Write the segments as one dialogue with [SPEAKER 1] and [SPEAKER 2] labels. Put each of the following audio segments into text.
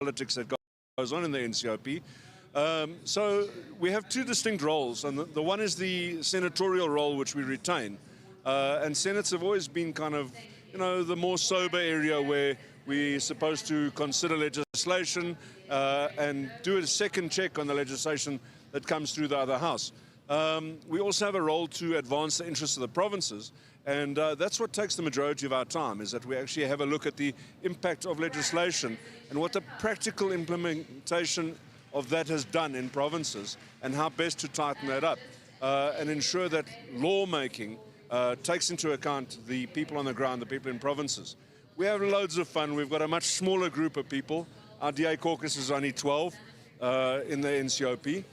[SPEAKER 1] politics that goes on in the NCOP. So we have two distinct roles, and the one is the senatorial role, which we retain. And Senates have always been kind of, the more sober area where we're supposed to consider legislation and do a second check on the legislation that comes through the other house. We also have a role to advance the interests of the provinces, and that's what takes the majority of our time, is that we actually have a look at the impact of legislation and what the practical implementation of that has done in provinces and how best to tighten that up and ensure that lawmaking takes into account the people on the ground, the people in provinces. We have loads of fun. We've got a much smaller group of people. Our DA caucus is only 12 in the NCOP,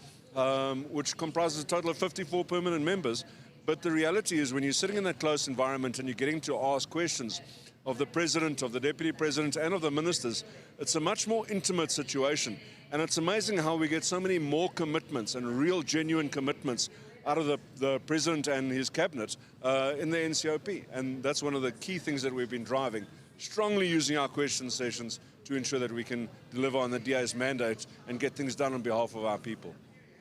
[SPEAKER 1] which comprises a total of 54 permanent members. But the reality is, when you're sitting in that close environment and you're getting to ask questions of the President, of the Deputy President and of the Ministers, it's a much more intimate situation. And it's amazing how we get so many more commitments and real genuine commitments out of the President and his Cabinet in the NCOP. And that's one of the key things that we've been driving, strongly using our question sessions to ensure that we can deliver on the DA's mandate and get things done on behalf of our people.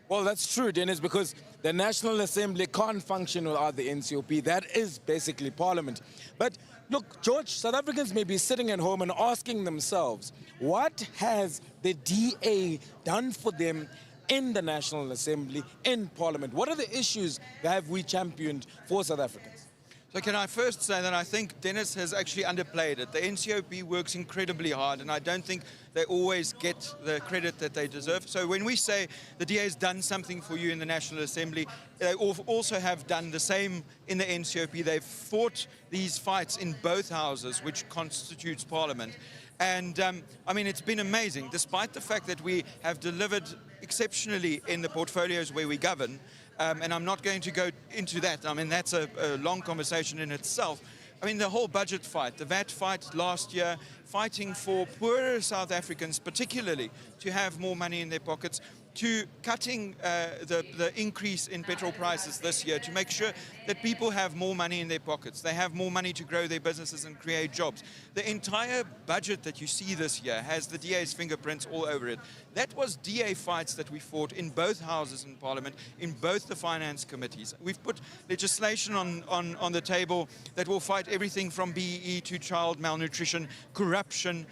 [SPEAKER 2] Well, that's true, Dennis, because the National Assembly can't function without the NCOP. That is basically Parliament. But look, George, South Africans may be sitting at home and asking themselves, what has the DA done for them in the National Assembly, in Parliament? What are the issues that have we championed for South Africans?
[SPEAKER 3] So can I first say that I think Dennis has actually underplayed it. The NCOP works incredibly hard, and I don't think they always get the credit that they deserve. So when we say the DA has done something for you in the National Assembly, they also have done the same in the NCOP. They've fought these fights in both houses, which constitutes Parliament. And I mean, it's been amazing, despite the fact that we have delivered exceptionally in the portfolios where we govern. And I'm not going to go into that. I mean, that's a long conversation in itself. I mean, the whole budget fight, the VAT fight last year, fighting for poorer South Africans, particularly, to have more money in their pockets, to cutting the increase in petrol prices this year to make sure that people have more money in their pockets. They have more money to grow their businesses and create jobs. The entire budget that you see this year has the DA's fingerprints all over it. That was DA fights that we fought in both houses in Parliament, in both the finance committees. We've put legislation on the table that will fight everything from BEE to child malnutrition, corruption,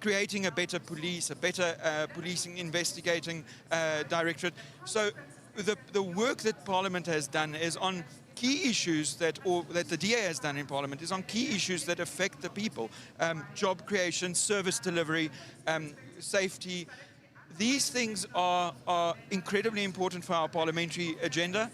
[SPEAKER 3] creating a better police, a better policing investigating directorate. So the work that Parliament has done is on key issues that the DA has done in Parliament is on key issues that affect the people. Job creation, service delivery, safety. These things are incredibly important for our parliamentary agenda.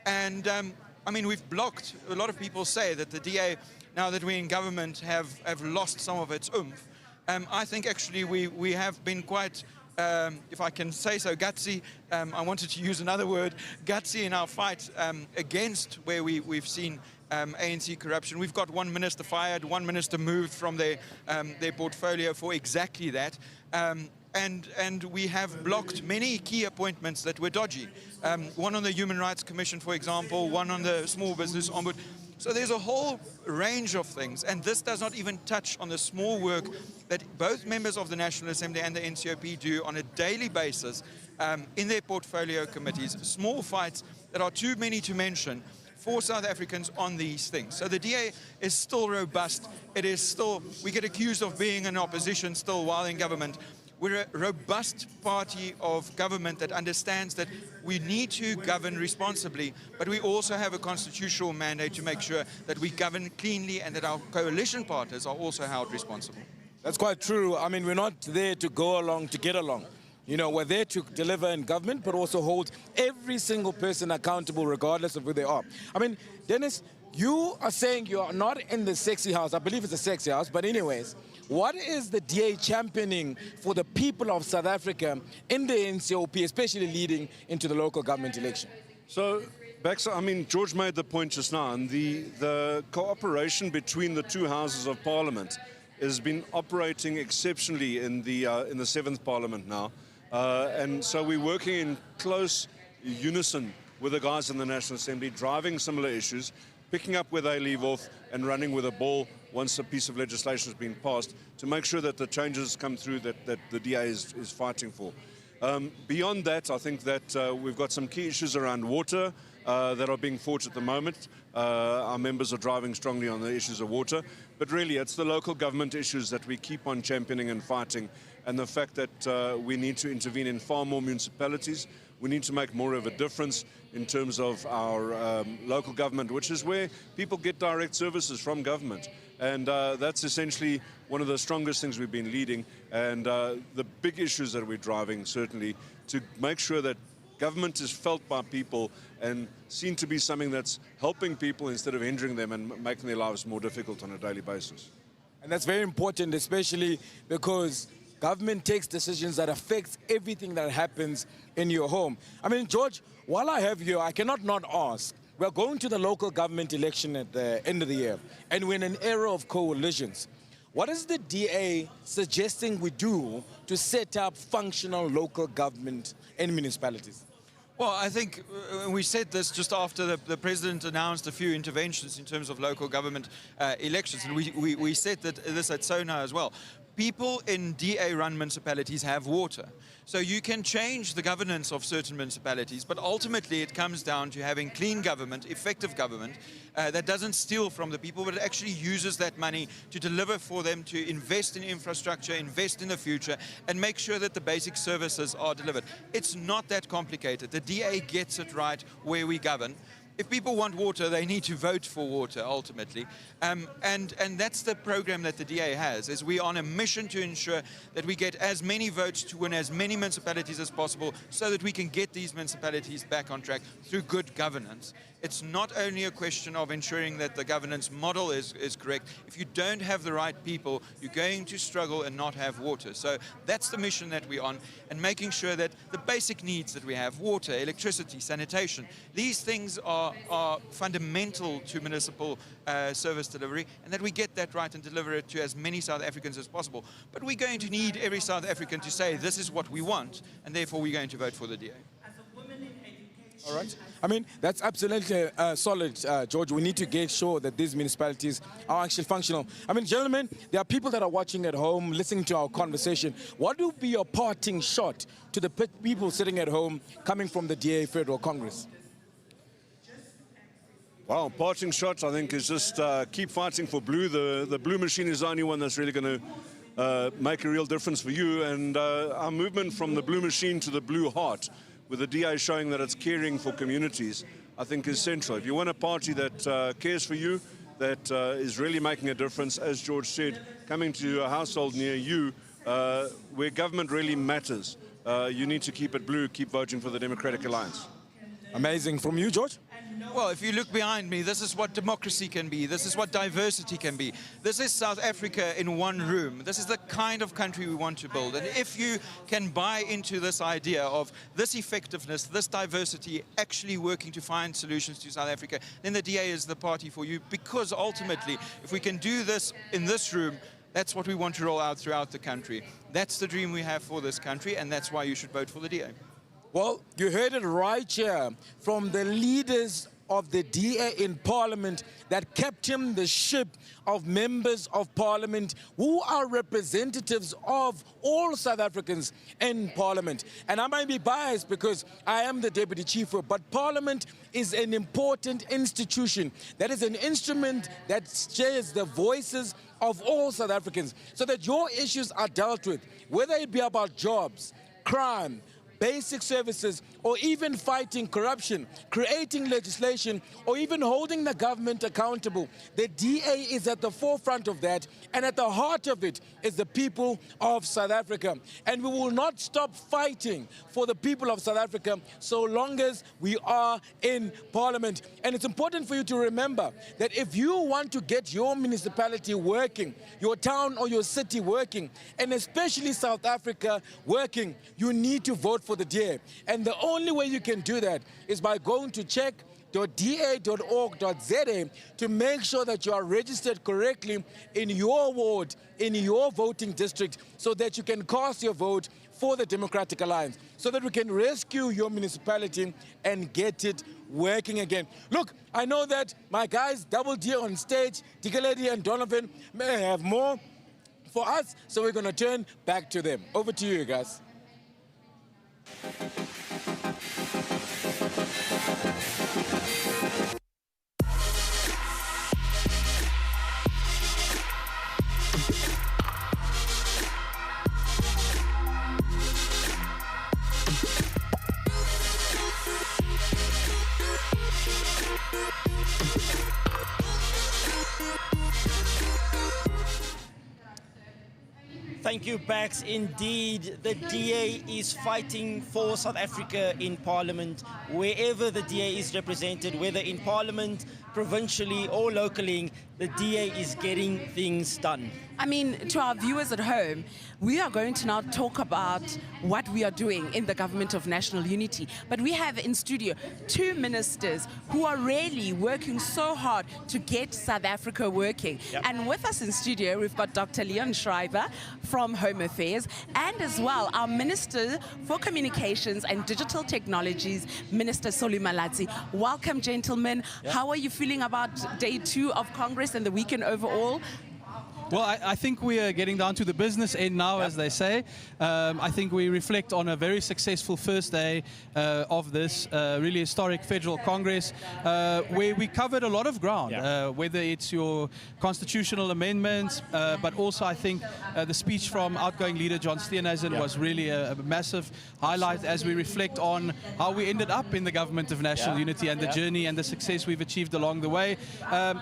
[SPEAKER 3] And I mean, we've blocked, a lot of people say that the DA, now that we're in government, have lost some of its oomph. I think actually we have been quite, if I can say so, gutsy. I wanted to use another word, gutsy in our fight against where we've seen ANC corruption. We've got one minister fired, one minister moved from their portfolio for exactly that. And we have blocked many key appointments that were dodgy. One on the Human Rights Commission, for example, one on the Small Business Ombudsman. So there's a whole range of things, and this does not even touch on the small work that both members of the National Assembly and the NCOP do on a daily basis in their portfolio committees. Small fights that are too many to mention for South Africans on these things. So the DA is still robust. It is still, we get accused of being in opposition still while in government. We're a robust party of government that understands that we need to govern responsibly, but we also have a constitutional mandate to make sure that we govern cleanly and that our coalition partners are also held responsible.
[SPEAKER 2] That's quite true. I mean, we're not there to go along to get along. You know, we're there to deliver in government, but also hold every single person accountable regardless of who they are. I mean, Dennis, you are saying you are not in the sexy house. I believe it's a sexy house, but anyways, what is the DA championing for the people of South Africa in the NCOP, especially leading into the local government election?
[SPEAKER 1] So, Baxter, I mean, George made the point just now, and the cooperation between the two houses of Parliament has been operating exceptionally in the seventh Parliament now. And so we're working in close unison with the guys in the National Assembly, driving similar issues, picking up where they leave off and running with a ball once a piece of legislation has been passed, to make sure that the changes come through that the DA is fighting for. Beyond that, I think that we've got some key issues around water that are being fought at the moment. Our members are driving strongly on the issues of water, but really it's the local government issues that we keep on championing and fighting, and the fact that we need to intervene in far more municipalities. We need to make more of a difference in terms of our local government, which is where people get direct services from government. And that's essentially one of the strongest things we've been leading, and the big issues that we're driving, certainly, to make sure that government is felt by people and seen to be something that's helping people instead of hindering them and making their lives more difficult on a daily basis.
[SPEAKER 2] And that's very important, especially because government takes decisions that affects everything that happens in your home. I mean, George, while I have you, I cannot not ask. We're going to the local government election at the end of the year, and we're in an era of coalitions. What is the DA suggesting we do to set up functional local government in municipalities?
[SPEAKER 3] Well, I think we said this just after the President announced a few interventions in terms of local government elections, and we said that this at SONA as well. People in DA-run municipalities have water. So you can change the governance of certain municipalities, but ultimately it comes down to having clean government, effective government, that doesn't steal from the people, but it actually uses that money to deliver for them, to invest in infrastructure, invest in the future, and make sure that the basic services are delivered. It's not that complicated. The DA gets it right where we govern. If people want water, they need to vote for water, ultimately. And that's the program that the DA has, is we are on a mission to ensure that we get as many votes to win as many municipalities as possible so that we can get these municipalities back on track through good governance. It's not only a question of ensuring that the governance model is correct. If you don't have the right people, you're going to struggle and not have water. So that's the mission that we're on, and making sure that the basic needs that we have, water, electricity, sanitation, these things are fundamental to municipal service delivery, and that we get that right and deliver it to as many South Africans as possible. But we're going to need every South African to say this is what we want, and therefore we're going to vote for the DA.
[SPEAKER 2] All right. I mean, that's absolutely solid, George. We need to get sure that these municipalities are actually functional. I mean, gentlemen, there are people that are watching at home, listening to our conversation. What would be your parting shot to the people sitting at home coming from the DA Federal Congress?
[SPEAKER 1] Well, parting shot, I think, is just keep fighting for blue. The blue machine is the only one that's really going to make a real difference for you. And our movement from the blue machine to the blue heart, with the DA showing that it's caring for communities, I think is central. If you want a party that cares for you, that is really making a difference, as George said, coming to a household near you, where government really matters, you need to keep it blue, keep voting for the Democratic Alliance.
[SPEAKER 2] Amazing. From you, George?
[SPEAKER 3] Well, if you look behind me, this is what democracy can be. This is what diversity can be. This is South Africa in one room. This is the kind of country we want to build. And if you can buy into this idea of this effectiveness, this diversity, actually working to find solutions to South Africa, then the DA is the party for you. Because ultimately, if we can do this in this room, that's what we want to roll out throughout the country. That's the dream we have for this country, and that's why you should vote for the DA.
[SPEAKER 2] Well, you heard it right here from the leaders of the DA in Parliament that captain the ship of members of Parliament who are representatives of all South Africans in Parliament. And I might be biased because I am the Deputy Chief Whip, but Parliament is an important institution. That is an instrument that shares the voices of all South Africans so that your issues are dealt with, whether it be about jobs, crime, basic services, or even fighting corruption, creating legislation, or even holding the government accountable. The DA is at the forefront of that, and at the heart of it is the people of South Africa. And we will not stop fighting for the people of South Africa so long as we are in Parliament. And it's important for you to remember that if you want to get your municipality working, your town or your city working, and especially South Africa working, you need to vote for the DA. And the only way you can do that is by going to check www.da.org.za to make sure that you are registered correctly in your ward, in your voting district, so that you can cast your vote for the Democratic Alliance, so that we can rescue your municipality and get it working again. Look, I know that my guys, Double D on stage, Digaledi and Donovan, may have more for us, so we're going to turn back to them. Over to you guys.
[SPEAKER 4] Thank you, Bax. Indeed, the DA is fighting for South Africa in Parliament, wherever the DA is represented, whether in Parliament, provincially or locally, the DA is getting things done.
[SPEAKER 5] I mean, to our viewers at home, we are going to now talk about what we are doing in the Government of National Unity. But we have in studio two ministers who are really working so hard to get South Africa working.
[SPEAKER 4] Yep.
[SPEAKER 5] And with us in studio, we've got Dr. Leon Schreiber from Home Affairs, and as well our Minister for Communications and Digital Technologies, Minister Soli Malatsi. Welcome, gentlemen.
[SPEAKER 4] Yep.
[SPEAKER 5] How are you feeling about day 2 of Congress and the weekend overall?
[SPEAKER 6] Well, I think we are getting down to the business end now, as they say. I think we reflect on a very successful first day of this really historic Federal Congress, where we covered a lot of ground, whether it's your constitutional amendments, but also I think the speech from outgoing leader John Steenhuisen was really a massive highlight as we reflect on how we ended up in the Government of National Unity and the journey and the success we've achieved along the way.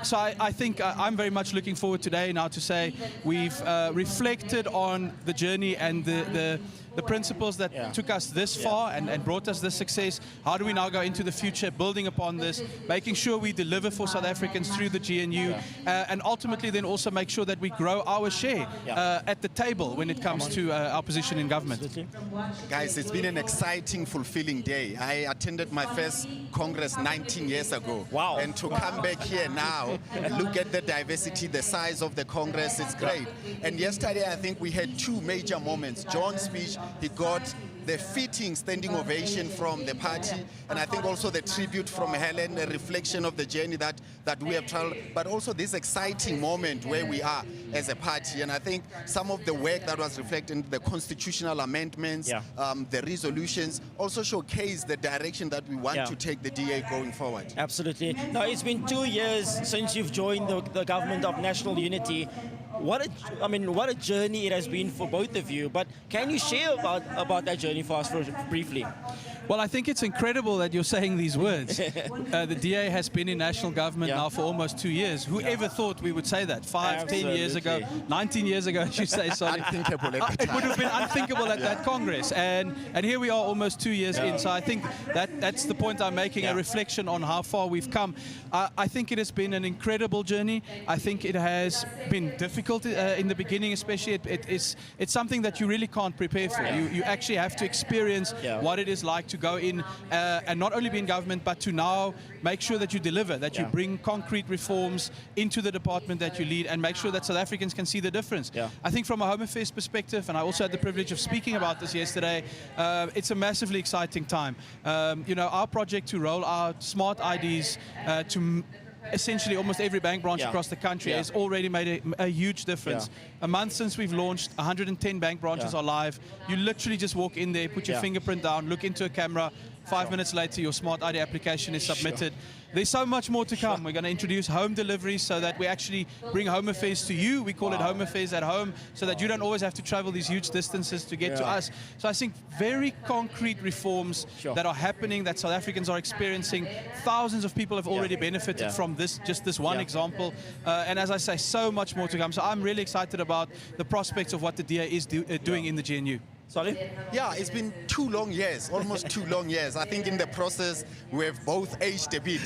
[SPEAKER 6] So I think I'm very much looking forward today now to say we've reflected on the journey and the principles that took us this far and brought us this success. How do we now go into the future, building upon this, making sure we deliver for South Africans through the GNU, and ultimately then also make sure that we grow our share at the table when it comes to our position in government.
[SPEAKER 7] Guys, it's been an exciting, fulfilling day. I attended my first Congress 19 years ago.
[SPEAKER 4] Wow.
[SPEAKER 7] And to come back here now, look at the diversity, the size of the Congress, it's great. And yesterday, I think we had two major moments. John's speech, he got the fitting standing ovation from the party, and I think also the tribute from Helen, a reflection of the journey that we have traveled, but also this exciting moment where we are as a party. And I think some of the work that was reflected in the constitutional amendments, the resolutions, also showcase the direction that we want to take the DA going forward.
[SPEAKER 4] Absolutely. Now, it's been 2 years since you've joined the Government of National Unity. What a journey it has been for both of you. But can you share about that journey for us briefly?
[SPEAKER 6] Well, I think it's incredible that you're saying these words. The DA has been in national government now for almost 2 years. Who ever thought we would say that? 5, 10 years ago, 19 years ago, as you say, sorry.
[SPEAKER 7] Unthinkable at the time.
[SPEAKER 6] It would have been unthinkable at that Congress. And here we are almost 2 years in. So I think that's the point I'm making, a reflection on how far we've come. I think it has been an incredible journey. I think it has been difficult in the beginning, especially. It's something that you really can't prepare for. You actually have to experience what it is like to go in and not only be in government, but to now make sure that you deliver, that you bring concrete reforms into the department that you lead and make sure that South Africans can see the difference. I think from a Home Affairs perspective, and I also had the privilege of speaking about this yesterday, it's a massively exciting time. Our project to roll out smart IDs to essentially almost every bank branch across the country has already made a huge difference. A month since we've launched, 110 bank branches are live. You literally just walk in there, put your fingerprint down, look into a camera. 5 minutes later, your smart ID application is submitted. There's so much more to come. We're going to introduce home delivery so that we actually bring Home Affairs to you. We call it Home Affairs at home, so that you don't always have to travel these huge distances to get to us. So I think very concrete reforms that are happening, that South Africans are experiencing. Thousands of people have already benefited from just this one example. And as I say, so much more to come. So I'm really excited about the prospects of what the DA is doing in the GNU.
[SPEAKER 4] Sorry?
[SPEAKER 7] Yeah, it's been 2 long years, almost 2 long years. I think in the process, we've both aged a bit.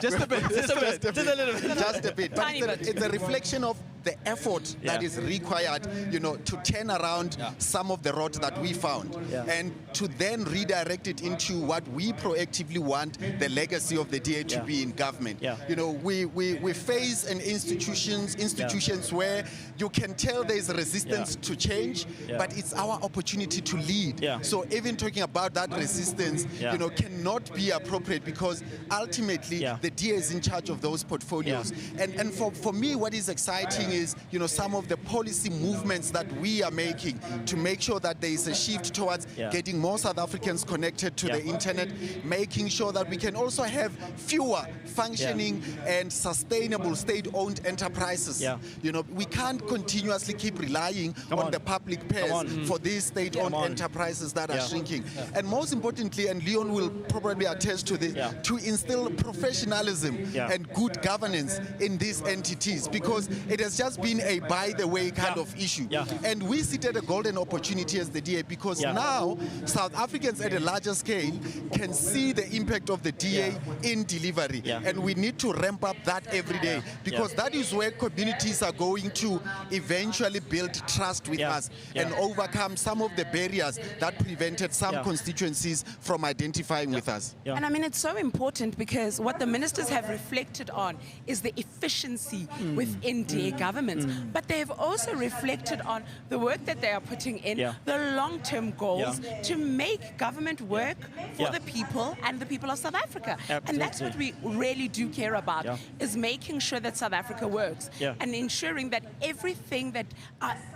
[SPEAKER 6] Just a bit.
[SPEAKER 7] Just a little bit. Just a bit. But it's a reflection of the effort that is required, you know, to turn around some of the rot that we found, and to then redirect it into what we proactively want the legacy of the DA to be in government. You know, we face an institutions where you can tell there's resistance to change, but it's our opportunity to lead. So even talking about that resistance, you know, cannot be appropriate, because ultimately the DA is in charge of those portfolios. And for me, what is exciting is, you know, some of the policy movements that we are making to make sure that there is a shift towards getting more South Africans connected to the internet, making sure that we can also have fewer functioning and sustainable state-owned enterprises. You know, we can't continuously keep relying on the public pairs for these state-owned enterprises that are shrinking. And most importantly, and Leon will probably attest to this, to instill professionalism and good governance in these entities, because it has just been a by-the-way kind of issue. And we sit at a golden opportunity as the DA, because now South Africans at a larger scale can see the impact of the DA in delivery. And we need to ramp up that every day, because that is where communities are going to eventually build trust with us and overcome some of the barriers that prevented some constituencies from identifying with us.
[SPEAKER 5] And I mean, it's so important, because what the ministers have reflected on is the efficiency within DA governments, but they've also reflected on the work that they are putting in, the long-term goals to make government work for the people and the people of South Africa. And that's what we really do care about, is making sure that South Africa works and ensuring that everything that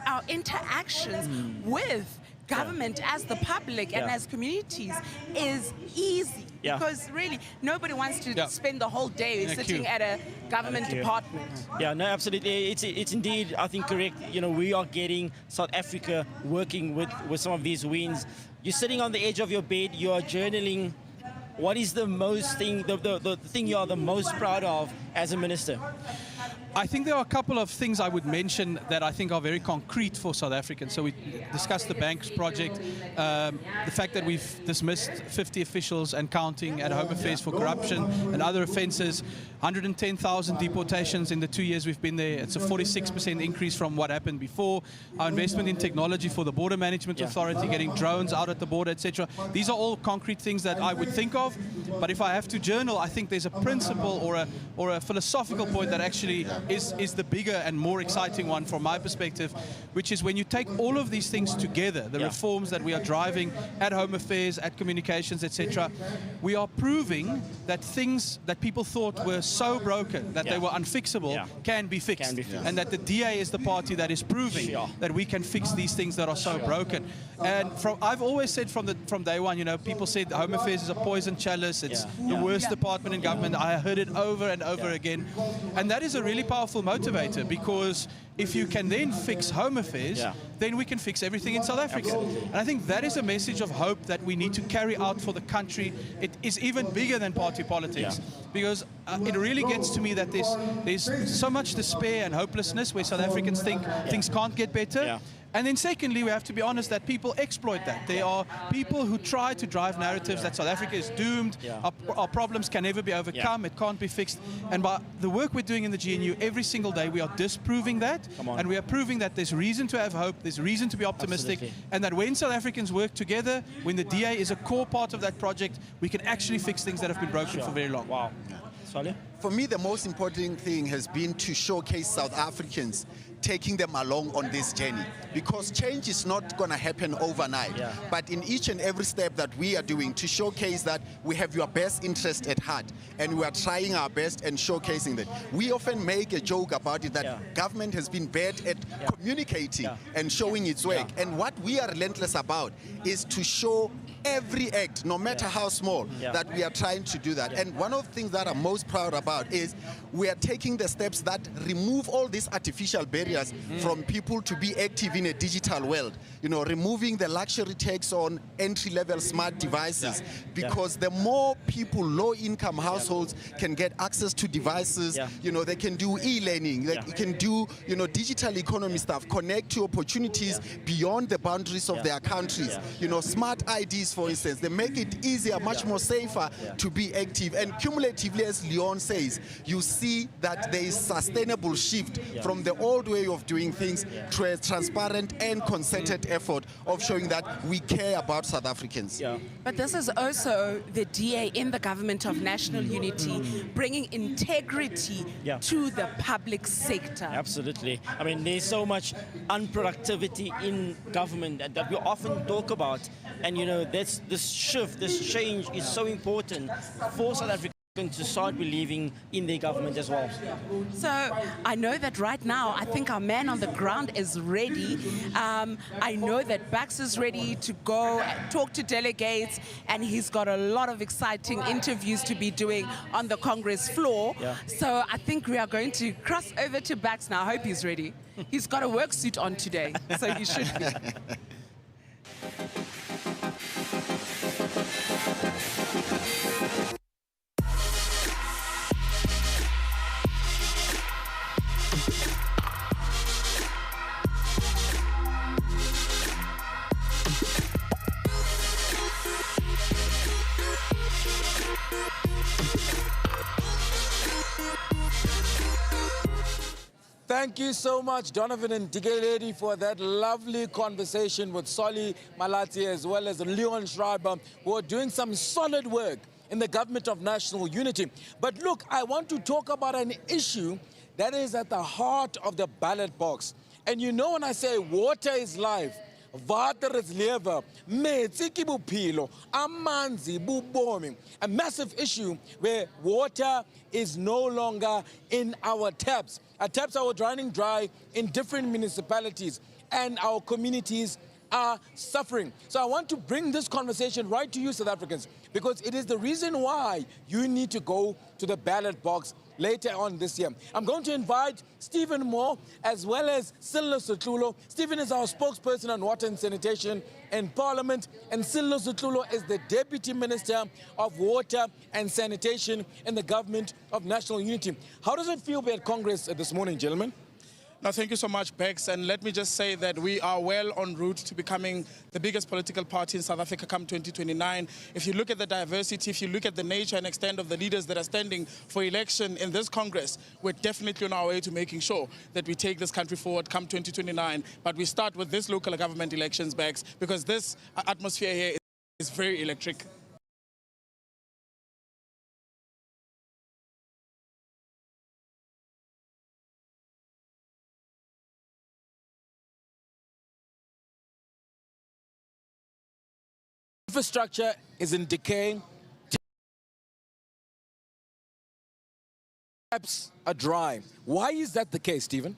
[SPEAKER 5] our interactions with government as the public and as communities is easy. Because really, nobody wants to spend the whole day sitting at a government department.
[SPEAKER 4] No, absolutely. It's indeed, I think, correct. You know, we are getting South Africa working with some of these wins. You're sitting on the edge of your bed, you are journaling. What is the thing you are the most proud of as a minister?
[SPEAKER 6] I think there are a couple of things I would mention that I think are very concrete for South Africans. So we discussed the banks project, the fact that we've dismissed 50 officials and counting at Home Affairs for corruption and other offences, 110,000 deportations in the 2 years we've been there. It's a 46% increase from what happened before. Our investment in technology for the Border Management Authority, getting drones out at the border, etc. These are all concrete things that I would think of. But if I have to journal, I think there's a principle or a philosophical point that actually is the bigger and more exciting one from my perspective, which is when you take all of these things together, the reforms that we are driving at Home Affairs, at communications, etc., we are proving that things that people thought were so broken that they were unfixable can be fixed. And that the DA is the party that is proving that we can fix these things that are so broken. And I've always said from day one, you know, people said Home Affairs is a poison chalice, it's the worst department in government. I heard it over and over again. And that is a really powerful motivator, because if you can then fix Home Affairs, then we can fix everything in South Africa. And I think that is a message of hope that we need to carry out for the country. It is even bigger than party politics, because it really gets to me that there's so much despair and hopelessness where South Africans think things can't get better. And then secondly, we have to be honest that people exploit that. There are people who try to drive narratives that South Africa is doomed, our problems can never be overcome, it can't be fixed. And by the work we're doing in the GNU, every single day we are disproving that, and we are proving that there's reason to have hope, there's reason to be optimistic, and that when South Africans work together, when the DA is a core part of that project, we can actually fix things that have been broken for very long.
[SPEAKER 4] Wow. Sonia?
[SPEAKER 7] For me, the most important thing has been to showcase South Africans, taking them along on this journey, because change is not going to happen overnight. But in each and every step that we are doing, to showcase that we have your best interest at heart and we are trying our best and showcasing that. We often make a joke about it that government has been bad at communicating and showing its work. And what we are relentless about is to show every act, no matter how small, that we are trying to do that. And one of the things that I'm most proud about is we are taking the steps that remove all these artificial barriers from people to be active in a digital world. You know, removing the luxury tax on entry-level smart devices, because the more people, low-income households, can get access to devices, you know, they can do e-learning, they can do, you know, digital economy stuff, connect to opportunities beyond the boundaries of their countries. You know, smart IDs police, for instance. They make it easier, much more safer to be active. And cumulatively, as Leon says, you see that there is sustainable shift from the old way of doing things to a transparent and concerted effort of showing that we care about South Africans.
[SPEAKER 5] But this is also the DA in the government of national unity, bringing integrity to the public sector.
[SPEAKER 4] Absolutely. I mean, there's so much unproductivity in government that we often talk about. And, you know, this shift, this change is so important for South Africa to start believing in their government as well.
[SPEAKER 5] So I know that right now, I think our man on the ground is ready. I know that Bax is ready to go and talk to delegates, and he's got a lot of exciting interviews to be doing on the Congress floor. So I think we are going to cross over to Bax now. I hope he's ready. He's got a work suit on today, so he should be.
[SPEAKER 2] Thank you so much, Donovan and Dikeledi, for that lovely conversation with Solly Malati as well as Leon Schreiber, who are doing some solid work in the government of national unity. But look, I want to talk about an issue that is at the heart of the ballot box. And you know when I say water is life, water is lewe, metsi ke bophelo, amanzi bubomi. A massive issue where water is no longer in our taps. Our taps are running dry in different municipalities, and our communities are suffering. So I want to bring this conversation right to you, South Africans, because it is the reason why you need to go to the ballot box later on this year. I'm going to invite Stephen Moore as well as Sillo Sotlulo. Stephen is our spokesperson on water and sanitation in Parliament, and Sillo Sotlulo is the Deputy Minister of Water and Sanitation in the Government of National Unity. How does it feel to be at Congress this morning, gentlemen?
[SPEAKER 8] No, thank you so much, Bex. And let me just say that we are well en route to becoming the biggest political party in South Africa come 2029. If you look at the diversity, if you look at the nature and extent of the leaders that are standing for election in this Congress, we're definitely on our way to making sure that we take this country forward come 2029. But we start with this local government elections, Bex, because this atmosphere here is very electric.
[SPEAKER 2] Infrastructure is in decay. Taps are dry. Why is that the case, Stephen?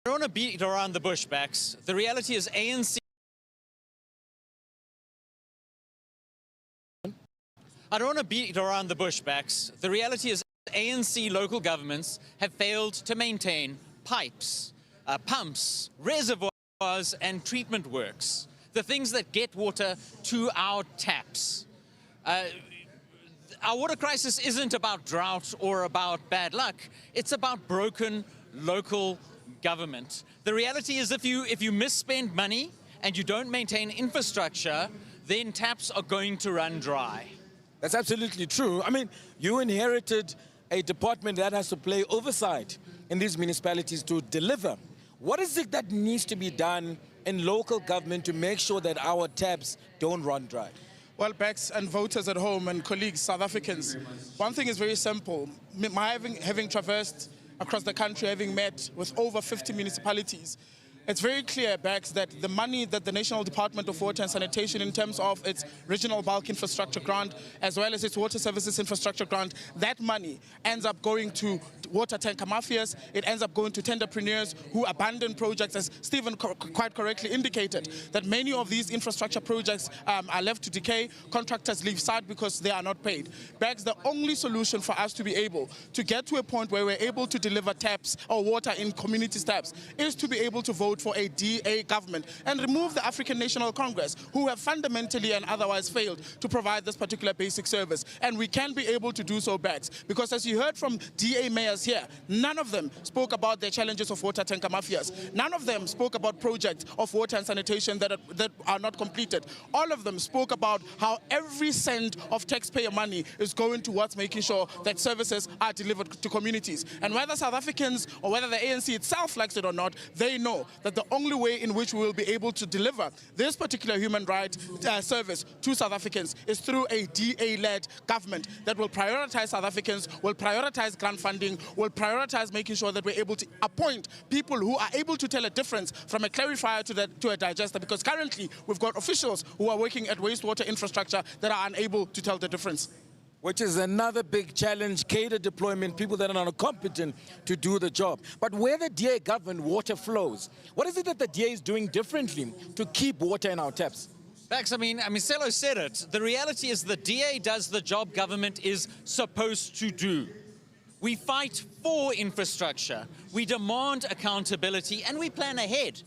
[SPEAKER 9] I don't want to beat around the bush, Bax. The reality is ANC. I don't want to beat around the bush, Bax. The reality is ANC local governments have failed to maintain pipes, pumps, reservoirs and treatment works, the things that get water to our taps. Our water crisis isn't about drought or about bad luck. It's about broken local government. The reality is if you misspend money and you don't maintain infrastructure, then taps are going to run dry.
[SPEAKER 2] That's absolutely true. I mean, you inherited a department that has to play oversight in these municipalities to deliver. What is it that needs to be done in local government to make sure that our taps don't run dry?
[SPEAKER 8] Well, Bex and voters at home and colleagues, South Africans, one thing is very simple. Having traversed across the country, having met with over 50 municipalities, it's very clear, Bex, that the money that the National Department of Water and Sanitation, in terms of its regional bulk infrastructure grant, as well as its water services infrastructure grant, that money ends up going to water tanker mafias. It ends up going to tenderpreneurs who abandon projects, as Stephen quite correctly indicated, that many of these infrastructure projects are left to decay. Contractors leave site because they are not paid. Bex, the only solution for us to be able to get to a point where we're able to deliver taps or water in community taps is to be able to vote vote for a DA government and remove the African National Congress, who have fundamentally and otherwise failed to provide this particular basic service. And we can be able to do so back, because as you heard from DA mayors here, none of them spoke about their challenges of water tanker mafias. None of them spoke about projects of water and sanitation that are not completed. All of them spoke about how every cent of taxpayer money is going towards making sure that services are delivered to communities. And whether South Africans or whether the ANC itself likes it or not, they know that the only way in which we will be able to deliver this particular human rights service to South Africans is through a DA-led government that will prioritize South Africans, will prioritize grant funding, will prioritize making sure that we're able to appoint people who are able to tell a difference from a clarifier to a digester, because currently we've got officials who are working at wastewater infrastructure that are unable to tell the difference.
[SPEAKER 2] Which is another big challenge, cadre deployment, people that are not competent to do the job. But where the DA government water flows, what is it that the DA is doing differently to keep water in our taps?
[SPEAKER 9] Bax, I mean, Sello said it. The reality is the DA does the job government is supposed to do. We fight for infrastructure, we demand accountability, and we plan ahead.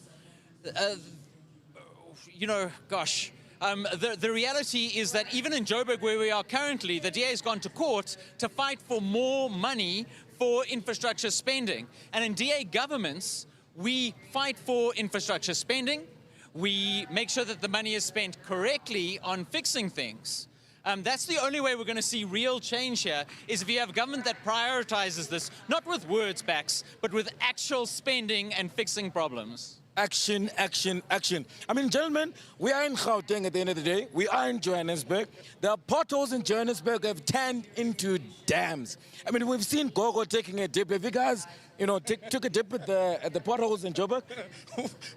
[SPEAKER 9] The reality is that even in Joburg, where we are currently, the DA has gone to court to fight for more money for infrastructure spending. And in DA governments, we fight for infrastructure spending. We make sure that the money is spent correctly on fixing things. That's the only way we're going to see real change here, is if you have a government that prioritizes this, not with words backs, but with actual spending and fixing problems.
[SPEAKER 2] Action, action, action. I mean, gentlemen, we are in Gauteng at the end of the day. We are in Johannesburg. The potholes in Johannesburg have turned into dams. I mean, we've seen Gogo taking a dip. Have you guys, took a dip at the potholes in Joburg?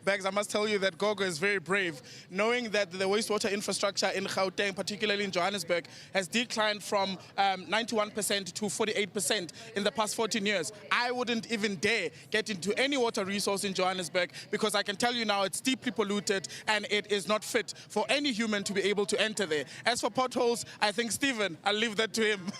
[SPEAKER 8] Bags, I must tell you that Gogo is very brave, knowing that the wastewater infrastructure in Gauteng, particularly in Johannesburg, has declined from 91% to 48% in the past 14 years. I wouldn't even dare get into any water resource in Johannesburg, because I can tell you now it's deeply polluted and it is not fit for any human to be able to enter there. As for potholes, I think Stephen, I'll leave that to him.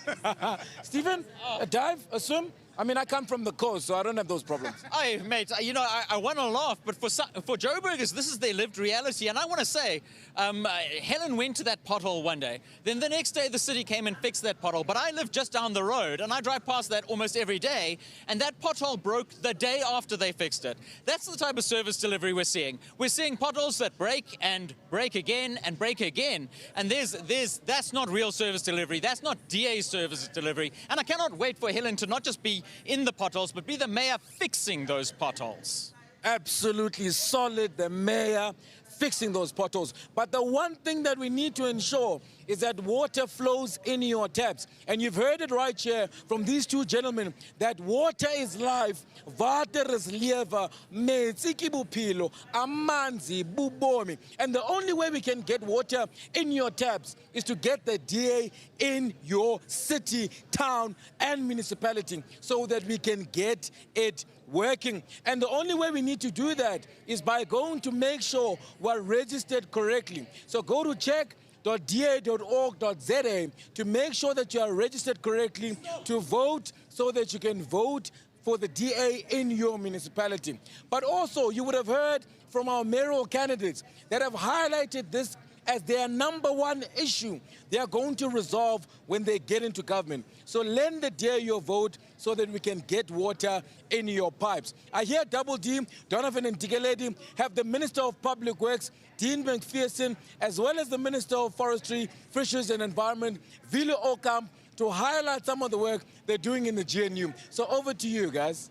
[SPEAKER 2] Stephen, a dive, a swim? I mean, I come from the coast, so I don't have those problems.
[SPEAKER 9] Hey, mate, I want to laugh, but for Joburgers, this is their lived reality. And I want to say, Helen went to that pothole one day. Then the next day, the city came and fixed that pothole. But I live just down the road, and I drive past that almost every day. And that pothole broke the day after they fixed it. That's the type of service delivery we're seeing. We're seeing potholes that break and break again and break again. And that's not real service delivery. That's not DA service delivery. And I cannot wait for Helen to not just be in the potholes, but be the mayor fixing those potholes.
[SPEAKER 2] Absolutely solid, the mayor fixing those potholes. But the one thing that we need to ensure is that water flows in your taps. And you've heard it right here from these two gentlemen, that water is life, water is lewe, metsi ke bophelo, amanzi bubomi. And the only way we can get water in your taps is to get the DA in your city, town, and municipality, so that we can get it working. And the only way we need to do that is by going to make sure we're registered correctly. So go to check.da.org.za to make sure that you are registered correctly to vote, so that you can vote for the DA in your municipality. But also, you would have heard from our mayoral candidates that have highlighted this as their #1 issue they are going to resolve when they get into government. So lend the DA your vote so that we can get water in your pipes. I hear Double D, Donovan and Digeledi have the Minister of Public Works, Dean McPherson, as well as the Minister of Forestry, Fisheries and Environment, Vile Okamp, to highlight some of the work they're doing in the GNU. So over to you, guys.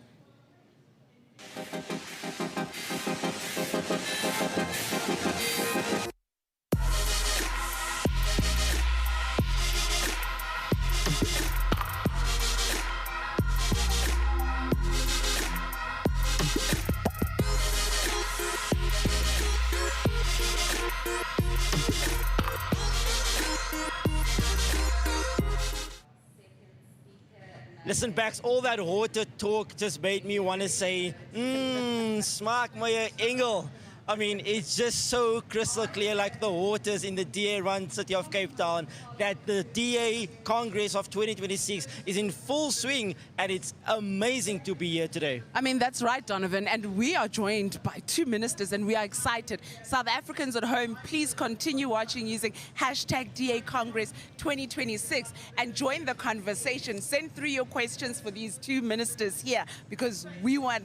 [SPEAKER 4] Listen, Bax, all that water talk just made me want to say, smaak my engel. I mean, it's just so crystal clear, like the waters in the DA-run city of Cape Town, that the DA Congress of 2026 is in full swing, and it's amazing to be here today.
[SPEAKER 5] I mean, that's right, Donovan, and we are joined by two ministers, and we are excited. South Africans at home, please continue watching using hashtag DA Congress 2026 and join the conversation. Send through your questions for these two ministers here, because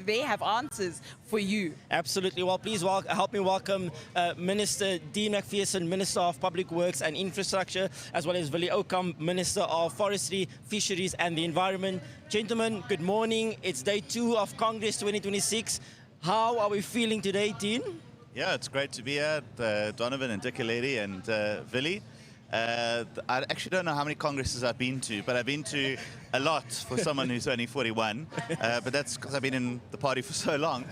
[SPEAKER 5] they have answers for you.
[SPEAKER 4] Absolutely. Well, please help me welcome Minister Dean McPherson, Minister of Public Works and Infrastructure, as well as Willie Okam, Minister of Forestry, Fisheries and the Environment. Gentlemen, good morning. It's day 2 of Congress 2026. How are we feeling today, Dean?
[SPEAKER 10] Yeah, it's great to be here, Donovan and Dicoleti and Willie. I actually don't know how many congresses I've been to, but I've been to a lot for someone who's only 41. But that's because I've been in the party for so long.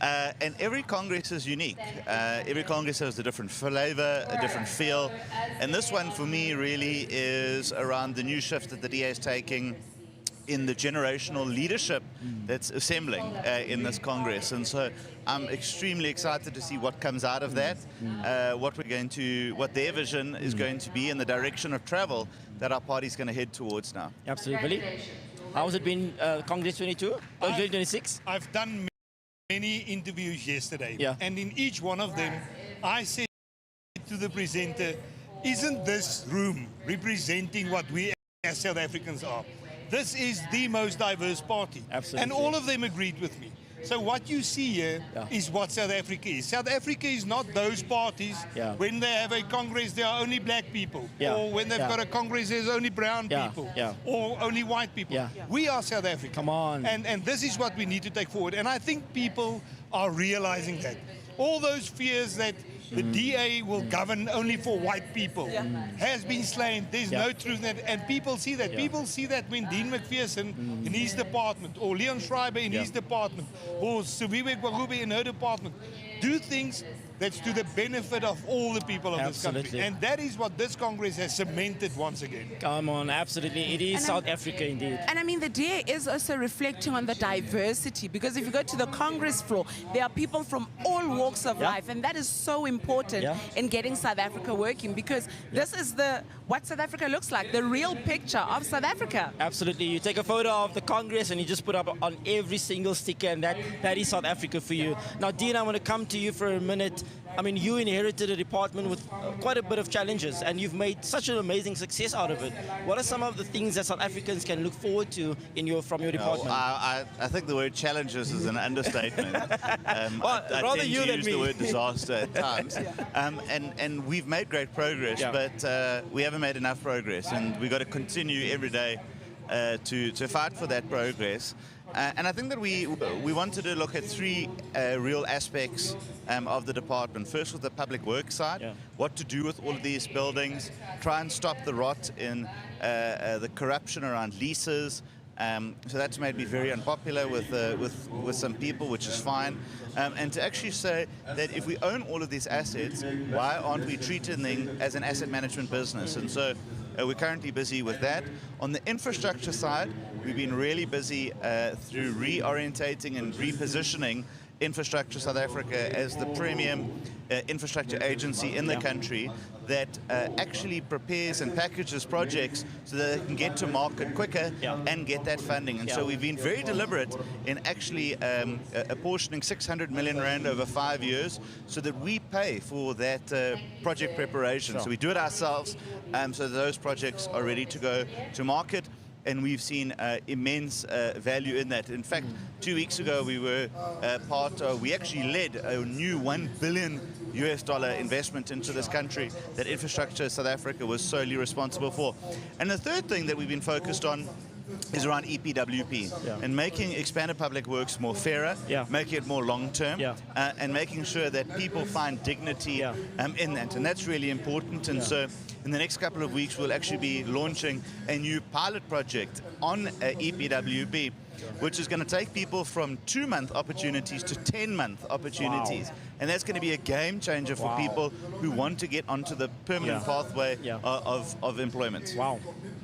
[SPEAKER 10] And every congress is unique. Every congress has a different flavor, a different feel. And this one for me really is around the new shift that the DA is taking in the generational leadership that's assembling in this Congress. And so I'm extremely excited to see what comes out of that, what their vision is going to be in the direction of travel that our party's going to head towards now.
[SPEAKER 4] Absolutely. How has it been, Congress 2026?
[SPEAKER 11] I've done many interviews yesterday,
[SPEAKER 4] yeah.
[SPEAKER 11] And in each one of them, I said to the presenter, isn't this room representing what we as South Africans are? This is the most diverse party.
[SPEAKER 4] Absolutely.
[SPEAKER 11] And all of them agreed with me. So what you see here is what South Africa is. South Africa is not those parties when they have a Congress, there are only black people. Or when they've got a Congress, there's only brown people. Or only white people. We are South Africa.
[SPEAKER 4] Come on.
[SPEAKER 11] And this is what we need to take forward. And I think people are realizing that. All those fears that the DA will govern only for white people has been slain. There's no truth in that. And people see that. People see that when Dean McPherson in his department, or Leon Schreiber in his department, or Sibusiso Dyonase in her department, do things that's to the benefit of all the people of this country. And that is what this Congress has cemented once again.
[SPEAKER 4] Come on, absolutely. It is South Africa indeed.
[SPEAKER 5] And I mean, the DA is also reflecting on the diversity, because if you go to the Congress floor, there are people from all walks of life, and that is so important in getting South Africa working, because this is what South Africa looks like, the real picture of South Africa.
[SPEAKER 4] Absolutely. You take a photo of the Congress and you just put up on every single sticker, and that is South Africa for you. Now, Dean, I want to come to you for a minute. I mean, you inherited a department with quite a bit of challenges, and you've made such an amazing success out of it. What are some of the things that South Africans can look forward to from your department?
[SPEAKER 10] I think the word challenges is an understatement. I
[SPEAKER 4] rather
[SPEAKER 10] tend
[SPEAKER 4] you
[SPEAKER 10] to
[SPEAKER 4] than
[SPEAKER 10] use
[SPEAKER 4] me.
[SPEAKER 10] the word disaster at times. And we've made great progress, but we haven't made enough progress, and we've got to continue every day to fight for that progress. And I think that we wanted to look at 3 real aspects of the department. First, with the public works side, what to do with all of these buildings, try and stop the rot in the corruption around leases. So that's made me very unpopular with some people, which is fine. And to actually say that if we own all of these assets, why aren't we treating them as an asset management business? And so we're currently busy with that. On the infrastructure side, we've been really busy through reorientating and repositioning Infrastructure South Africa as the premium infrastructure agency in the country that actually prepares and packages projects so that they can get to market quicker and get that funding. And so we've been very deliberate in actually apportioning 600 million rand over 5 years so that we pay for that project preparation. So we do it ourselves so that those projects are ready to go to market. And we've seen immense value in that. In fact, 2 weeks ago, we actually led a new $1 billion investment into this country that Infrastructure South Africa was solely responsible for. And the third thing that we've been focused on is around EPWP and making expanded public works more fairer, making it more long-term, and making sure that people find dignity in that. And that's really important. And so in the next couple of weeks, we'll actually be launching a new pilot project on EPWP, which is going to take people from 2-month opportunities to 10-month opportunities. And that's going to be a game changer for people who want to get onto the permanent pathway of employment.
[SPEAKER 4] Wow.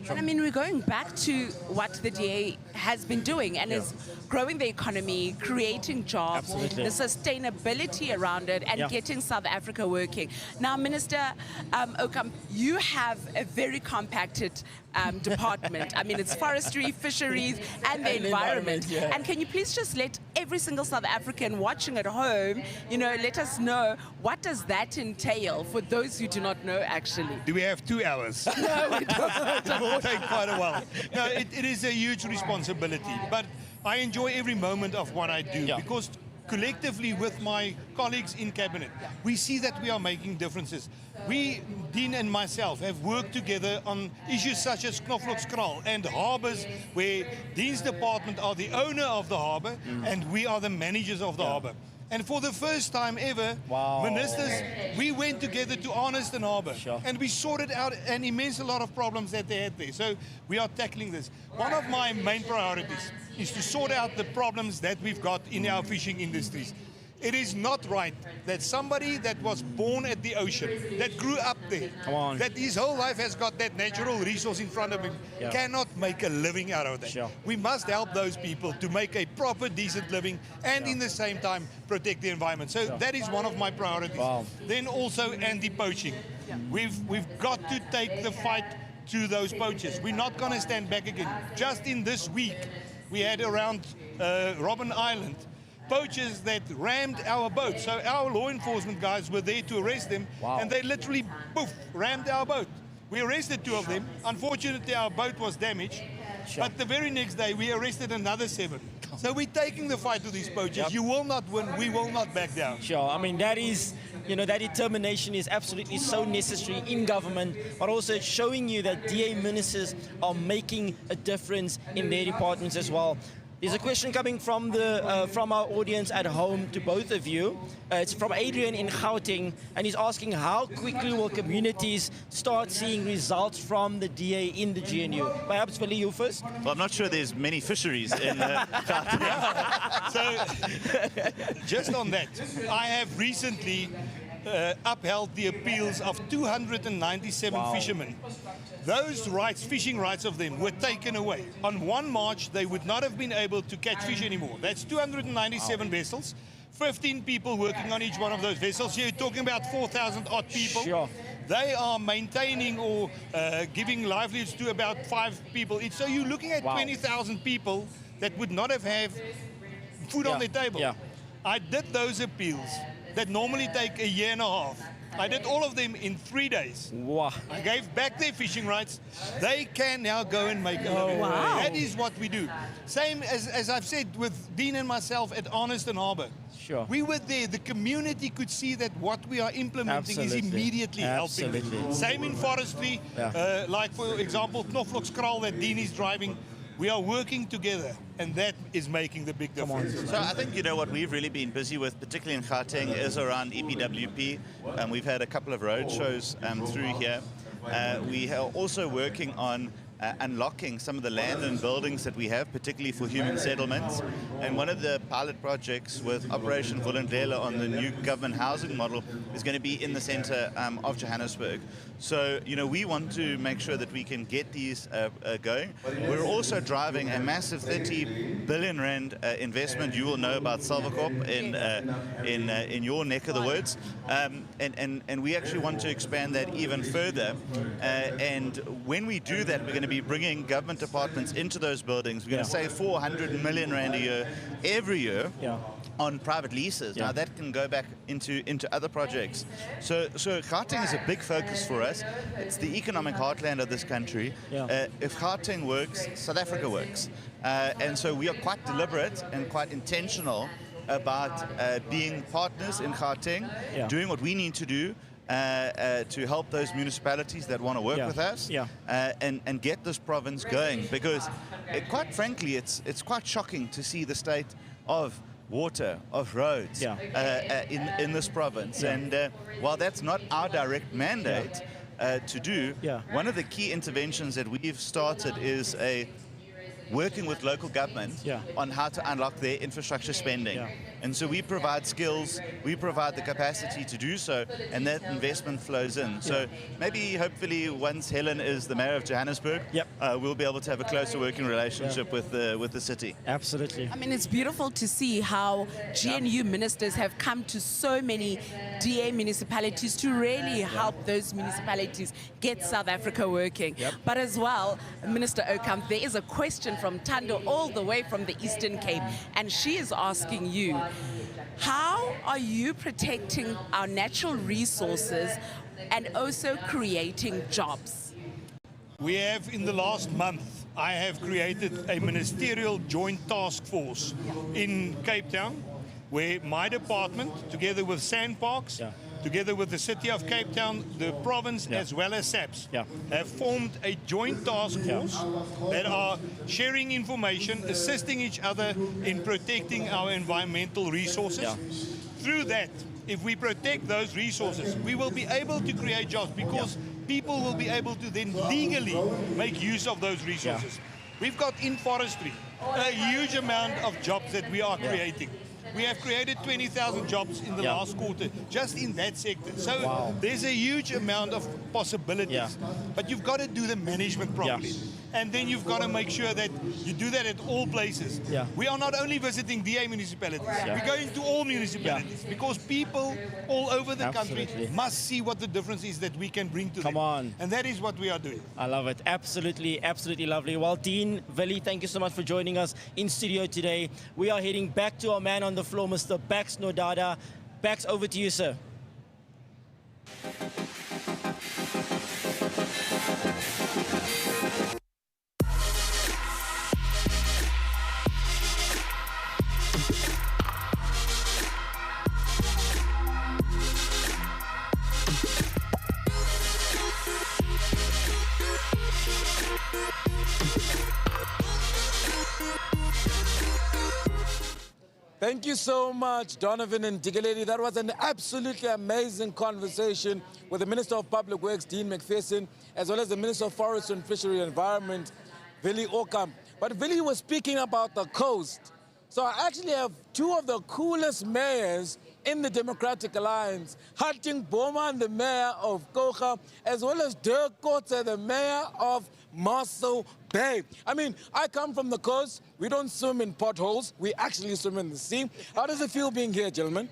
[SPEAKER 5] And I mean, we're going back to what the DA has been doing and is growing the economy, creating jobs,
[SPEAKER 4] Absolutely.
[SPEAKER 5] the sustainability around it, and getting South Africa working. Now, Minister Okam, you have a very compacted department. I mean, it's forestry, fisheries, and the environment. And can you please just let every single South African watching at home, let us know what does that entail for those who do not know, actually.
[SPEAKER 11] Do we have 2 hours?
[SPEAKER 5] No, we don't.
[SPEAKER 11] It will take quite a while. No, it is a huge responsibility, but I enjoy every moment of what I do because collectively with my colleagues in cabinet, we see that we are making differences. We, Dean and myself, have worked together on issues such as Knoflokskraal and harbours, where Dean's department are the owner of the harbour and we are the managers of the harbour. And for the first time ever, ministers, we went together to Arniston Harbour and we sorted out an immense lot of problems that they had there. So we are tackling this. One of my main priorities is to sort out the problems that we've got in our fishing industries. It is not right that somebody that was born at the ocean, that grew up there, that his whole life has got that natural resource in front of him, cannot make a living out of that. We must help those people to make a proper, decent living and in the same time protect the environment. So that is one of my priorities. Then also anti-poaching. We've got to take the fight to those poachers. We're not going to stand back again. Just in this week, we had around Robben Island poachers that rammed our boat. So our law enforcement guys were there to arrest them, and they literally, poof, rammed our boat. We arrested 2 of them. Unfortunately, our boat was damaged. But the very next day, we arrested another 7. So we're taking the fight to these poachers. You will not win. We will not back down.
[SPEAKER 4] Sure. I mean, that is, that determination is absolutely so necessary in government, but also showing you that DA ministers are making a difference in their departments as well. There's a question coming from our audience at home to both of you. It's from Adrian in Gauteng, and he's asking how quickly will communities start seeing results from the DA in the GNU? Perhaps Willie, you first?
[SPEAKER 10] Well, I'm not sure there's many fisheries in Gauteng.
[SPEAKER 11] So, just on that, I have recently upheld the appeals of 297 fishermen. Those rights, fishing rights of them, were taken away. On 1 March, they would not have been able to catch fish anymore. That's 297 vessels, 15 people working on each one of those vessels. You're talking about 4,000 odd people.
[SPEAKER 4] Sure.
[SPEAKER 11] They are maintaining or giving livelihoods to about 5 people. So you're looking at 20,000 people that would not have food on their table. I did those appeals that normally take a year and a half. I did all of them in 3 days.
[SPEAKER 4] Wow.
[SPEAKER 11] I gave back their fishing rights. They can now go and make a living. That is what we do. Same as I've said with Dean and myself at Arniston Harbour.
[SPEAKER 4] Sure.
[SPEAKER 11] We were there. The community could see that what we are implementing is immediately helping. Same in forestry. Like, for example, Knoflokskraal that Dean is driving. We are working together, and that is making the big difference.
[SPEAKER 10] So I think, what we've really been busy with, particularly in Gauteng, is around EPWP. We've had a couple of road shows through here. We are also working on unlocking some of the land and buildings that we have, particularly for human settlements. And one of the pilot projects with Operation Vulindlela on the new government housing model is going to be in the centre of Johannesburg. So, we want to make sure that we can get these going. We're also driving a massive 30 billion rand investment. You will know about Silvercorp in your neck of the woods. And we actually want to expand that even further. And when we do that, we're going to be bringing government departments into those buildings. We're going to save 400 million rand a year every year on private leases. Now that can go back into other projects. So Gauteng is a big focus for us. It's the economic heartland of this country. If Gauteng works, South Africa works. And so we are quite deliberate and quite intentional about being partners in Gauteng, doing what we need to do to help those municipalities that want to work with us and get this province going. Because quite frankly, it's quite shocking to see the state of water, of roads in this province. And while that's not our direct mandate to do, one of the key interventions that we've started is a working with local government on how to unlock their infrastructure spending. And so we provide skills, we provide the capacity to do so, and that investment flows in. So maybe, hopefully, once Helen is the mayor of Johannesburg, we'll be able to have a closer working relationship with the city.
[SPEAKER 4] Absolutely.
[SPEAKER 5] I mean, it's beautiful to see how GNU ministers have come to so many DA municipalities to really help those municipalities get South Africa working. But as well, Minister Okamp, there is a question from Tando all the way from the Eastern Cape, and she is asking you, how are you protecting our natural resources and also creating jobs?
[SPEAKER 11] We have, in the last month, I have created a ministerial joint task force in Cape Town, where my department, together with Sandparks, together with the City of Cape Town, the province, as well as SAPS, have formed a joint task force that are sharing information, assisting each other in protecting our environmental resources. Through that, if we protect those resources, we will be able to create jobs, because people will be able to then legally make use of those resources. We've got in forestry a huge amount of jobs that we are creating. We have created 20,000 jobs in the last quarter, just in that sector. So there's a huge amount of possibilities. But you've got to do the management properly. And then you've got to make sure that you do that at all places. We are not only visiting DA municipalities, we're going to all municipalities, because people all over the country must see what the difference is that we can bring to them. And that is what we are doing.
[SPEAKER 4] I love it. Absolutely, absolutely lovely. Well, Dean, Vili, thank you so much for joining us in studio today. We are heading back to our man on the floor, Mr. Bax Nodada. Bax, over to you, sir.
[SPEAKER 2] Thank you so much, Donovan and Digaledi. That was an absolutely amazing conversation with the Minister of Public Works, Dean McPherson, as well as the Minister of Forestry and Fishery Environment, Vili Okamp. But Vili was speaking about the coast. So I actually have two of the coolest mayors in the Democratic Alliance, Harting Bowman, the mayor of Kocha, as well as Dirk Kotze, the mayor of Mossel Bay. I mean, I come from the coast. We don't swim in potholes. We actually swim in the sea. How does it feel being here, gentlemen?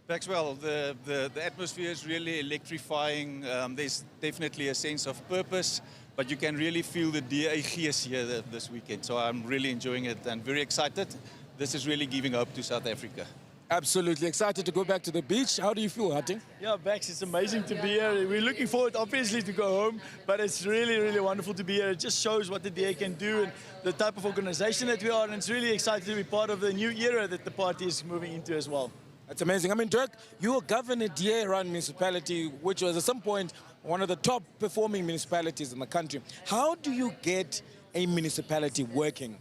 [SPEAKER 3] Maxwell, the atmosphere is really electrifying. There's definitely a sense of purpose, but you can really feel the DA gees here this weekend. So I'm really enjoying it and very excited. This is really giving hope to South Africa.
[SPEAKER 2] Absolutely excited to go back to the beach. How do you feel, Harting?
[SPEAKER 12] Yeah, Bax, it's amazing to be here. We're looking forward, obviously, to go home, but it's really, really wonderful to be here. It just shows what the DA can do and the type of organization that we are, and it's really exciting to be part of the new era that the party is moving into as well.
[SPEAKER 2] That's amazing. I mean, Dirk, you were governor DA-run municipality, which was at some point one of the top performing municipalities in the country. How do you get a municipality working?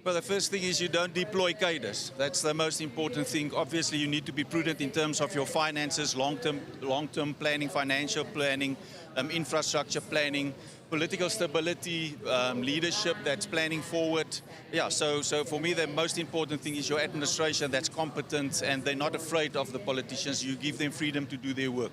[SPEAKER 3] Well, the first thing is you don't deploy cadres. That's the most important thing. Obviously, you need to be prudent in terms of your finances, long-term planning, financial planning, infrastructure planning, political stability, leadership that's planning forward. Yeah, so for me, the most important thing is your administration that's competent and they're not afraid of the politicians. You give them freedom to do their work.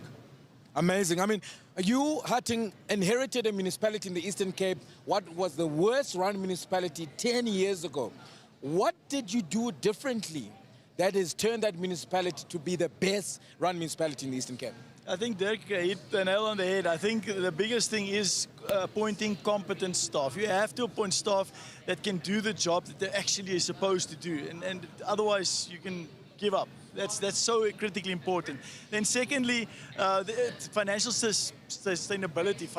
[SPEAKER 2] Amazing. I mean, you, Harting, inherited a municipality in the Eastern Cape. What was the worst run municipality 10 years ago? What did you do differently that has turned that municipality to be the best run municipality in the Eastern Cape?
[SPEAKER 12] I think Dirk hit the nail on the head. I think the biggest thing is appointing competent staff. You have to appoint staff that can do the job that they're actually supposed to do. And otherwise, you can give up. That's so critically important. Then secondly, financial sustainability,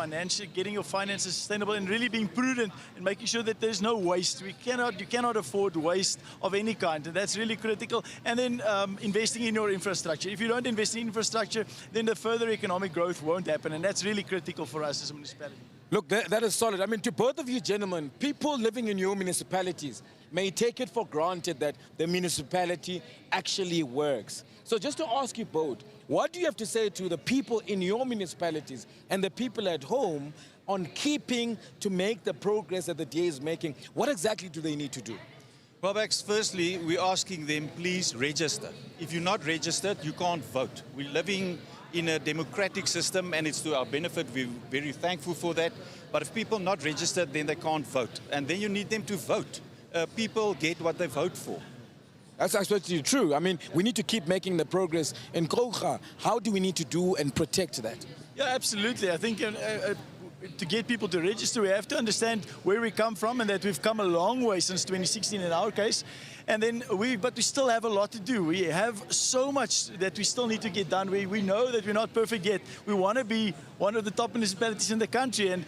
[SPEAKER 12] getting your finances sustainable and really being prudent and making sure that there's no waste. You cannot afford waste of any kind, and that's really critical. And then investing in your infrastructure. If you don't invest in infrastructure, then the further economic growth won't happen, and that's really critical for us as a municipality.
[SPEAKER 2] Look, that is solid. I mean, to both of you gentlemen, people living in your municipalities may take it for granted that the municipality actually works. So just to ask you both, what do you have to say to the people in your municipalities and the people at home on keeping to make the progress that the DA is making, what exactly do they need to do?
[SPEAKER 3] Well, Bex, firstly, we're asking them, please register. If you're not registered, you can't vote. We're living in a democratic system, and it's to our benefit. We're very thankful for that. But if people are not registered, then they can't vote. And then you need them to vote. People get what they vote for.
[SPEAKER 2] That's absolutely true. I mean, we need to keep making the progress in Gallagher. How do we need to do and protect that?
[SPEAKER 12] Yeah, absolutely. I think to get people to register, we have to understand where we come from and that we've come a long way since 2016 in our case. And then but we still have a lot to do. We have so much that we still need to get done. We know that we're not perfect yet. We want to be one of the top municipalities in the country, and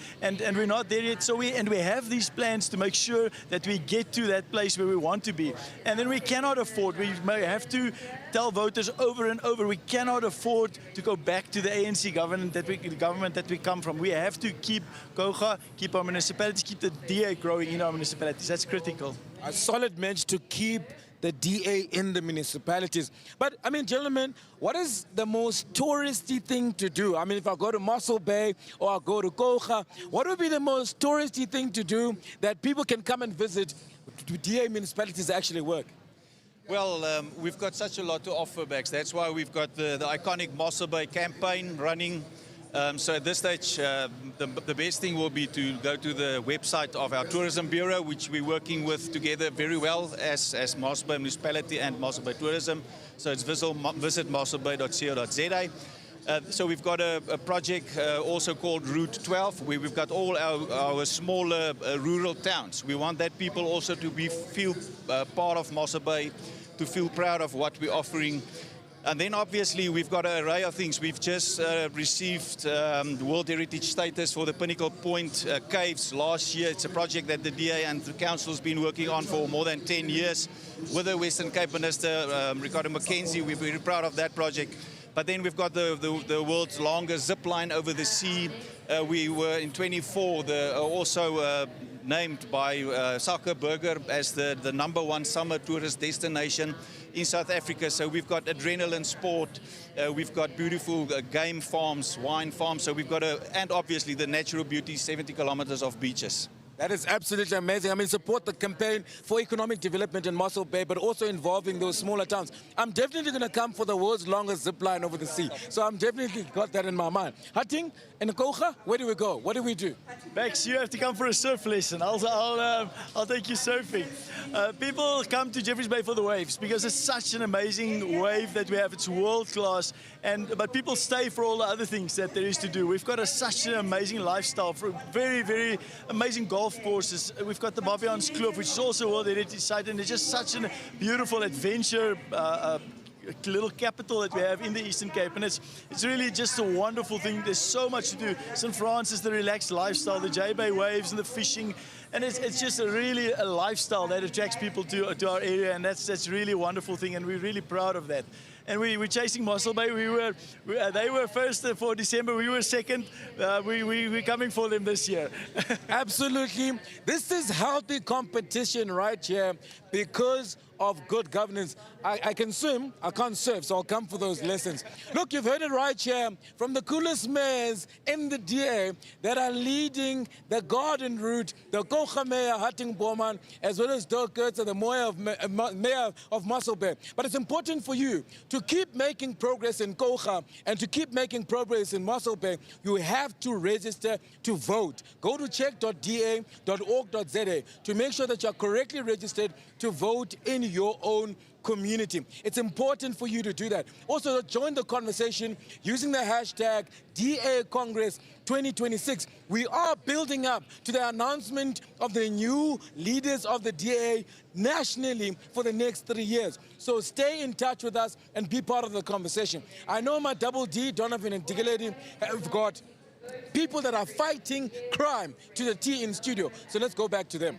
[SPEAKER 12] we're not there yet. So we have these plans to make sure that we get to that place where we want to be. And then we cannot afford, we may have to tell voters over and over, we cannot afford to go back to the ANC government that we come from. We have to keep Gallagher, keep our municipalities, keep the DA growing in our municipalities. That's critical.
[SPEAKER 2] A solid message to keep the DA in the municipalities. But, I mean, gentlemen, what is the most touristy thing to do? I mean, if I go to Mossel Bay or I go to Gallagher, what would be the most touristy thing to do that people can come and visit to DA municipalities actually work?
[SPEAKER 3] Well, we've got such a lot to offer, Bex. That's why we've got the iconic Mossel Bay campaign running. So at this stage, the best thing will be to go to the website of our Tourism Bureau, which we're working with together very well as Mossel Bay Municipality and Mossel Bay Tourism. So it's visit mosselbay.co.za. So we've got a project also called Route 12, where we've got all our smaller rural towns. We want that people also to feel part of Mossel Bay, to feel proud of what we're offering. And then obviously we've got an array of things. We've just received World Heritage status for the Pinnacle Point Caves last year. It's a project that the DA and the Council's been working on for more than 10 years. With the Western Cape Minister, Ricardo Mackenzie, we're very proud of that project. But then we've got the world's longest zip line over the sea. We were in 24 also named by Zuckerberg as the #1 summer tourist destination in South Africa. So we've got adrenaline sport, we've got beautiful game farms, wine farms. So we've got and obviously the natural beauty, 70 kilometers of beaches.
[SPEAKER 2] That is absolutely amazing. I mean, support the campaign for economic development in Mossel Bay, but also involving those smaller towns. I'm definitely going to come for the world's longest zip line over the sea. So I'm definitely got that in my mind. Hatting, in Gallagher, where do we go? What do we do?
[SPEAKER 12] Bex, you have to come for a surf lesson. I'll take you surfing. People come to Jeffreys Bay for the waves because it's such an amazing wave that we have. It's world class. But people stay for all the other things that there is to do. We've got such an amazing lifestyle for very, very amazing golf courses. We've got the Babians Kloof, which is also a World Heritage Site, and it's just such a beautiful adventure little capital that we have in the Eastern Cape, and it's really just a wonderful thing. There's so much to do. St. Francis, the relaxed lifestyle, the J Bay waves and the fishing, and it's just really a lifestyle that attracts people to our area, and that's really a wonderful thing, and we're really proud of that. And we're chasing Mossel Bay. They were first for December. We were second. We're coming for them this year.
[SPEAKER 2] Absolutely. This is healthy competition right here because of good governance. I can swim, I can't surf, so I'll come for those lessons. Look, you've heard it right here from the coolest mayors in the DA that are leading the garden route, the Gallagher Mayor, Hatting Bowman, as well as Dirk Goetze, the Mayor of Mossel Bay. But it's important for you to keep making progress in Gallagher and to keep making progress in Mossel Bay. You have to register to vote. Go to check.da.org.za to make sure that you're correctly registered to vote in your own community. It's important for you to do that. Also, join the conversation using the hashtag DA Congress 2026. We are building up to the announcement of the new leaders of the DA nationally for the next 3 years. So stay in touch with us and be part of the conversation. I know my double D, Donovan and Digalady, have got people that are fighting crime to the T in studio. So let's go back to them.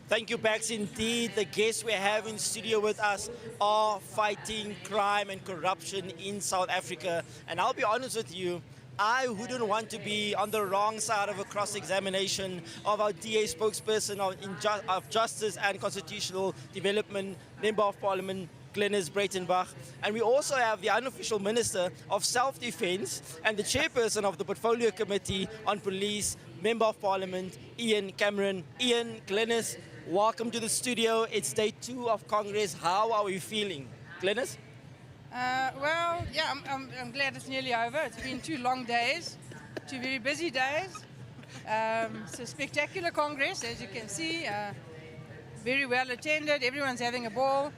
[SPEAKER 4] Thank you, Bax. Indeed, the guests we have in studio with us are fighting crime and corruption in South Africa. And I'll be honest with you, I wouldn't want to be on the wrong side of a cross-examination of our DA spokesperson of Justice and Constitutional Development, Member of Parliament, Glenys Breitenbach. And we also have the unofficial Minister of Self-Defence and the Chairperson of the Portfolio Committee on Police, Member of Parliament, Ian Cameron. Ian, Glenys, welcome to the studio. It's day 2 of Congress. How are we feeling? Glenys?
[SPEAKER 13] Well, yeah, I'm glad it's nearly over. It's been 2 long days, 2 very busy days. It's a spectacular Congress, as you can see. Very well attended. Everyone's having a ball,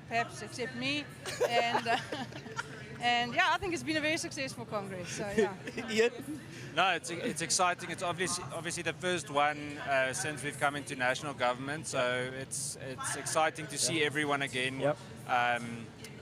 [SPEAKER 13] perhaps except me. And yeah, I think it's been a very successful Congress. So yeah.
[SPEAKER 4] Ian?
[SPEAKER 14] No, it's exciting. It's obviously the first one since we've come into national government. So it's exciting to see everyone again.
[SPEAKER 4] Yep.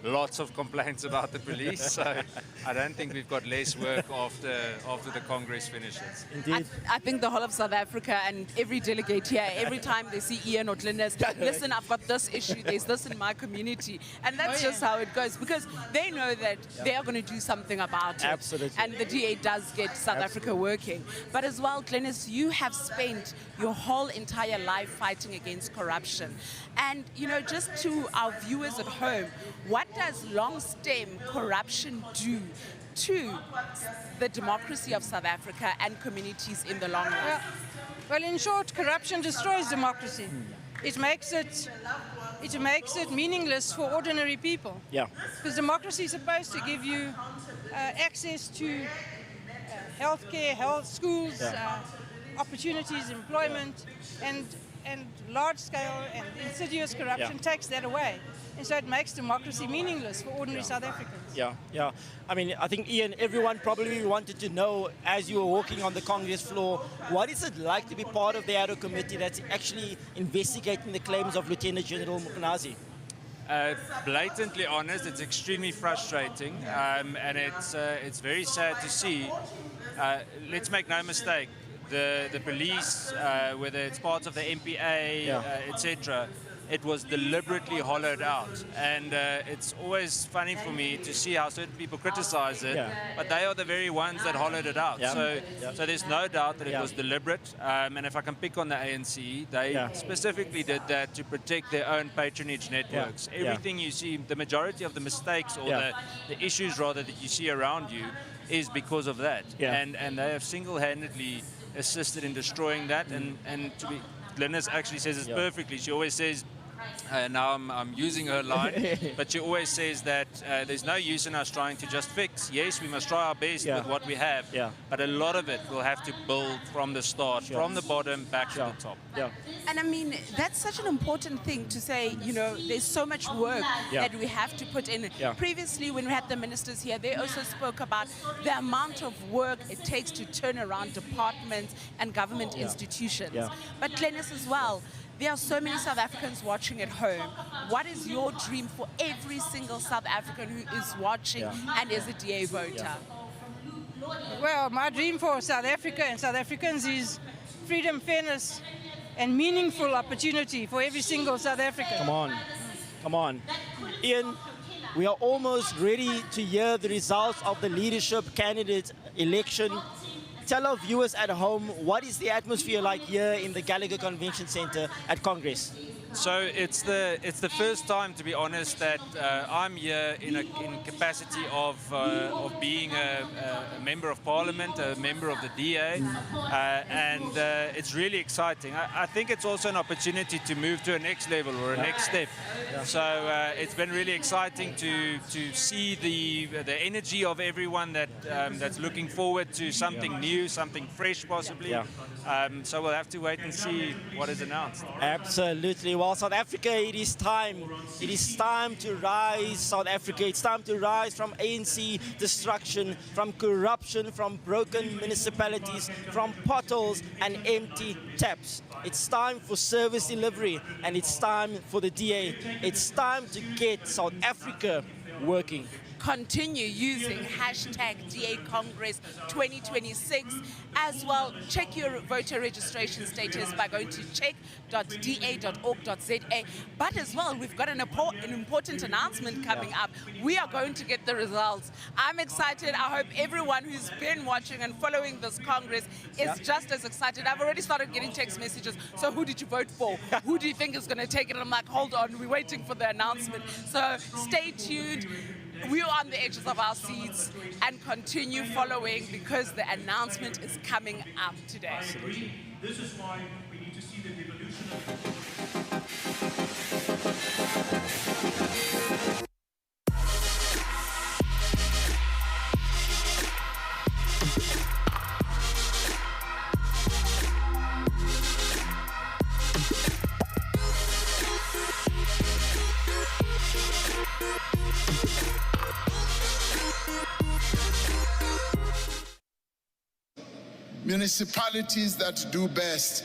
[SPEAKER 14] Lots of complaints about the police, so I don't think we've got less work after the Congress finishes.
[SPEAKER 4] Indeed.
[SPEAKER 5] I think the whole of South Africa and every delegate here, every time they see Ian or Glenys, listen, I've got this issue, there's this in my community. And that's just how it goes, because they know that they are going to do something about it.
[SPEAKER 4] Absolutely.
[SPEAKER 5] And the DA does get South Africa working. But as well, Glenys, you have spent your whole entire life fighting against corruption. And, you know, just to our viewers at home, what does long-stem corruption do to the democracy of South Africa and communities in the long run?
[SPEAKER 13] Well, in short, corruption destroys democracy. It makes it meaningless for ordinary people.
[SPEAKER 4] Yeah.
[SPEAKER 13] Because democracy is supposed to give you access to healthcare, schools, opportunities, employment, and large-scale and insidious corruption takes that away. And so it makes democracy meaningless for ordinary South Africans.
[SPEAKER 4] Yeah. I mean, I think, Ian, everyone probably wanted to know, as you were walking on the Congress floor, what is it like to be part of the ad hoc committee that's actually investigating the claims of Lieutenant General Mkhwanazi?
[SPEAKER 14] Blatantly honest, it's extremely frustrating, and it's very sad to see. Let's make no mistake, the police, whether it's parts of the MPA, etc., it was deliberately hollowed out. And it's always funny for me to see how certain people criticize it, but they are the very ones that hollowed it out. So there's no doubt that it was deliberate. And if I can pick on the ANC, they specifically did that to protect their own patronage networks. Everything you see, the majority of the mistakes or the issues rather that you see around you is because of that. And they have single-handedly assisted in destroying that. And to be, Glenys actually says it perfectly. She always says, now I'm using her line, but she always says that there's no use in us trying to just fix. Yes, we must try our best with what we have, but a lot of it will have to build from the start, from the bottom back to the top.
[SPEAKER 5] And I mean, that's such an important thing to say, you know, there's so much work that we have to put in. Previously, when we had the ministers here, they also spoke about the amount of work it takes to turn around departments and government institutions. But Glenys as well, there are so many South Africans watching at home. What is your dream for every single South African who is watching and is a DA voter?
[SPEAKER 13] Well, my dream for South Africa and South Africans is freedom, fairness, and meaningful opportunity for every single South African.
[SPEAKER 4] Come on. Ian, we are almost ready to hear the results of the leadership candidate election. Tell our viewers at home, what is the atmosphere like here in the Gallagher Convention Centre at Congress?
[SPEAKER 14] So it's the first time, to be honest, that I'm here in capacity of being a member of Parliament, a member of the DA, and it's really exciting. I think it's also an opportunity to move to a next level or a next step. So it's been really exciting to see the energy of everyone that's looking forward to something new, something fresh, possibly. So we'll have to wait and see what is announced.
[SPEAKER 4] Absolutely. Well, South Africa, it is time. It is time to rise, South Africa. It's time to rise from ANC destruction, from corruption, from broken municipalities, from potholes and empty taps. It's time for service delivery, and it's time for the DA. It's time to get South Africa working.
[SPEAKER 5] continue using #DA Congress 2026. As well, check your voter registration status by going to check.da.org.za. But as well, we've got an important announcement coming up. We are going to get the results. I'm excited. I hope everyone who's been watching and following this Congress is just as excited. I've already started getting text messages. So who did you vote for? Who do you think is going to take it? And I'm like, hold on, we're waiting for the announcement. So stay tuned. We are on the edges of our seats and continue following because the announcement is coming up today.
[SPEAKER 15] Absolutely. This is why we need to see the devolution of
[SPEAKER 16] Municipalities that do best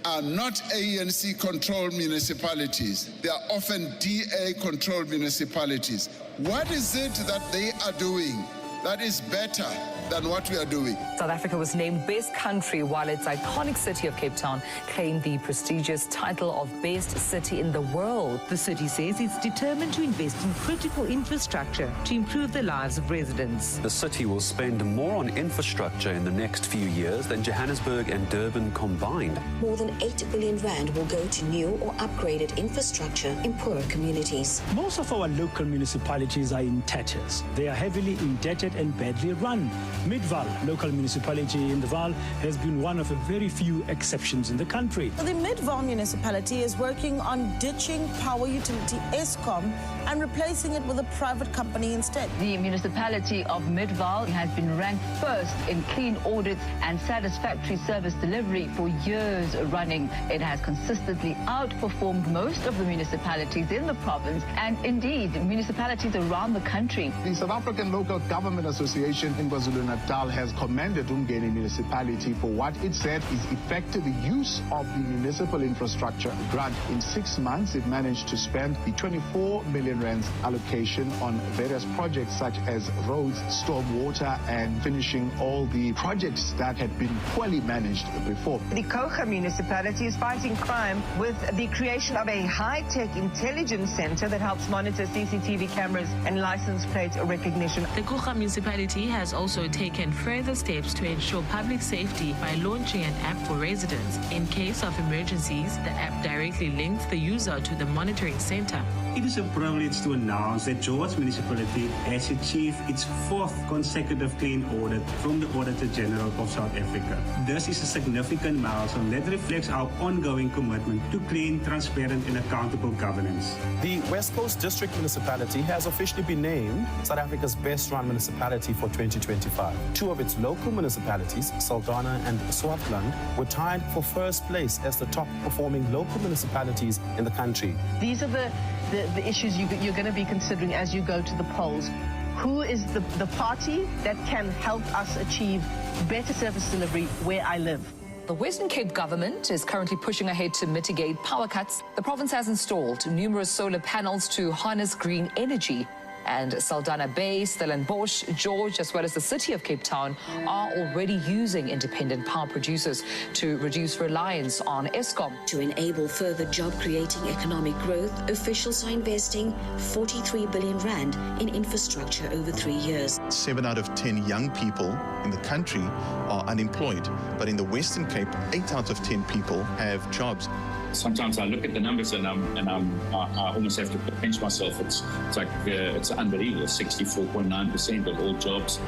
[SPEAKER 16] are not ANC-controlled municipalities. They are often DA-controlled municipalities. What is it that they are doing that is better than what we are doing?
[SPEAKER 17] South Africa was named Best Country while its iconic city of Cape Town claimed the prestigious title of Best City in the World.
[SPEAKER 18] The city says it's determined to invest in critical infrastructure to improve the lives of residents.
[SPEAKER 19] The city will spend more on infrastructure in the next few years than Johannesburg and Durban combined.
[SPEAKER 20] More than 8 billion rand will go to new or upgraded infrastructure in poorer communities.
[SPEAKER 21] Most of our local municipalities are in tatters. They are heavily indebted and badly run. Midvaal, local municipality in the Vaal, has been one of a very few exceptions in the country.
[SPEAKER 22] The Midvaal municipality is working on ditching power utility Eskom and replacing it with a private company instead.
[SPEAKER 17] The municipality of Midvaal has been ranked first in clean audits and satisfactory service delivery for years running. It has consistently outperformed most of the municipalities in the province and indeed municipalities around the country.
[SPEAKER 23] The South African Local Government Association in KwaZulu-Natal has commended Umgeni municipality for what it said is effective use of the municipal infrastructure grant. In 6 months, it managed to spend the 24 million rand allocation on various projects such as roads, stormwater, and finishing all the projects that had been poorly managed before.
[SPEAKER 24] The Kocha municipality is fighting crime with the creation of a high-tech intelligence center that helps monitor CCTV cameras and license plate recognition.
[SPEAKER 25] The Kocha municipality has also taken further steps to ensure public safety by launching an app for residents. In case of emergencies, the app directly links the user to the monitoring center.
[SPEAKER 26] It is a privilege to announce that George Municipality has achieved its 4th consecutive clean audit from the Auditor General of South Africa. This is a significant milestone that reflects our ongoing commitment to clean, transparent and accountable governance.
[SPEAKER 27] The West Coast District Municipality has officially been named South Africa's best-run municipality for 2025. 2 of its local municipalities, Saldanha and Swartland, were tied for first place as the top-performing local municipalities in the country.
[SPEAKER 24] These are the issues you're going to be considering as you go to the polls. Who is the party that can help us achieve better service delivery where I live?
[SPEAKER 17] The Western Cape government is currently pushing ahead to mitigate power cuts. The province has installed numerous solar panels to harness green energy. And Saldanha Bay, Stellenbosch, George, as well as the city of Cape Town are already using independent power producers to reduce reliance on Eskom.
[SPEAKER 20] To enable further job-creating economic growth, officials are investing 43 billion rand in infrastructure over 3 years.
[SPEAKER 28] 7 out of 10 young people in the country are unemployed, but in the Western Cape, 8 out of 10 people have jobs.
[SPEAKER 29] Sometimes I look at the numbers and I almost have to pinch myself. It's unbelievable. 64.9% of all jobs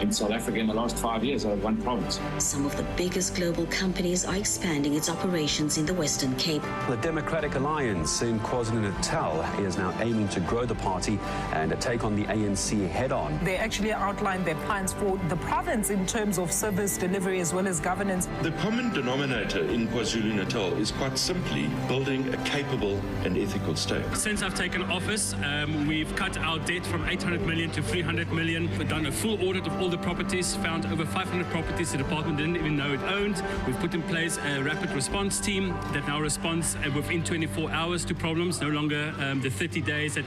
[SPEAKER 29] in South Africa in the last 5 years are one province.
[SPEAKER 20] Some of the biggest global companies are expanding its operations in the Western Cape.
[SPEAKER 19] The Democratic Alliance in KwaZulu-Natal is now aiming to grow the party and take on the ANC head-on.
[SPEAKER 30] They actually outlined their plans for the province in terms of service delivery as well as governance.
[SPEAKER 31] The common denominator in KwaZulu-Natal is quite simply
[SPEAKER 1] democracy, building a capable and ethical state.
[SPEAKER 2] Since I've taken office, we've cut our debt from 800 million to 300 million. We've done a full audit of all the properties, found over 500 properties the department didn't even know it owned. We've put in place a rapid response team that now responds within 24 hours to problems, no longer the 30 days that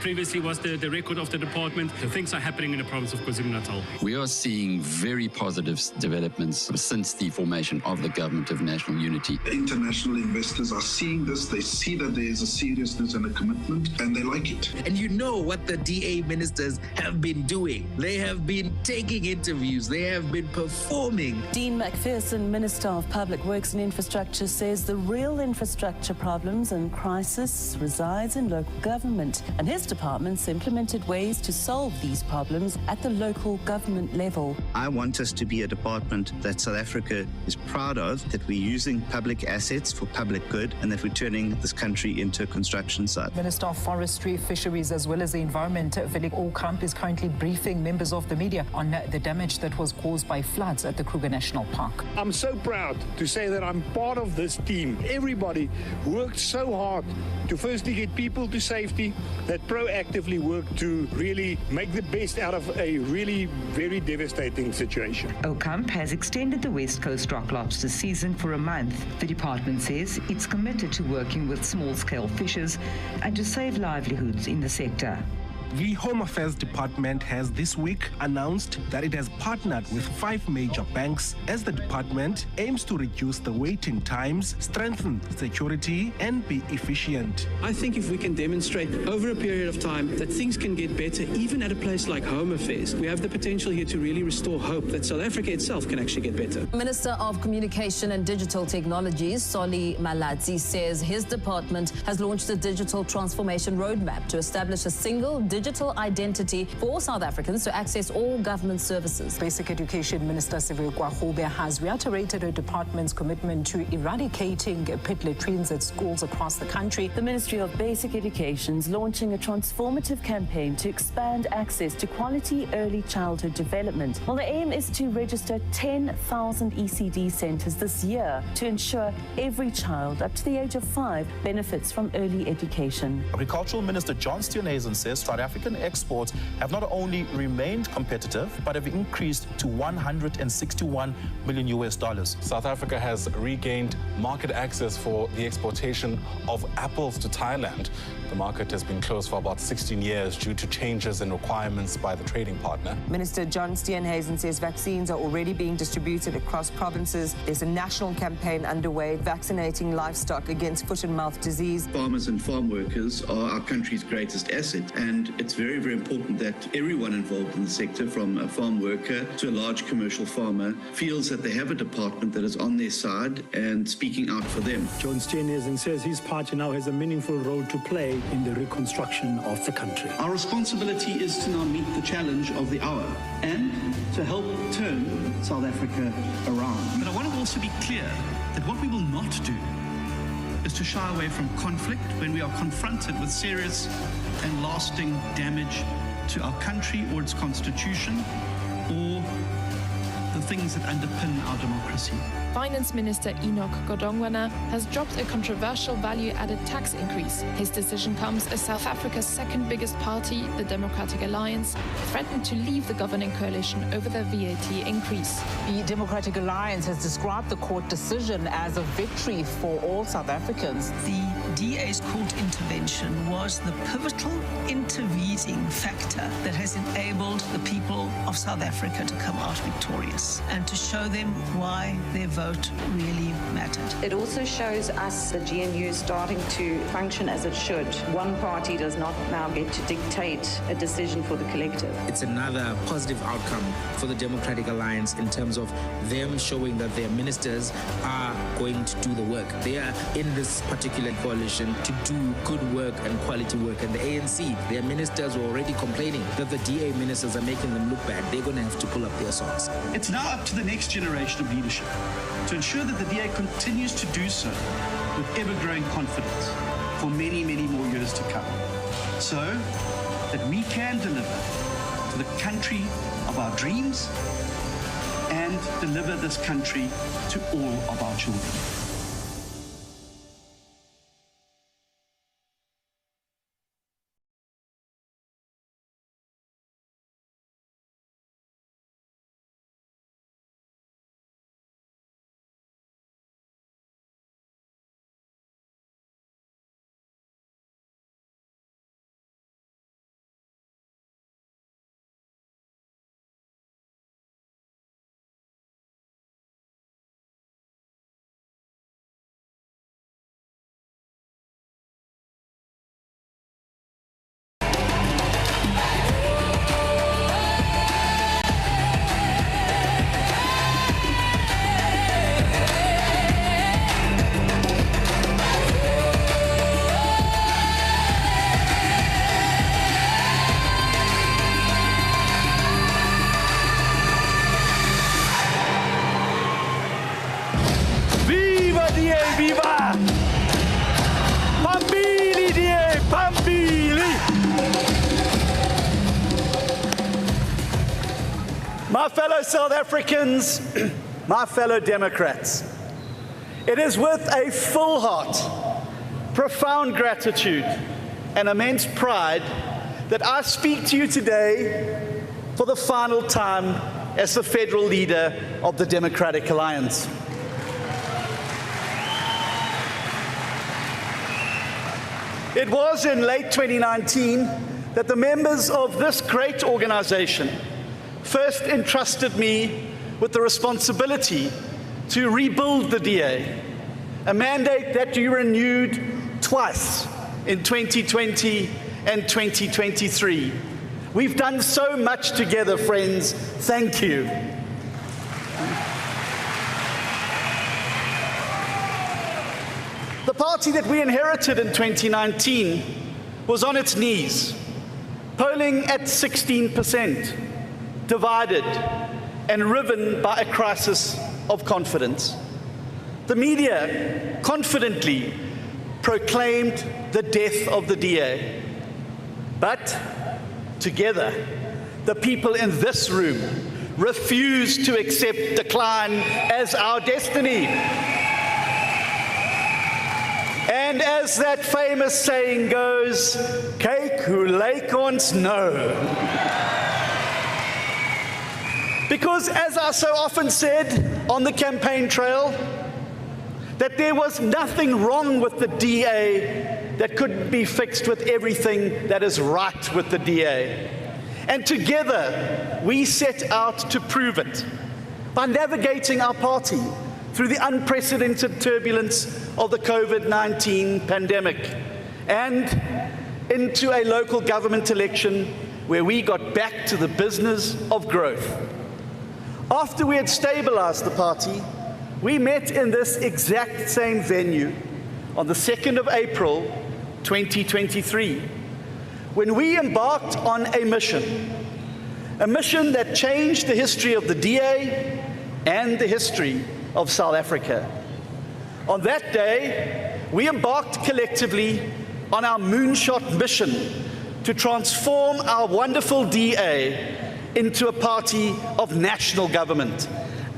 [SPEAKER 2] previously was the record of the department. So things are happening in the province of KwaZulu-Natal.
[SPEAKER 3] We are seeing very positive developments since the formation of the Government of National Unity.
[SPEAKER 6] International investors are seeing this. They see that there is a seriousness and a commitment, and they like it.
[SPEAKER 7] And you know what the DA ministers have been doing. They have been taking interviews. They have been performing.
[SPEAKER 22] Dean McPherson, Minister of Public Works and Infrastructure, says the real infrastructure problems and crisis resides in local government, and his department's implemented ways to solve these problems at the local government level.
[SPEAKER 8] I want us to be a department that South Africa is proud of, that we're using public assets for public good, and that we're turning this country into a construction site.
[SPEAKER 30] Minister of Forestry, Fisheries as well as the Environment, Philip Olkamp, is currently briefing members of the media on the damage that was caused by floods at the Kruger National Park.
[SPEAKER 9] I'm so proud to say that I'm part of this team. Everybody worked so hard to firstly get people to safety, that proactively worked to really make the best out of a really very devastating situation.
[SPEAKER 18] Olkamp has extended the West Coast rock lobster season for a month. The department says it's committed to working with small-scale fishers and to save livelihoods in the sector.
[SPEAKER 10] The Home Affairs Department has this week announced that it has partnered with 5 major banks as the department aims to reduce the waiting times, strengthen security, and be efficient.
[SPEAKER 11] I think if we can demonstrate over a period of time that things can get better, even at a place like Home Affairs, we have the potential here to really restore hope that South Africa itself can actually get better.
[SPEAKER 12] Minister of Communication and Digital Technologies, Solly Malatsi, says his department has launched a digital transformation roadmap to establish a single digital identity for South Africans to access all government services.
[SPEAKER 30] Basic Education Minister Sibusiso Dyonase has reiterated her department's commitment to eradicating pit latrines at schools across the country.
[SPEAKER 22] The Ministry of Basic Education is launching a transformative campaign to expand access to quality early childhood development. Well, the aim is to register 10,000 ECD centres this year to ensure every child up to the age of 5 benefits from early education.
[SPEAKER 27] Agricultural Minister Geordin Hill-Lewis says South African exports have not only remained competitive, but have increased to $161 million. South Africa has regained market access for the exportation of apples to Thailand. The market has been closed for about 16 years due to changes in requirements by the trading partner.
[SPEAKER 30] Minister Geordin Hill-Lewis says vaccines are already being distributed across provinces. There's a national campaign underway vaccinating livestock against foot and mouth disease.
[SPEAKER 6] Farmers and farm workers are our country's greatest asset, and it's very, very important that everyone involved in the sector, from a farm worker to a large commercial farmer, feels that they have a department that is on their side and speaking out for them.
[SPEAKER 21] Geordin Hill-Lewis says his party now has a meaningful role to play in the reconstruction of the country.
[SPEAKER 6] Our responsibility is to now meet the challenge of the hour and to help turn South Africa around.
[SPEAKER 31] But I want to also be clear that what we will not do is to shy away from conflict when we are confronted with serious and lasting damage to our country or its constitution, or the things that underpin our democracy.
[SPEAKER 32] Finance Minister Enoch Godongwana has dropped a controversial value-added tax increase. His decision comes as South Africa's second biggest party, the Democratic Alliance, threatened to leave the governing coalition over the VAT increase.
[SPEAKER 30] The Democratic Alliance has described the court decision as a victory for all South Africans.
[SPEAKER 33] The DA's court intervention was the pivotal intervening factor that has enabled the people of South Africa to come out victorious and to show them why their vote really mattered.
[SPEAKER 34] It also shows us the GNU starting to function as it should. One party does not now get to dictate a decision for the collective.
[SPEAKER 7] It's another positive outcome for the Democratic Alliance in terms of them showing that their ministers are going to do the work. They are in this particular coalition to do good work and quality work. And the ANC, their ministers were already complaining that the DA ministers are making them look bad. They're going to have to pull up their socks.
[SPEAKER 31] It's now up to the next generation of leadership to ensure that the DA continues to do so with ever-growing confidence for many, many more years to come, so that we can deliver to the country of our dreams and deliver this country to all of our children.
[SPEAKER 4] DA, viva! Pambili, DA, Pambili! My fellow South Africans, my fellow Democrats, it is with a full heart, profound gratitude, and immense pride that I speak to you today for the final time as the federal leader of the Democratic Alliance. It was in late 2019 that the members of this great organization first entrusted me with the responsibility to rebuild the DA, a mandate that you renewed twice in 2020 and 2023. We've done so much together, friends. Thank you. The party that we inherited in 2019 was on its knees, polling at 16%, divided and riven by a crisis of confidence. The media confidently proclaimed the death of the DA. But together, the people in this room refused to accept decline as our destiny. And as that famous saying goes, kyk hoe lyk ons nou. Because as I so often said on the campaign trail, that there was nothing wrong with the DA that couldn't be fixed with everything that is right with the DA. And together, we set out to prove it by navigating our party through the unprecedented turbulence of the COVID-19 pandemic and into a local government election where we got back to the business of growth. After we had stabilized the party, we met in this exact same venue on the 2nd of April, 2023, when we embarked on a mission that changed the history of the DA and the history of South Africa. On that day, we embarked collectively on our moonshot mission to transform our wonderful DA into a party of national government,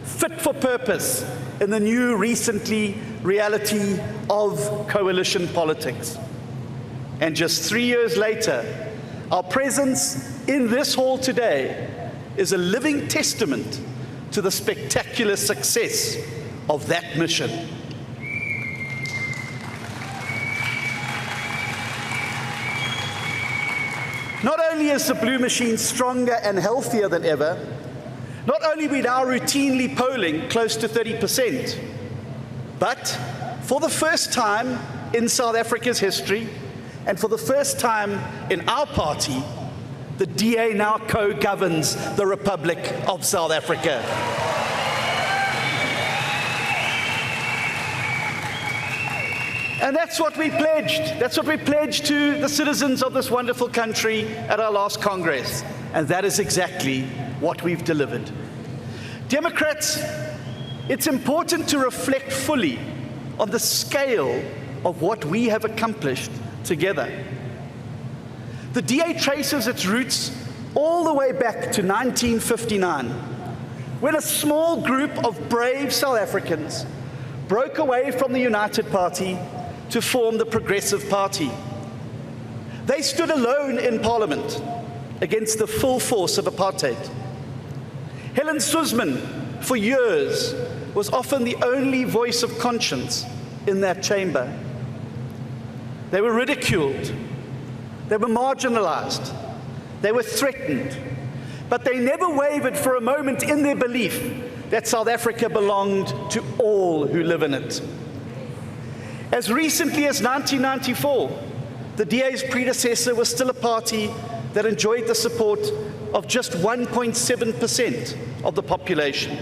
[SPEAKER 4] fit for purpose in the new recently reality of coalition politics. And just 3 years later, our presence in this hall today is a living testament to the spectacular success of that mission. Not only is the Blue Machine stronger and healthier than ever, not only are we now routinely polling close to 30%, but for the first time in South Africa's history, and for the first time in our party, the DA now co-governs the Republic of South Africa. And that's what we pledged. That's what we pledged to the citizens of this wonderful country at our last Congress. And that is exactly what we've delivered. Democrats, it's important to reflect fully on the scale of what we have accomplished together. The DA traces its roots all the way back to 1959, when a small group of brave South Africans broke away from the United Party to form the Progressive Party. They stood alone in Parliament against the full force of apartheid. Helen Suzman, for years, was often the only voice of conscience in that chamber. They were ridiculed, they were marginalized, they were threatened, but they never wavered for a moment in their belief that South Africa belonged to all who live in it. As recently as 1994, the DA's predecessor was still a party that enjoyed the support of just 1.7% of the population.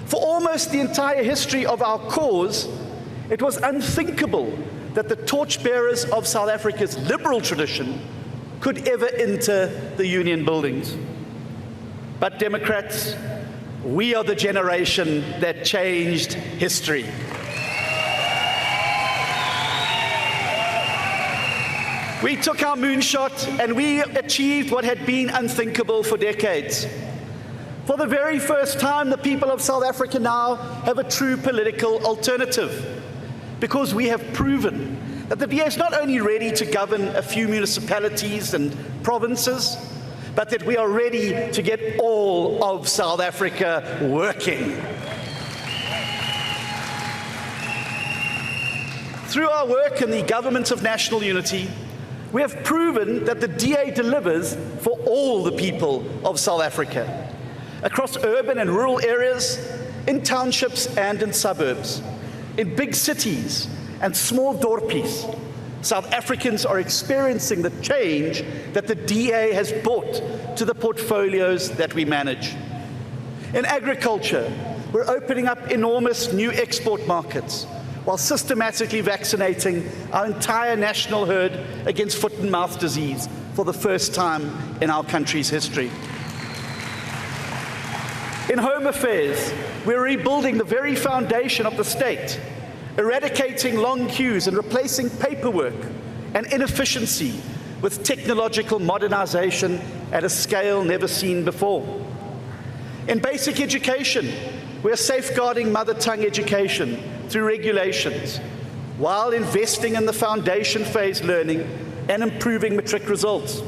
[SPEAKER 4] For almost the entire history of our cause, it was unthinkable that the torchbearers of South Africa's liberal tradition could ever enter the union buildings. But Democrats, we are the generation that changed history. We took our moonshot and we achieved what had been unthinkable for decades. For the very first time, the people of South Africa now have a true political alternative, because we have proven that the DA is not only ready to govern a few municipalities and provinces, but that we are ready to get all of South Africa working. Through our work in the Government of National Unity, we have proven that the DA delivers for all the people of South Africa, across urban and rural areas, in townships and in suburbs, in big cities and small dorpies. South Africans are experiencing the change that the DA has brought to the portfolios that we manage. In agriculture, we're opening up enormous new export markets, while systematically vaccinating our entire national herd against foot and mouth disease for the first time in our country's history. In home affairs, we're rebuilding the very foundation of the state, eradicating long queues and replacing paperwork and inefficiency with technological modernization at a scale never seen before. In basic education, we're safeguarding mother tongue education through regulations, while investing in the foundation phase learning and improving matric results.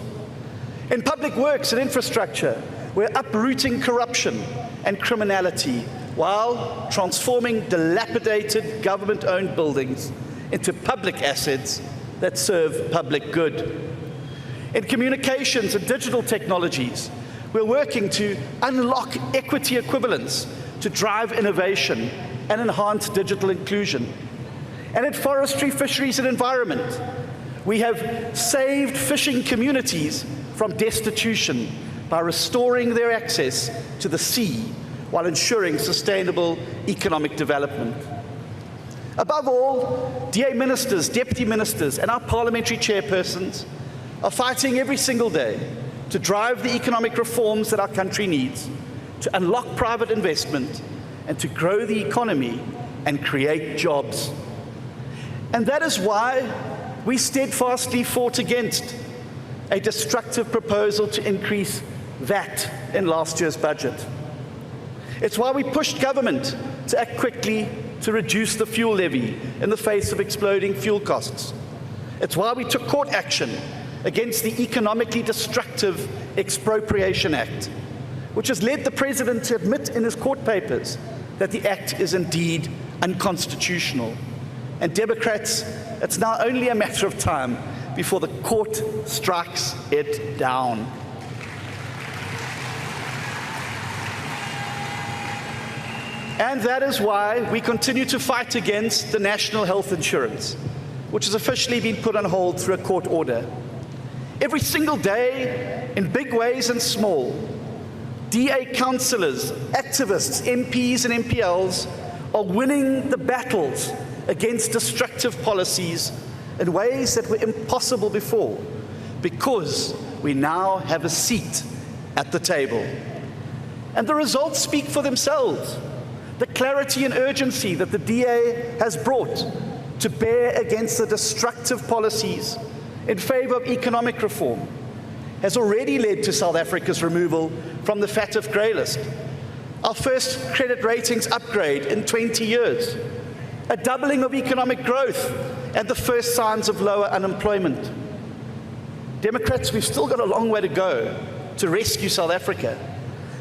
[SPEAKER 4] In public works and infrastructure, we're uprooting corruption and criminality, while transforming dilapidated government-owned buildings into public assets that serve public good. In communications and digital technologies, we're working to unlock equity equivalence to drive innovation and enhance digital inclusion. And in forestry, fisheries and environment, we have saved fishing communities from destitution by restoring their access to the sea while ensuring sustainable economic development. Above all, DA ministers, deputy ministers, and our parliamentary chairpersons are fighting every single day to drive the economic reforms that our country needs, to unlock private investment, and to grow the economy and create jobs. And that is why we steadfastly fought against a destructive proposal to increase VAT in last year's budget. It's why we pushed government to act quickly to reduce the fuel levy in the face of exploding fuel costs. It's why we took court action against the economically destructive Expropriation Act, which has led the President to admit in his court papers that the Act is indeed unconstitutional. And Democrats, it's now only a matter of time before the court strikes it down. And that is why we continue to fight against the national health insurance, which has officially been put on hold through a court order. Every single day, in big ways and small, DA councillors, activists, MPs and MPLs are winning the battles against destructive policies in ways that were impossible before, because we now have a seat at the table. And the results speak for themselves. The clarity and urgency that the DA has brought to bear against the destructive policies in favor of economic reform has already led to South Africa's removal from the FATF grey list, our first credit ratings upgrade in 20 years, a doubling of economic growth, and the first signs of lower unemployment. Democrats, we've still got a long way to go to rescue South Africa,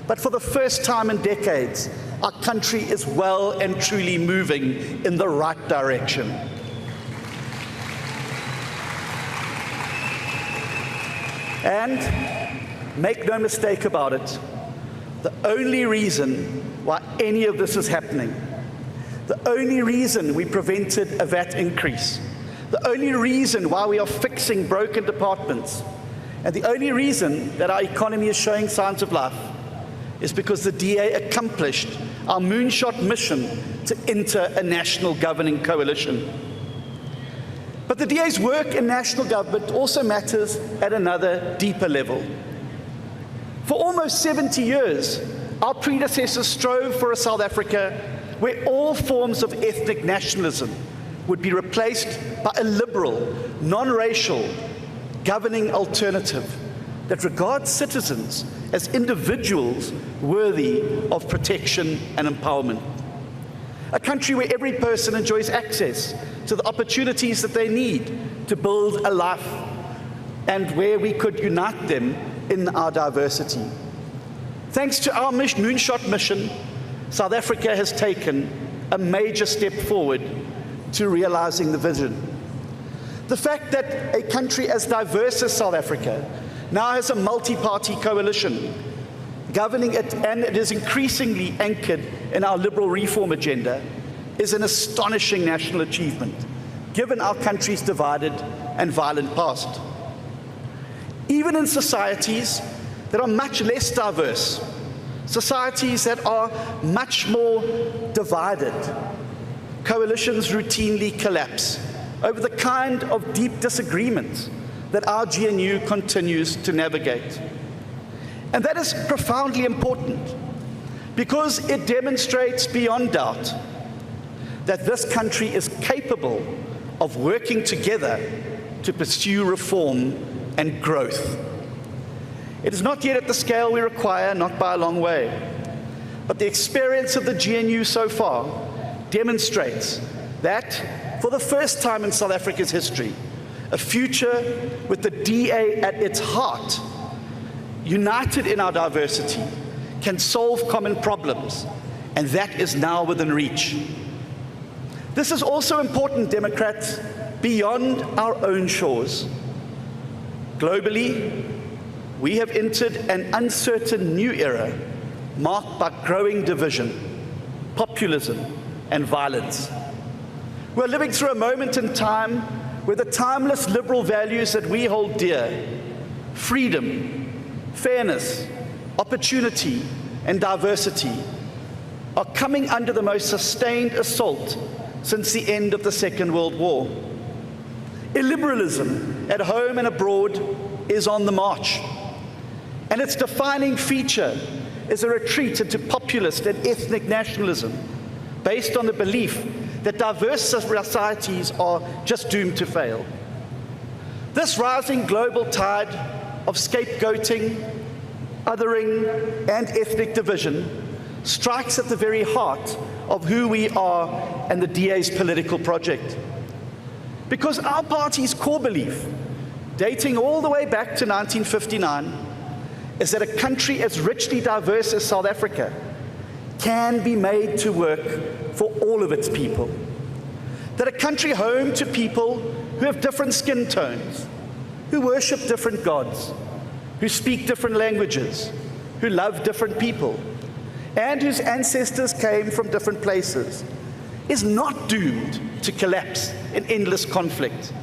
[SPEAKER 4] but for the first time in decades, our country is well and truly moving in the right direction. And make no mistake about it, the only reason why any of this is happening, the only reason we prevented a VAT increase, the only reason why we are fixing broken departments, and the only reason that our economy is showing signs of life is because the DA accomplished our moonshot mission to enter a national governing coalition. But the DA's work in national government also matters at another deeper level. For almost 70 years, our predecessors strove for a South Africa where all forms of ethnic nationalism would be replaced by a liberal, non-racial, governing alternative that regards citizens as individuals worthy of protection and empowerment. A country where every person enjoys access to the opportunities that they need to build a life, and where we could unite them in our diversity. Thanks to our moonshot mission, South Africa has taken a major step forward to realizing the vision. The fact that a country as diverse as South Africa now has a multi-party coalition governing it, and it is increasingly anchored in our liberal reform agenda, is an astonishing national achievement, given our country's divided and violent past. Even in societies that are much less diverse, societies that are much more divided, coalitions routinely collapse over the kind of deep disagreements that our GNU continues to navigate. And that is profoundly important because it demonstrates beyond doubt that this country is capable of working together to pursue reform and growth. It is not yet at the scale we require, not by a long way, but the experience of the GNU so far demonstrates that, for the first time in South Africa's history, a future with the DA at its heart, united in our diversity, can solve common problems, and that is now within reach. This is also important, Democrats, beyond our own shores. Globally, we have entered an uncertain new era marked by growing division, populism, and violence. We're living through a moment in time where the timeless liberal values that we hold dear, freedom, fairness, opportunity, and diversity, are coming under the most sustained assault since the end of the Second World War. Illiberalism at home and abroad is on the march, and its defining feature is a retreat into populist and ethnic nationalism based on the belief that diverse societies are just doomed to fail. This rising global tide of scapegoating, othering, and ethnic division strikes at the very heart of who we are and the DA's political project. Because our party's core belief, dating all the way back to 1959, is that a country as richly diverse as South Africa can be made to work for all of its people. That a country home to people who have different skin tones, who worship different gods, who speak different languages, who love different people, and whose ancestors came from different places, is not doomed to collapse in endless conflict,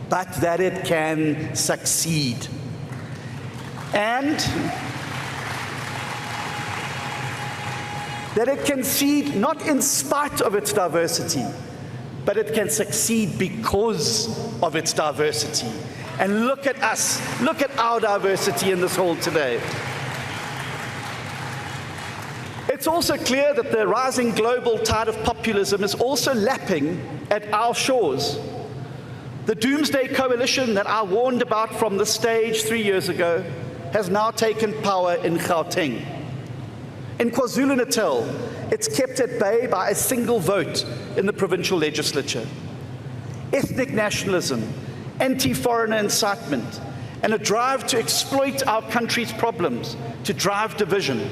[SPEAKER 4] but that it can succeed. And that it can succeed not in spite of its diversity, but it can succeed because of its diversity. And look at us, look at our diversity in this hall today. It's also clear that the rising global tide of populism is also lapping at our shores. The doomsday coalition that I warned about from the stage 3 years ago has now taken power in Gauteng. In KwaZulu-Natal, it's kept at bay by a single vote in the provincial legislature. Ethnic nationalism, anti-foreigner incitement, and a drive to exploit our country's problems to drive division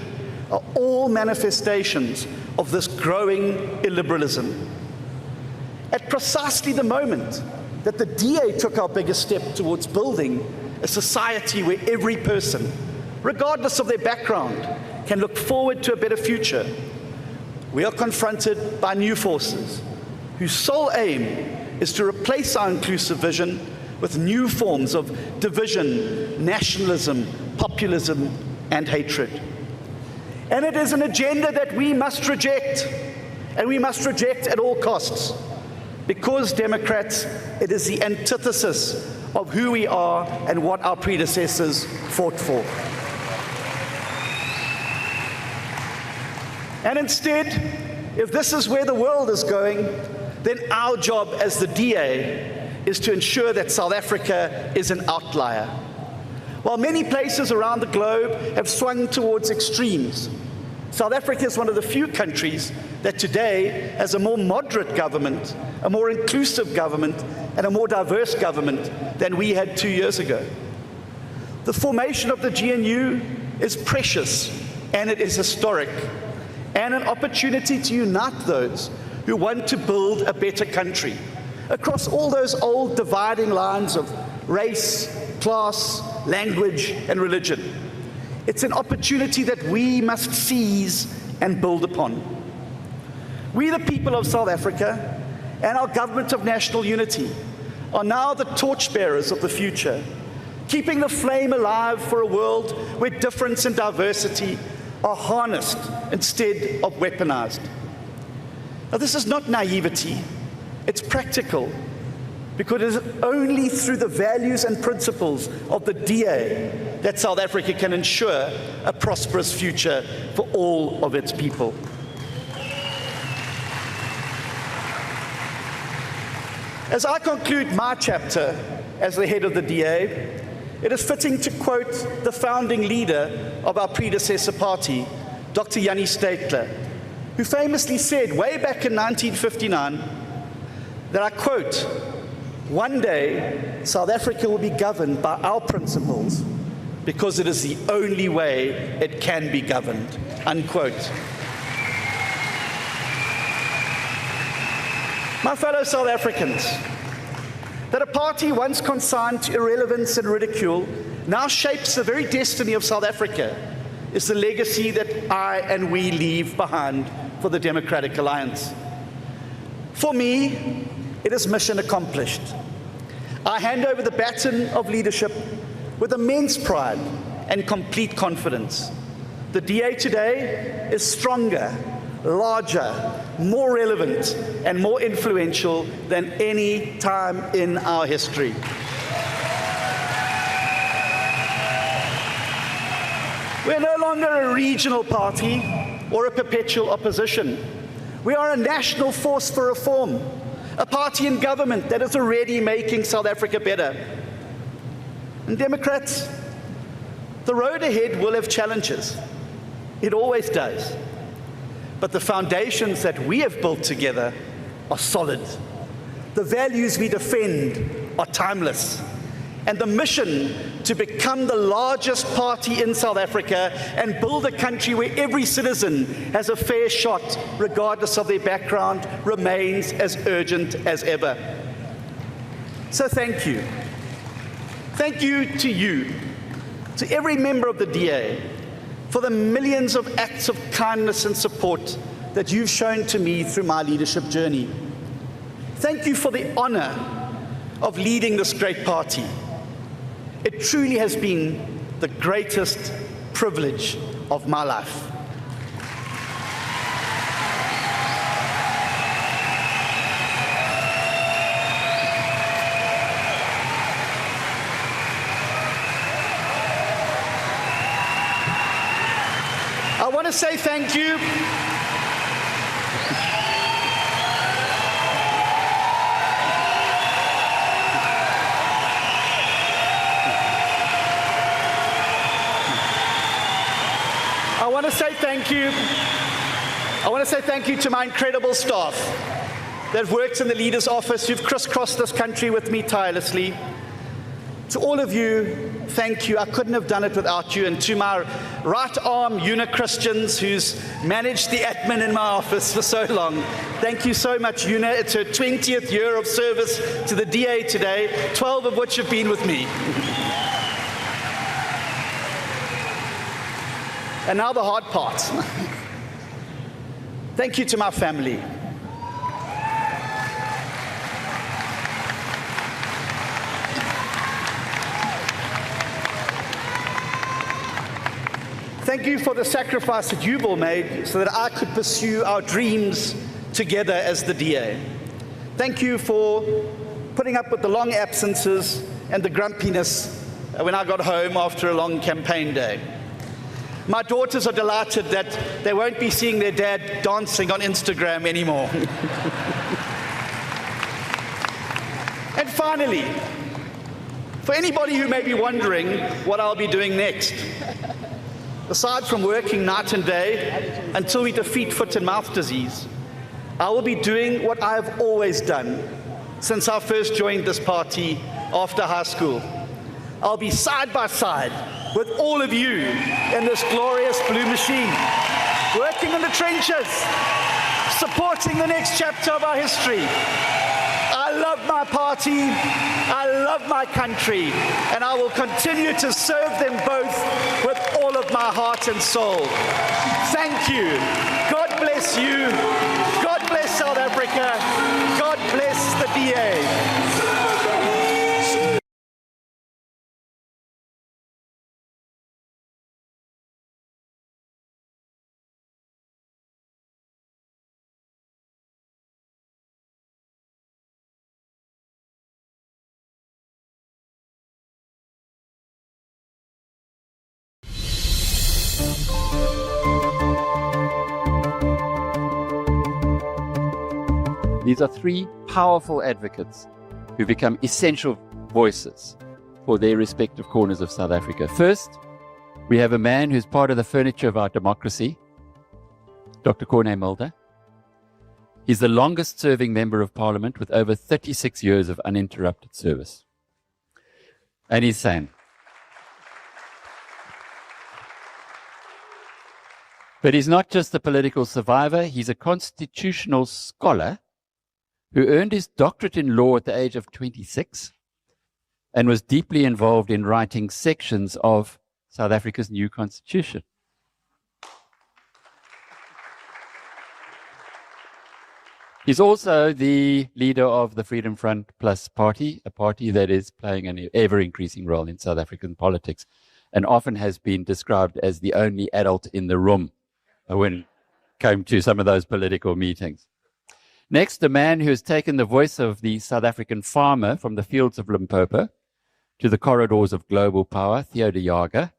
[SPEAKER 4] are all manifestations of this growing illiberalism. At precisely the moment that the DA took our biggest step towards building a society where every person, regardless of their background, can look forward to a better future, we are confronted by new forces whose sole aim is to replace our inclusive vision with new forms of division, nationalism, populism, and hatred. And it is an agenda that we must reject, and we must reject at all costs, because, Democrats, it is the antithesis of who we are and what our predecessors fought for. And instead, if this is where the world is going, then our job as the DA is to ensure that South Africa is an outlier. While many places around the globe have swung towards extremes, South Africa is one of the few countries that today has a more moderate government, a more inclusive government, and a more diverse government than we had 2 years ago. The formation of the GNU is precious, and it is historic, and an opportunity to unite those who want to build a better country across all those old dividing lines of race, class, language, and religion. It's an opportunity that we must seize and build upon. We, the people of South Africa, and our government of national unity, are now the torchbearers of the future, keeping the flame alive for a world where difference and diversity are harnessed instead of weaponized. Now, this is not naivety, it's practical, because it is only through the values and principles of the DA that South Africa can ensure a prosperous future for all of its people. As I conclude my chapter as the head of the DA, it is fitting to quote the founding leader of our predecessor party, Dr. Jannie Steytler, who famously said way back in 1959 that, I quote, "One day South Africa will be governed by our principles because it is the only way it can be governed," unquote. My fellow South Africans, that a party once consigned to irrelevance and ridicule now shapes the very destiny of South Africa is the legacy that I and we leave behind for the Democratic Alliance. For me, it is mission accomplished. I hand over the baton of leadership with immense pride and complete confidence. The DA today is stronger, larger, more relevant, and more influential than any time in our history. We're no longer a regional party or a perpetual opposition. We are a national force for reform, a party in government that is already making South Africa better. And Democrats, the road ahead will have challenges. It always does. But the foundations that we have built together are solid. The values we defend are timeless. And the mission to become the largest party in South Africa and build a country where every citizen has a fair shot, regardless of their background, remains as urgent as ever. So thank you. Thank you to you, to every member of the DA, for the millions of acts of kindness and support that you've shown to me through my leadership journey. Thank you for the honor of leading this great party. It truly has been the greatest privilege of my life. I want to say thank you. I want to say thank you to my incredible staff that works in the leader's office, who've crisscrossed this country with me tirelessly. To all of you, thank you. I couldn't have done it without you. And to my right arm, Una Christians, who's managed the admin in my office for so long. Thank you so much, Una. It's her 20th year of service to the DA today, 12 of which have been with me. And now the hard part. Thank you to my family. Thank you for the sacrifice that you've all made so that I could pursue our dreams together as the DA. Thank you for putting up with the long absences and the grumpiness when I got home after a long campaign day. My daughters are delighted that they won't be seeing their dad dancing on Instagram anymore. And finally, for anybody who may be wondering what I'll be doing next, aside from working night and day until we defeat foot and mouth disease, I will be doing what I have always done since I first joined this party after high school. I'll be side by side with all of you in this glorious blue machine, working in the trenches, supporting the next chapter of our history. I love my party, I love my country, and I will continue to serve them both with all of my heart and soul. Thank you. God bless you. God bless South Africa. God bless the DA.
[SPEAKER 3] These are three powerful advocates who become essential voices for their respective corners of South Africa. First, we have a man who's part of the furniture of our democracy, Dr. Corné Mulder. He's the longest serving member of parliament with over 36 years of uninterrupted service. And he's sane. But he's not just a political survivor, he's a constitutional scholar who earned his doctorate in law at the age of 26 and was deeply involved in writing sections of South Africa's new constitution. He's also the leader of the Freedom Front Plus party, a party that is playing an ever-increasing role in South African politics and often has been described as the only adult in the room when it came to some of those political meetings. Next, a man who has taken the voice of the South African farmer from the fields of Limpopo to the corridors of global power, Theo de Jager.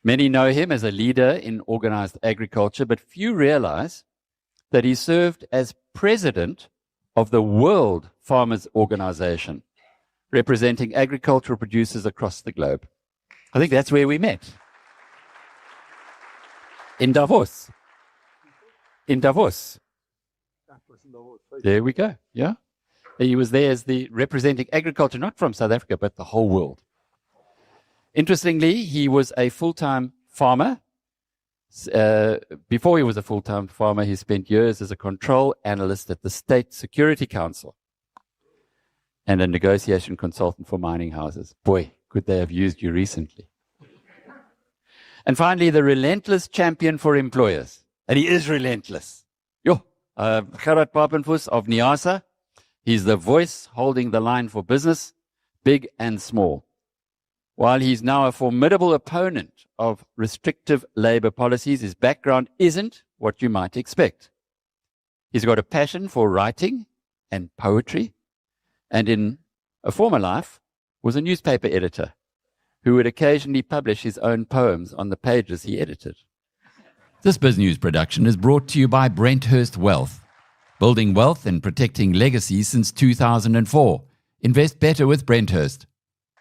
[SPEAKER 3] Many know him as a leader in organized agriculture, but few realize that he served as president of the World Farmers Organization, representing agricultural producers across the globe. I think that's where we met. In Davos. In Davos. There we go. Yeah. He was there as the representing agriculture, not from South Africa, but the whole world. Interestingly, he was a full-time farmer. Before he was a full-time farmer, he spent years as a control analyst at the State Security Council and a negotiation consultant for mining houses. Boy, could they have used you recently. And finally, the relentless champion for employers. And he is relentless. Gerard Papenfuss of NIASA. He's the voice holding the line for business, big and small. While he's now a formidable opponent of restrictive labor policies, his background isn't what you might expect. He's got a passion for writing and poetry, and in a former life was a newspaper editor who would occasionally publish his own poems on the pages he edited.
[SPEAKER 5] This BizNews production is brought to you by Brenthurst Wealth. Building wealth and protecting legacies since 2004. Invest better with Brenthurst.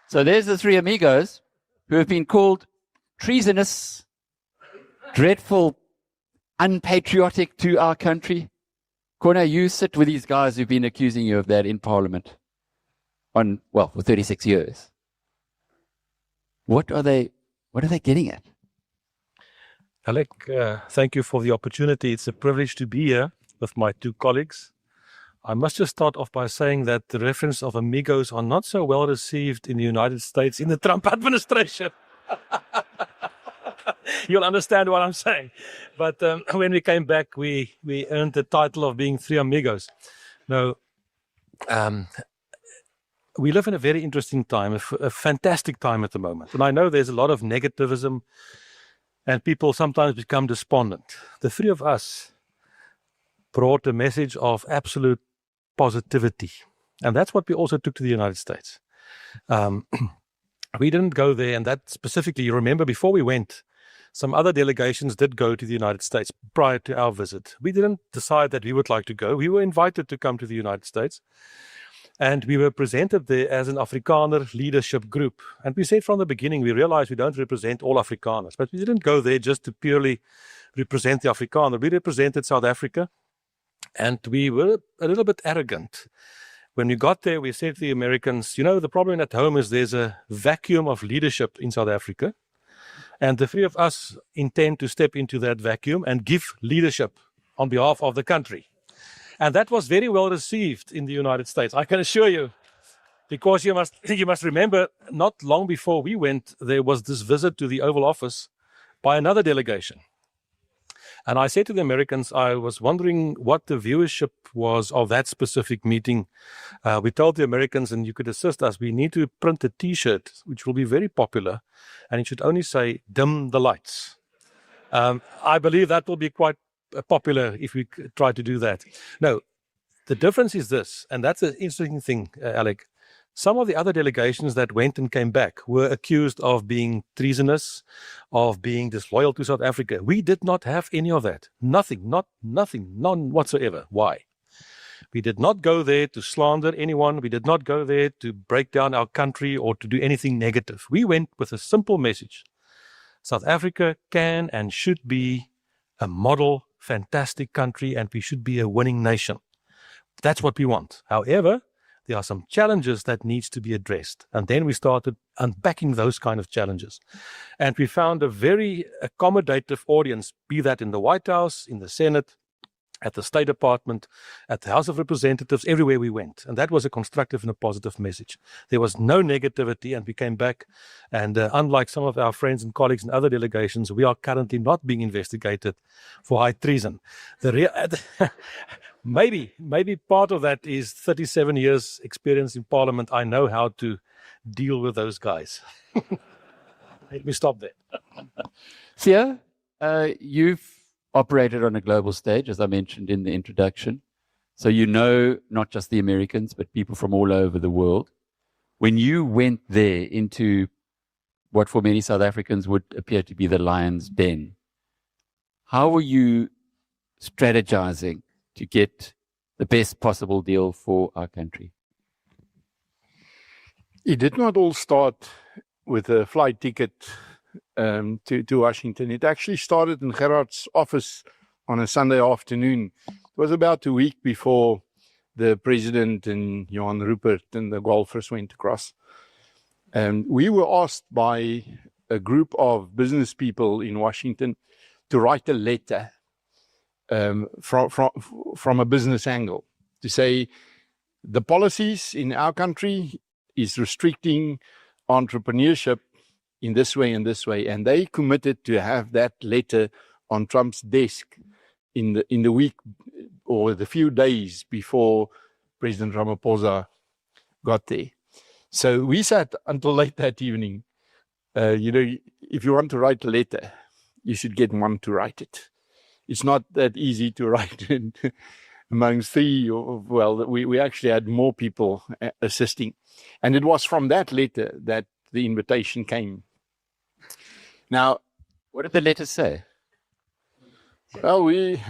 [SPEAKER 3] So there's the three amigos who have been called treasonous, dreadful, unpatriotic to our country. Corné, you sit with these guys who've been accusing you of that in Parliament for 36 years. What are they getting at?
[SPEAKER 13] Alec, thank you for the opportunity. It's a privilege to be here with my two colleagues. I must just start off by saying that the reference of amigos are not so well received in the United States in the Trump administration. You'll understand what I'm saying. But when we came back, we earned the title of being three amigos. Now, we live in a very interesting time, a fantastic time at the moment. And I know there's a lot of negativism and people sometimes become despondent. The three of us brought a message of absolute positivity. And that's what we also took to the United States. We didn't go there, and that specifically, you remember, before we went, some other delegations did go to the United States prior to our visit. We didn't decide that we would like to go. We were invited to come to the United States. And we were presented there as an Afrikaner leadership group. And we said from the beginning, we realized we don't represent all Afrikaners. But we didn't go there just to purely represent the Afrikaner. We represented South Africa. And we were a little bit arrogant. When we got there, we said to the Americans, you know, the problem at home is there's a vacuum of leadership in South Africa. And the three of us intend to step into that vacuum and give leadership on behalf of the country. And that was very well received in the United States, I can assure you. Because you must remember, not long before we went, there was this visit to the Oval Office by another delegation. And I said to the Americans, I was wondering what the viewership was of that specific meeting. We told the Americans, and you could assist us, we need to print a T-shirt, which will be very popular, and it should only say, "Dim the lights." I believe that will be quite popular if we try to do that. No, the difference is this, and that's an interesting thing, Alec. Some of the other delegations that went and came back were accused of being treasonous, of being disloyal to South Africa. We did not have any of that. Nothing, none whatsoever. Why? We did not go there to slander anyone. We did not go there to break down our country or to do anything negative. We went with a simple message. South Africa can and should be a model, fantastic country, and we should be a winning nation. That's what we want. However, there are some challenges that needs to be addressed. And then we started unpacking those kind of challenges. And we found a very accommodative audience, be that in the White House, in the Senate, at the State Department, at the House of Representatives, everywhere we went. And that was a constructive and a positive message. There was no negativity, and we came back. And unlike some of our friends and colleagues in other delegations, we are currently not being investigated for high treason. Maybe part of that is 37 years experience in Parliament. I know how to deal with those guys. Let me stop there.
[SPEAKER 3] Sia, you've operated on a global stage, as I mentioned in the introduction. So you know not just the Americans, but people from all over the world. When you went there into what for many South Africans would appear to be the lion's den, how were you strategizing to get the best possible deal for our country?
[SPEAKER 1] It did not all start with a flight ticket to Washington. It actually started in Gerard's office on a Sunday afternoon. It was about a week before the president and Johan Rupert and the golfers went across. We were asked by a group of business people in Washington to write a letter from a business angle to say the policies in our country is restricting entrepreneurship in this way and this way. And they committed to have that letter on Trump's desk in the week or the few days before President Ramaphosa got there. So we sat until late that evening. If you want to write a letter, you should get one to write it. It's not that easy to write amongst three. We actually had more people assisting. And it was from that letter that the invitation came. Now,
[SPEAKER 3] what did the letter say?
[SPEAKER 1] Well, we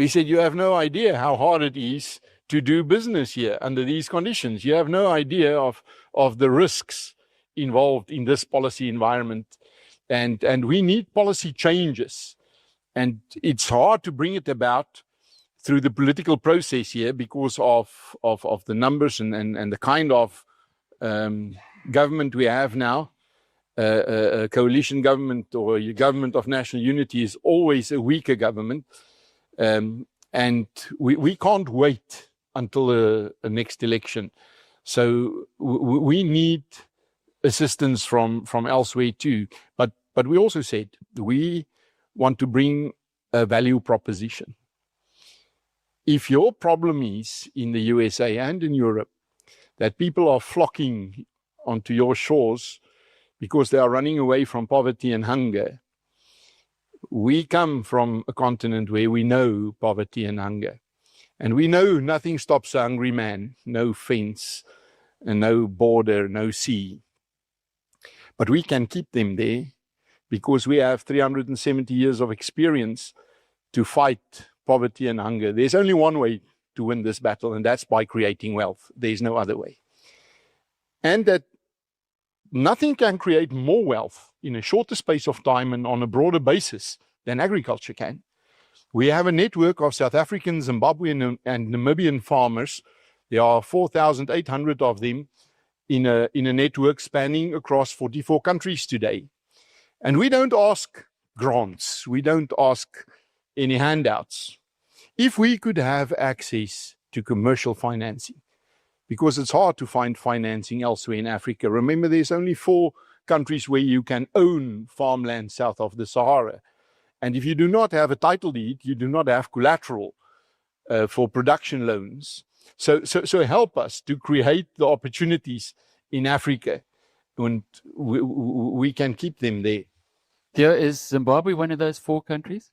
[SPEAKER 1] said, you have no idea how hard it is to do business here under these conditions. You have no idea of the risks involved in this policy environment. And we need policy changes. And it's hard to bring it about through the political process here because of the numbers and the kind of government we have now. A coalition government or a government of national unity is always a weaker government. And we can't wait until the next election. So we need assistance from elsewhere too. But we also said we want to bring a value proposition. If your problem is in the USA and in Europe that people are flocking onto your shores because they are running away from poverty and hunger, we come from a continent where we know poverty and hunger. And we know nothing stops a hungry man, no fence, and no border, no sea. But we can keep them there because we have 370 years of experience to fight poverty and hunger. There's only one way to win this battle, and that's by creating wealth. There's no other way. And that nothing can create more wealth in a shorter space of time and on a broader basis than agriculture can. We have a network of South African, Zimbabwean, and Namibian farmers. There are 4,800 of them in a network spanning across 44 countries today. And we don't ask grants. We don't ask any handouts. If we could have access to commercial financing, because it's hard to find financing elsewhere in Africa. Remember, there's only 4 countries where you can own farmland south of the Sahara. And if you do not have a title deed, you do not have collateral for production loans. So help us to create the opportunities in Africa, and we can keep them there.
[SPEAKER 3] Dear, is Zimbabwe one of those 4 countries?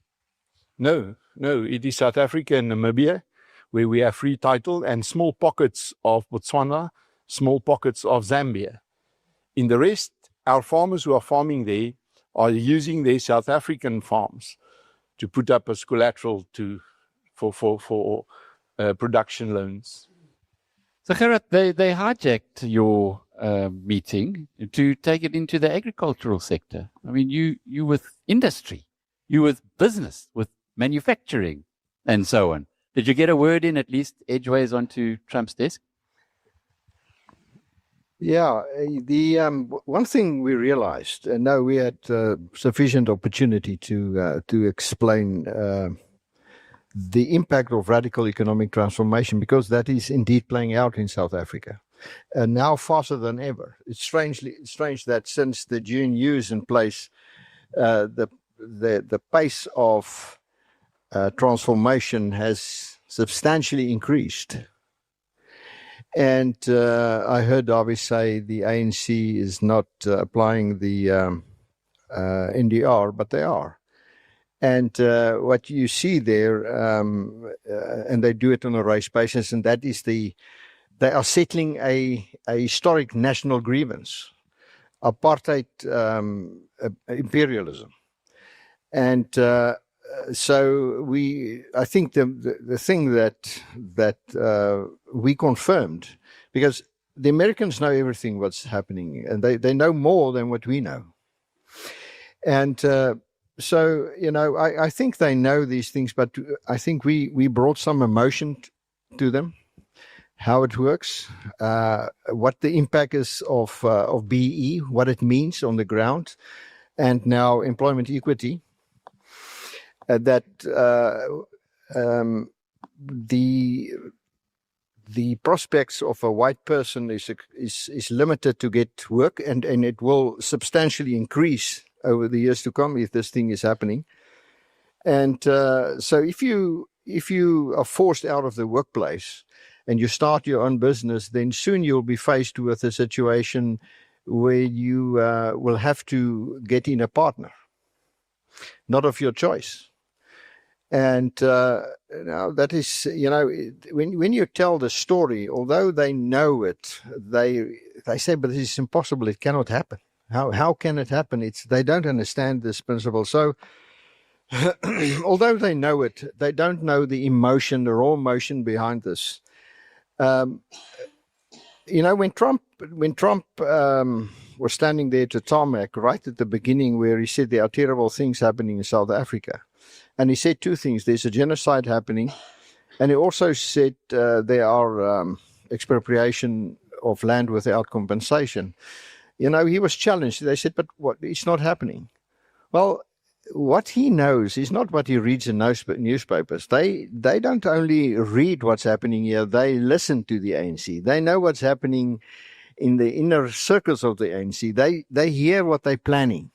[SPEAKER 1] No, it is South Africa and Namibia, where we have free title, and small pockets of Botswana, small pockets of Zambia. In the rest, our farmers who are farming there are using their South African farms to put up as collateral for production loans.
[SPEAKER 3] So Gerard, they hijacked your meeting to take it into the agricultural sector. I mean, you with industry, you with business, with manufacturing, and so on. Did you get a word in, at least edgeways, onto Trump's desk?
[SPEAKER 2] Yeah, the one thing we realized, and now we had sufficient opportunity to explain the impact of radical economic transformation, because that is indeed playing out in South Africa, and now faster than ever. It's strange that since the GNU is in place, the pace of transformation has substantially increased. And I heard Darby say the ANC is not applying the NDR, but they are. And what you see there, and they do it on a race basis, and that is they are settling a historic national grievance, apartheid imperialism. And so I think the thing that we confirmed, because the Americans know everything what's happening, and they know more than what we know. And so, I think they know these things, but I think we brought some emotion to them, how it works, what the impact is of BE, what it means on the ground, and now employment equity. That the prospects of a white person is limited to get work, and it will substantially increase over the years to come if this thing is happening. And so if you are forced out of the workplace and you start your own business, then soon you'll be faced with a situation where you will have to get in a partner, not of your choice. And now that is, when you tell the story, although they know it, they say, but this is impossible. It cannot happen. How can it happen? They don't understand this principle. So although they know it, they don't know the emotion, the raw emotion behind this. When Trump was standing there to tarmac right at the beginning, where he said there are terrible things happening in South Africa. And he said 2 things. There's a genocide happening. And he also said there are expropriation of land without compensation. He was challenged. They said, but what? It's not happening. Well, what he knows is not what he reads in newspapers. They don't only read what's happening here. They listen to the ANC. They know what's happening in the inner circles of the ANC. They hear what they're planning.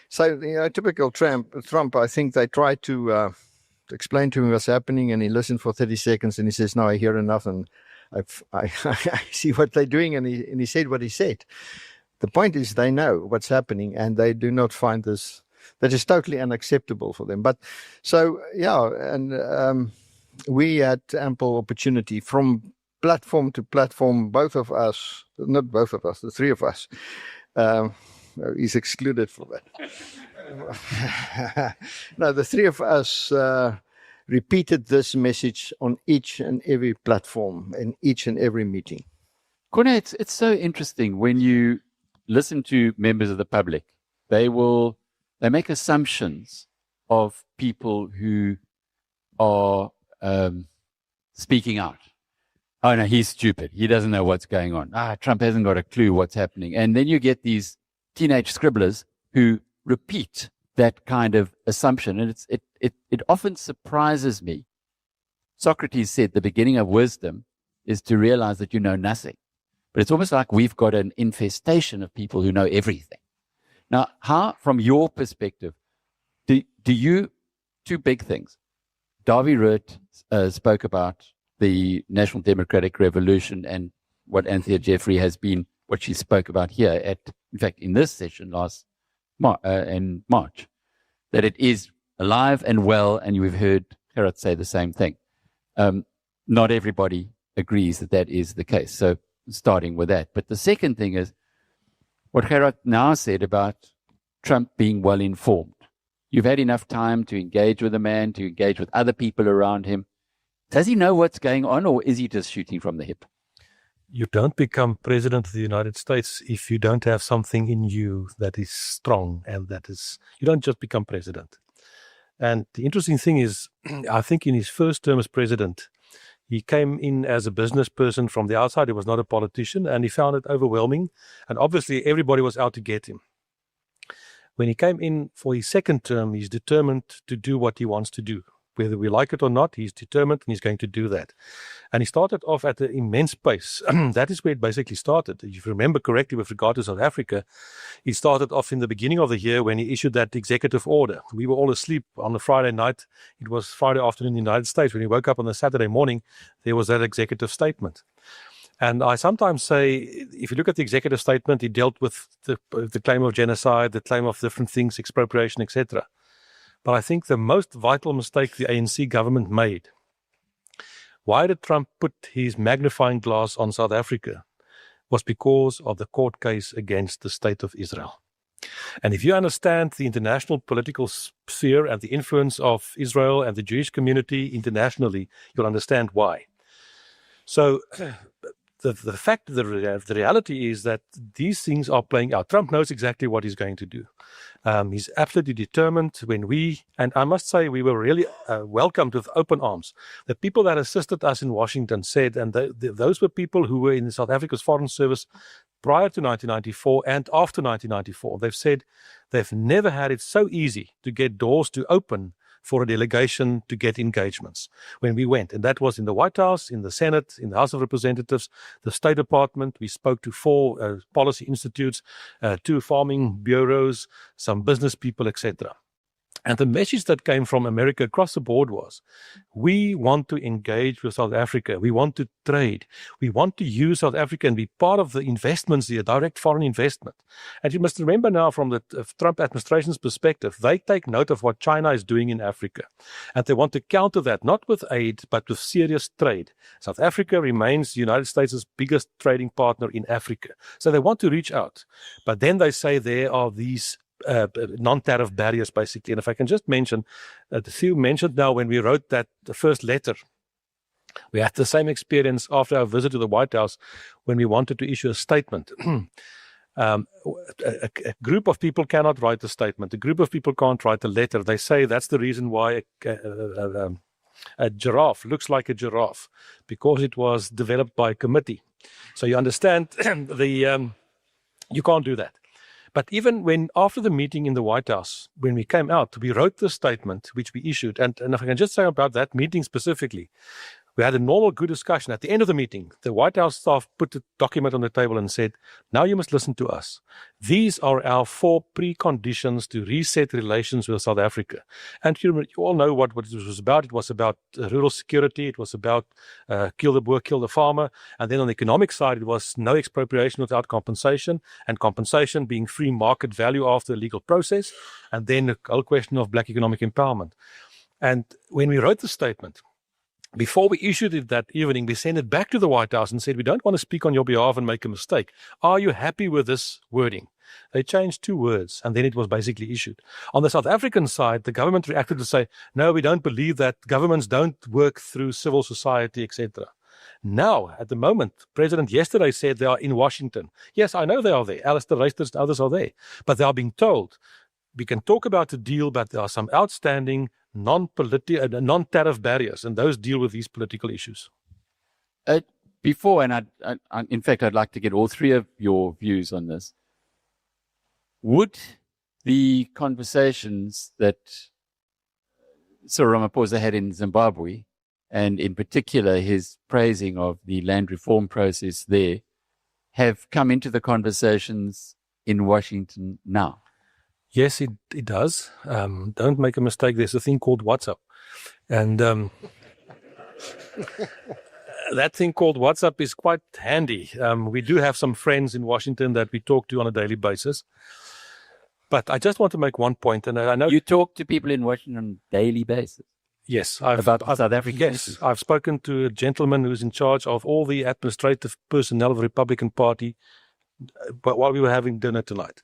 [SPEAKER 2] So, typical Trump, I think they tried to explain to him what's happening, and he listened for 30 seconds, and he says, no, I hear enough, and I see what they're doing, and he said what he said. The point is they know what's happening, and they do not find this, that is totally unacceptable for them. But so, yeah, and we had ample opportunity from platform to platform, both of us, not both of us, the 3 of us, he's excluded from that. No, the 3 of us repeated this message on each and every platform and each and every meeting.
[SPEAKER 3] Corne, it's so interesting when you listen to members of the public. They make assumptions of people who are speaking out. Oh no, he's stupid. He doesn't know what's going on. Trump hasn't got a clue what's happening. And then you get these teenage scribblers who repeat that kind of assumption. And it often surprises me. Socrates said the beginning of wisdom is to realize that you know nothing. But it's almost like we've got an infestation of people who know everything. Now, how, from your perspective, do you, two big things. Darby Root spoke about the National Democratic Revolution and what Anthea Jeffrey has been, what she spoke about here in fact, in this session in March, that it is alive and well, and we've heard Gerard say the same thing. Not everybody agrees that is the case. So starting with that. But the second thing is what Gerard now said about Trump being well informed. You've had enough time to engage with the man, to engage with other people around him. Does he know what's going on, or is he just shooting from the hip?
[SPEAKER 13] You don't become president of the United States if you don't have something in you that is strong, and you don't just become president. And the interesting thing is, I think in his first term as president, he came in as a business person from the outside. He was not a politician, and he found it overwhelming. And obviously, everybody was out to get him. When he came in for his second term, he's determined to do what he wants to do. Whether we like it or not, he's determined and he's going to do that. And he started off at an immense pace. That is where it basically started. If you remember correctly with regard to South Africa, he started off in the beginning of the year when he issued that executive order. We were all asleep on a Friday night. It was Friday afternoon in the United States. When he woke up on the Saturday morning, there was that executive statement. And I sometimes say, if you look at the executive statement, he dealt with the claim of genocide, the claim of different things, expropriation, etc. But I think the most vital mistake the ANC government made, why did Trump put his magnifying glass on South Africa, was because of the court case against the State of Israel. And if you understand the international political sphere and the influence of Israel and the Jewish community internationally, you'll understand why. So the fact, the reality is that these things are playing out. Trump knows exactly what he's going to do. He's absolutely determined. And I must say, we were really welcomed with open arms. The people that assisted us in Washington said, and those were people who were in South Africa's Foreign Service prior to 1994 and after 1994. They've said they've never had it so easy to get doors to open for a delegation to get engagements when we went. And that was in the White House, in the Senate, in the House of Representatives, the State Department. We spoke to 4 policy institutes, 2 farming bureaus, some business people, etc. And the message that came from America across the board was, we want to engage with South Africa. We want to trade. We want to use South Africa and be part of the investments, the direct foreign investment. And you must remember now, from the Trump administration's perspective, they take note of what China is doing in Africa. And they want to counter that, not with aid, but with serious trade. South Africa remains the United States' biggest trading partner in Africa. So they want to reach out. But then they say there are these non-tariff barriers, basically. And if I can just mention, the few mentioned now, when we wrote the first letter, we had the same experience after our visit to the White House when we wanted to issue a statement. A group of people cannot write a statement. A group of people can't write a letter. They say that's the reason why a giraffe looks like a giraffe, because it was developed by a committee. So you understand, you can't do that. But even after the meeting in the White House, when we came out, we wrote the statement which we issued. And if I can just say about that meeting specifically, we had a normal, good discussion. At the end of the meeting, the White House staff put the document on the table and said, now you must listen to us. These are our 4 preconditions to reset relations with South Africa. And you all know what it was about. It was about rural security. It was about kill the boer, kill the farmer. And then on the economic side, it was no expropriation without compensation, and compensation being free market value after the legal process. And then the whole question of black economic empowerment. And when we wrote the statement, before we issued it that evening, we sent it back to the White House and said, we don't want to speak on your behalf and make a mistake. Are you happy with this wording? They changed 2 words, and then it was basically issued. On the South African side, the government reacted to say, no, we don't believe that. Governments don't work through civil society, etc. Now, at the moment, President yesterday said they are in Washington. Yes, I know they are there. Alistair Reisters and others are there. But they are being told, we can talk about the deal, but there are some outstanding non-tariff barriers, and those deal with these political issues.
[SPEAKER 3] Before, and in fact, I'd like to get all 3 of your views on this. Would the conversations that Cyril Ramaphosa had in Zimbabwe, and in particular his praising of the land reform process there, have come into the conversations in Washington now?
[SPEAKER 13] Yes, it does. Don't make a mistake. There's a thing called WhatsApp. And that thing called WhatsApp is quite handy. We do have some friends in Washington that we talk to on a daily basis. But I just want to make one point, and I know
[SPEAKER 3] you talk to people in Washington on a daily basis.
[SPEAKER 13] Yes,
[SPEAKER 3] about South Africa.
[SPEAKER 13] Yes, I've spoken to a gentleman who's in charge of all the administrative personnel of the Republican Party while we were having dinner tonight,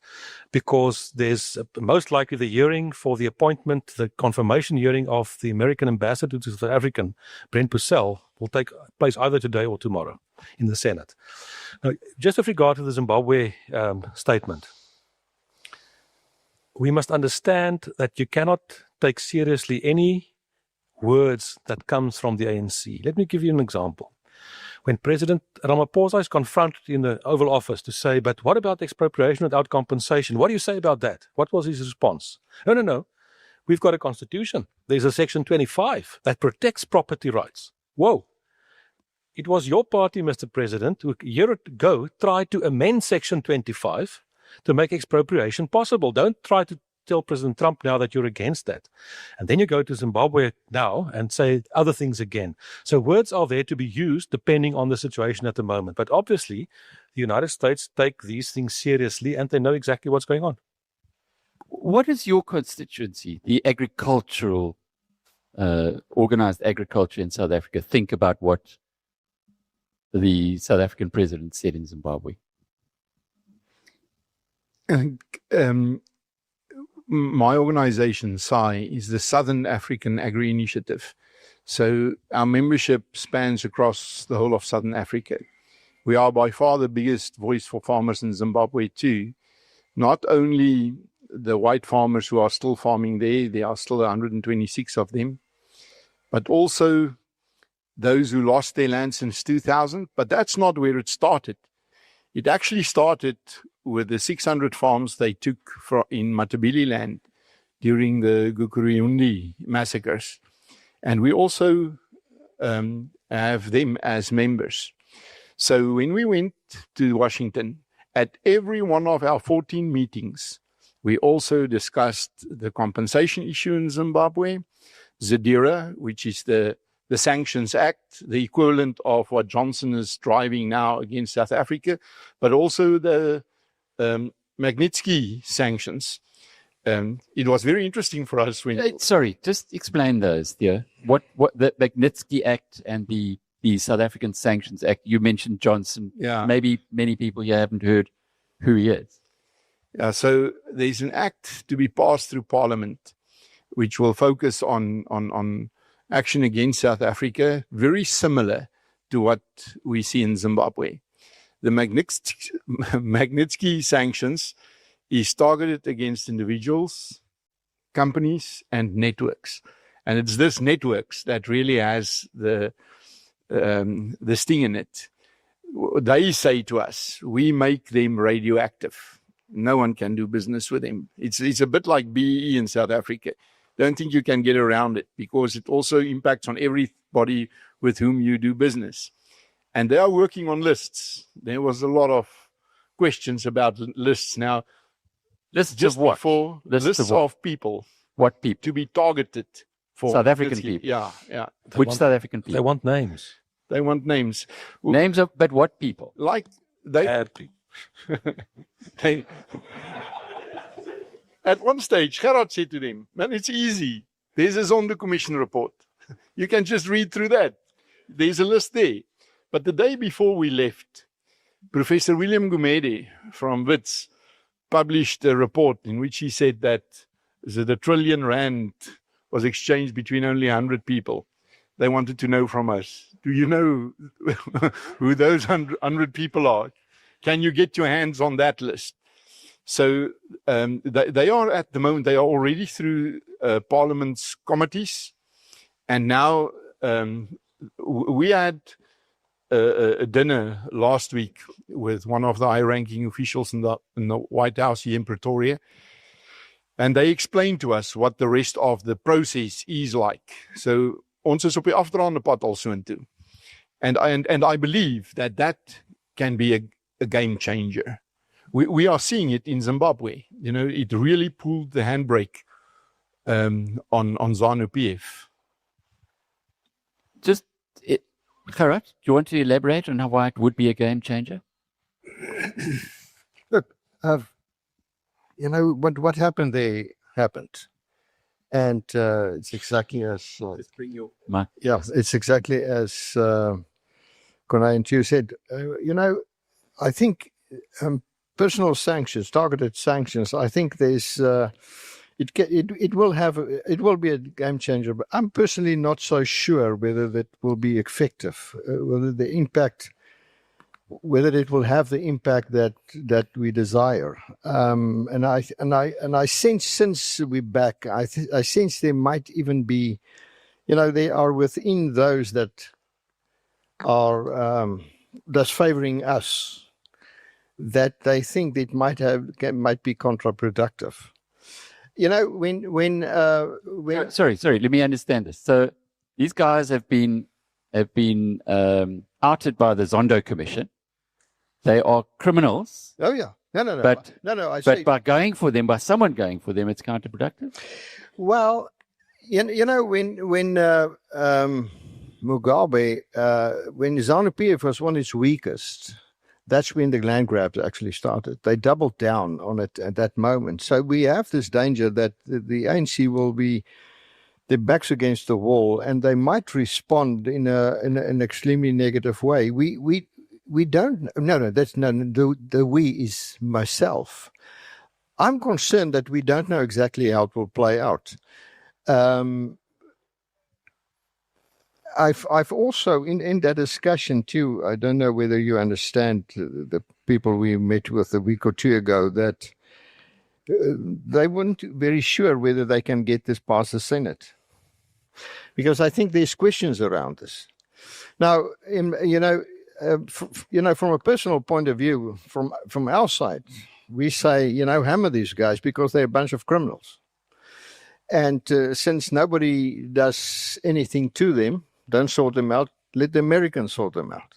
[SPEAKER 13] because there's most likely the hearing for the appointment, the confirmation hearing of the American ambassador to South African, Brent Purcell, will take place either today or tomorrow in the Senate. Now, just with regard to the Zimbabwe statement, we must understand that you cannot take seriously any words that comes from the ANC. Let me give you an example. When President Ramaphosa is confronted in the Oval Office to say, but what about expropriation without compensation? What do you say about that? What was his response? No. We've got a constitution. There's a section 25 that protects property rights. Whoa. It was your party, Mr. President, who a year ago tried to amend section 25 to make expropriation possible. Don't try to tell President Trump now that you're against that. And then you go to Zimbabwe now and say other things again. So words are there to be used depending on the situation at the moment. But obviously, the United States take these things seriously and they know exactly what's going on.
[SPEAKER 3] What is your constituency, the agricultural, organized agriculture in South Africa, think about what the South African president said in Zimbabwe?
[SPEAKER 1] My organization, SAI, is the Southern African Agri-Initiative. So our membership spans across the whole of Southern Africa. We are by far the biggest voice for farmers in Zimbabwe too. Not only the white farmers who are still farming there are still 126 of them, but also those who lost their land since 2000. But that's not where it started. It actually started with the 600 farms they took in Matabele land during the Gukuriundi massacres. And we also have them as members. So when we went to Washington, at every one of our 14 meetings, we also discussed the compensation issue in Zimbabwe, ZEDIRA, which is the Sanctions Act, the equivalent of what Johnson is driving now against South Africa, but also the Magnitsky sanctions. It was very interesting for us when...
[SPEAKER 3] Sorry, just explain those, dear. What the Magnitsky Act and the South African Sanctions Act, you mentioned Johnson.
[SPEAKER 1] Yeah.
[SPEAKER 3] Maybe many people here haven't heard who he is.
[SPEAKER 1] Yeah, so there's an act to be passed through Parliament, which will focus on action against South Africa, very similar to what we see in Zimbabwe. The Magnitsky sanctions is targeted against individuals, companies, and networks. And it's this networks that really has the sting in it. They say to us, we make them radioactive. No one can do business with them. It's a bit like BEE in South Africa. Don't think you can get around it because it also impacts on everybody with whom you do business. And they are working on lists. There was a lot of questions about lists. Now,
[SPEAKER 3] lists
[SPEAKER 1] just
[SPEAKER 3] of what?
[SPEAKER 1] Before, lists of people.
[SPEAKER 3] What people?
[SPEAKER 1] To be targeted for
[SPEAKER 3] South African people.
[SPEAKER 1] Yeah.
[SPEAKER 3] Which South African people?
[SPEAKER 13] They want names.
[SPEAKER 1] They want names.
[SPEAKER 3] Names of, but what people?
[SPEAKER 1] Like they.
[SPEAKER 13] Bad people.
[SPEAKER 1] At one stage, Gerard said to them, man, it's easy. There's a Zondo Commission report. You can just read through that. There's a list there. But the day before we left, Professor William Gumede from WITS published a report in which he said that the R1 trillion was exchanged between only 100 people. They wanted to know from us, do you know who those 100 people are? Can you get your hands on that list? So they are at the moment, they are already through Parliament's committees. And now we had a dinner last week with one of the high-ranking officials in the White House here in Pretoria. And they explained to us what the rest of the process is like. So ons is op die afdraande pad al soontoe. And I believe that can be a game changer. We are seeing it in Zimbabwe. You know, it really pulled the handbrake on ZANU-PF.
[SPEAKER 3] Just, Gerard, do you want to elaborate on why it would be a game changer?
[SPEAKER 2] Look, you know, what happened there happened. And it's exactly as... it's exactly as Konai and you said. You know, I think personal sanctions, targeted sanctions, I think there's... It will be a game changer, but I'm personally not so sure whether that will be effective, whether it will have the impact that we desire. And I sense since we're back, I sense there might even be, you know, they are within those that are that's favoring us, that they think it might be counterproductive. You know, when
[SPEAKER 3] sorry, let me understand this. So these guys have been outed by the Zondo Commission. They are criminals.
[SPEAKER 2] Oh yeah, no.
[SPEAKER 3] But
[SPEAKER 2] say,
[SPEAKER 3] by someone going for them, it's counterproductive.
[SPEAKER 2] Well, you know, when Mugabe, when ZANU-PF was on its weakest, that's when the land grabs actually started. They doubled down on it at that moment. So we have this danger that the ANC will be their backs against the wall, and they might respond in an extremely negative way. We don't. No. That's no. The we is myself. I'm concerned that we don't know exactly how it will play out. I've also in that discussion too. I don't know whether you understand the people we met with a week or two ago, that they weren't very sure whether they can get this past the Senate, because I think there's questions around this. Now, from a personal point of view, from our side, we say, hammer these guys because they're a bunch of criminals. And since nobody does anything to them, don't sort them out, let the Americans sort them out.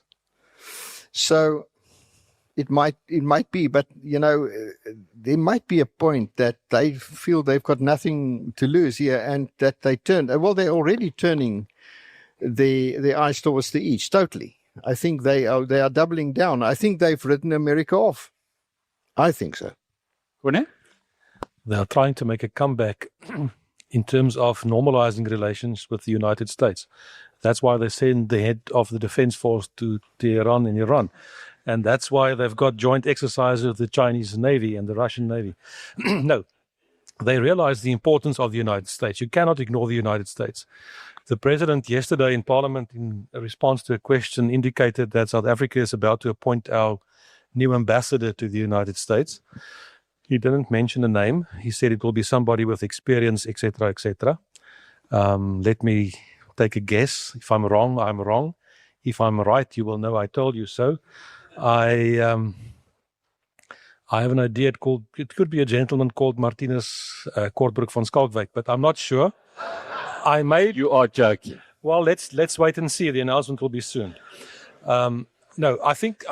[SPEAKER 2] So it might be, but, there might be a point that they feel they've got nothing to lose here, and that they turn, well, they're already turning their eyes towards the east, totally. I think they are doubling down. I think they've written America off. I think so.
[SPEAKER 3] Rene?
[SPEAKER 13] They are trying to make a comeback in terms of normalizing relations with the United States. That's why they send the head of the defense force to Tehran in Iran. And that's why they've got joint exercises with the Chinese Navy and the Russian Navy. No, they realize the importance of the United States. You cannot ignore the United States. The president yesterday in Parliament, in a response to a question, indicated that South Africa is about to appoint our new ambassador to the United States. He didn't mention a name. He said it will be somebody with experience, etc., etc. Let me take a guess. If I'm wrong, I'm wrong. If I'm right, you will know I told you so. I have an idea. It could be a gentleman called Martinus Kortbroek van Skalkwyk, but I'm not sure. You are joking. Well, let's wait and see. The announcement will be soon. No, I think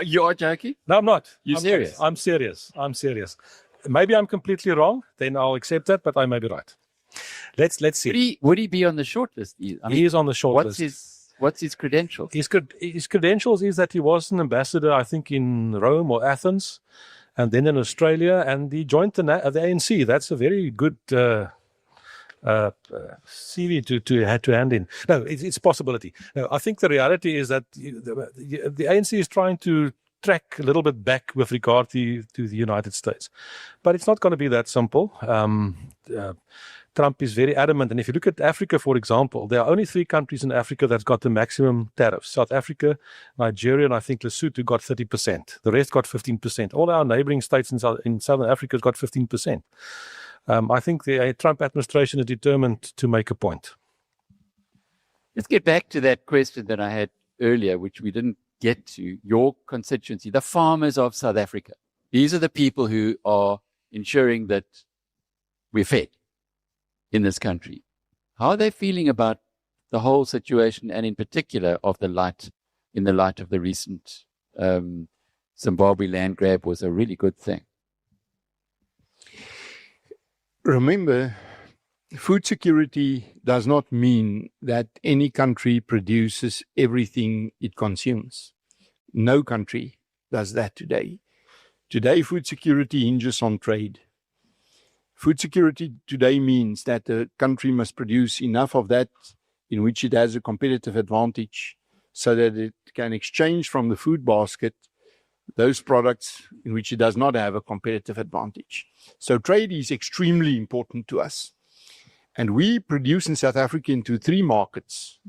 [SPEAKER 3] you are joking.
[SPEAKER 13] No, I'm not.
[SPEAKER 3] You're serious?
[SPEAKER 13] I'm serious. Maybe I'm completely wrong. Then I'll accept that, but I may be right. Let's see.
[SPEAKER 3] Would he be on the shortlist?
[SPEAKER 13] He is on the shortlist.
[SPEAKER 3] What's his credentials?
[SPEAKER 13] His credentials is that he was an ambassador, I think, in Rome or Athens, and then in Australia, and he joined the ANC. That's a very good CV to hand in. No, it's a possibility. No, I think the reality is that the ANC is trying to track a little bit back with regard to the United States. But it's not going to be that simple. Trump is very adamant. And if you look at Africa, for example, there are only 3 countries in Africa that's got the maximum tariffs. South Africa, Nigeria, and I think Lesotho got 30%. The rest got 15%. All our neighboring states in Southern Africa got 15%. I think the Trump administration is determined to make a point.
[SPEAKER 3] Let's get back to that question that I had earlier, which we didn't get to. Your constituency, the farmers of South Africa. These are the people who are ensuring that we're fed in this country. How are they feeling about the whole situation, and in particular in the light of the recent Zimbabwe land grab was a really good thing?
[SPEAKER 1] Remember, food security does not mean that any country produces everything it consumes. No country does that today. Today, food security hinges on trade. Food security today means that the country must produce enough of that in which it has a competitive advantage so that it can exchange from the food basket those products in which it does not have a competitive advantage. So trade is extremely important to us. And we produce in South Africa into 3 markets.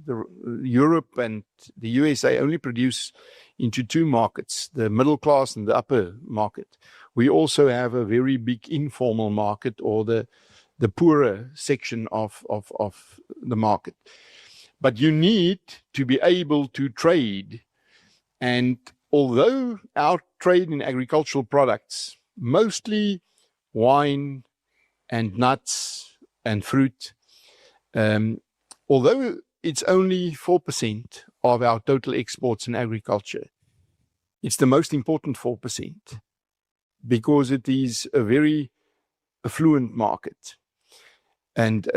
[SPEAKER 1] Europe and the USA only produce into 2 markets, the middle class and the upper market. We also have a very big informal market, or the poorer section of the market. But you need to be able to trade. And although our trade in agricultural products, mostly wine and nuts and fruit, although it's only 4% of our total exports in agriculture, it's the most important 4%, because it is a very affluent market. And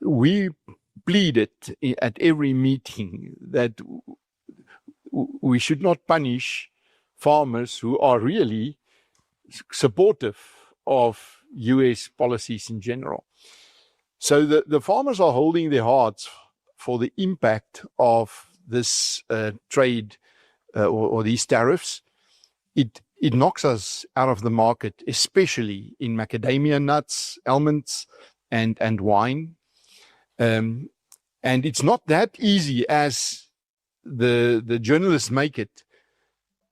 [SPEAKER 1] we pleaded at every meeting that we should not punish farmers who are really supportive of US policies in general. So the farmers are holding their hearts for the impact of this trade or these tariffs. It knocks us out of the market, especially in macadamia nuts, almonds, and wine. And it's not that easy as the journalists make it,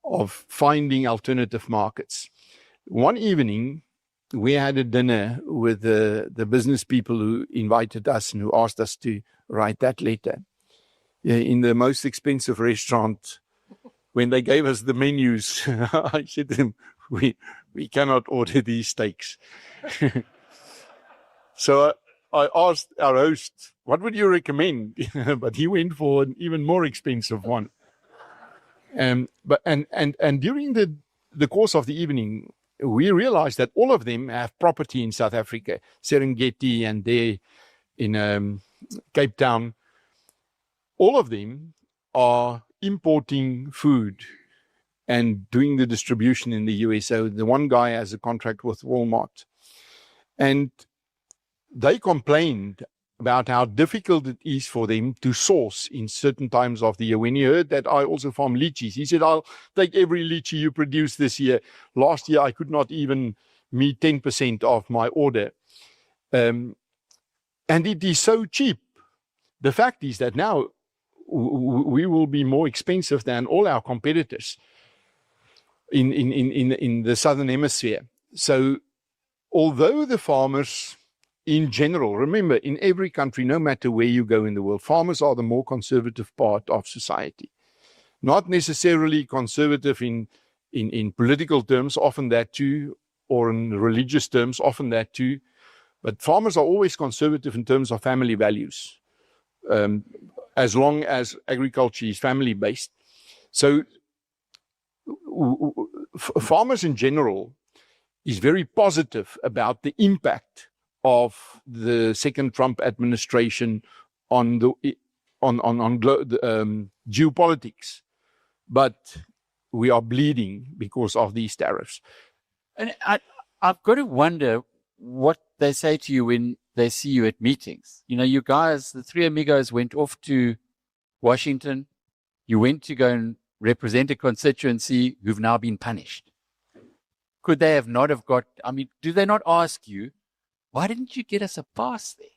[SPEAKER 1] of finding alternative markets. One evening, we had a dinner with the business people who invited us and who asked us to write that letter in the most expensive restaurant. When they gave us the menus, I said to them, we cannot order these steaks. So I asked our host, what would you recommend? But he went for an even more expensive one. But during the course of the evening, we realized that all of them have property in South Africa, Serengeti and there in Cape Town. All of them are importing food and doing the distribution in the US. So the one guy has a contract with Walmart. And they complained about how difficult it is for them to source in certain times of the year. When he heard that I also farm lychees, he said, I'll take every lychee you produce this year. Last year, I could not even meet 10% of my order. And it is so cheap. The fact is that now we will be more expensive than all our competitors in the Southern Hemisphere. So although the farmers in general, remember, in every country, no matter where you go in the world, farmers are the more conservative part of society. Not necessarily conservative in political terms, often that too, or in religious terms, often that too. But farmers are always conservative in terms of family values, as long as agriculture is family-based. So farmers in general is very positive about the impact of the second Trump administration on geopolitics, but we are bleeding because of these tariffs.
[SPEAKER 3] And I've got to wonder what they say to you when they see you at meetings. You know, you guys, the three amigos, went off to Washington. You went to go and represent a constituency who've now been punished. Could they have not have got, I mean, do they not ask you, why didn't you get us a pass there?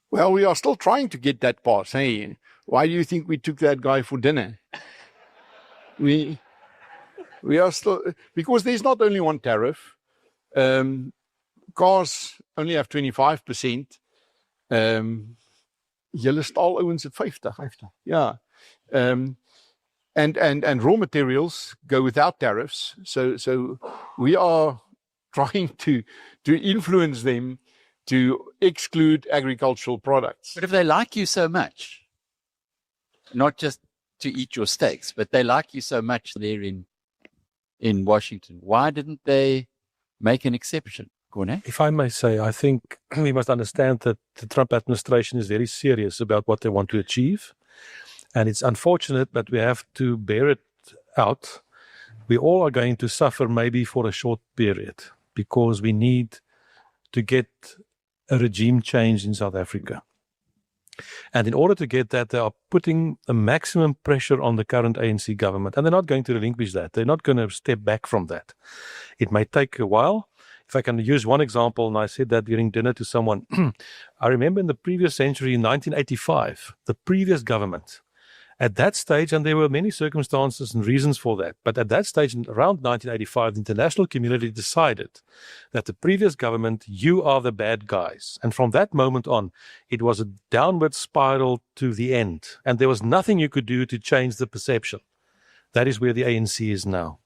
[SPEAKER 1] Well, we are still trying to get that pass. Hey, why do you think we took that guy for dinner? We are still, because there's not only one tariff. Cars only have 25%. Julle staal ouens at 50. Yeah. And raw materials go without tariffs. So we are trying to influence them to exclude agricultural products.
[SPEAKER 3] But if they like you so much, not just to eat your steaks, but they like you so much there in Washington, why didn't they make an exception? Corne?
[SPEAKER 13] If I may say, I think we must understand that the Trump administration is very serious about what they want to achieve. And it's unfortunate, but we have to bear it out. We all are going to suffer maybe for a short period because we need to get a regime change in South Africa. And in order to get that, they are putting a maximum pressure on the current ANC government. And they're not going to relinquish that. They're not going to step back from that. It may take a while. If I can use one example, and I said that during dinner to someone, I remember in the previous century, in 1985, the previous government, at that stage, and there were many circumstances and reasons for that, but at that stage, around 1985, the international community decided that the previous government, you are the bad guys. And from that moment on, it was a downward spiral to the end. And there was nothing you could do to change the perception. That is where the ANC is now.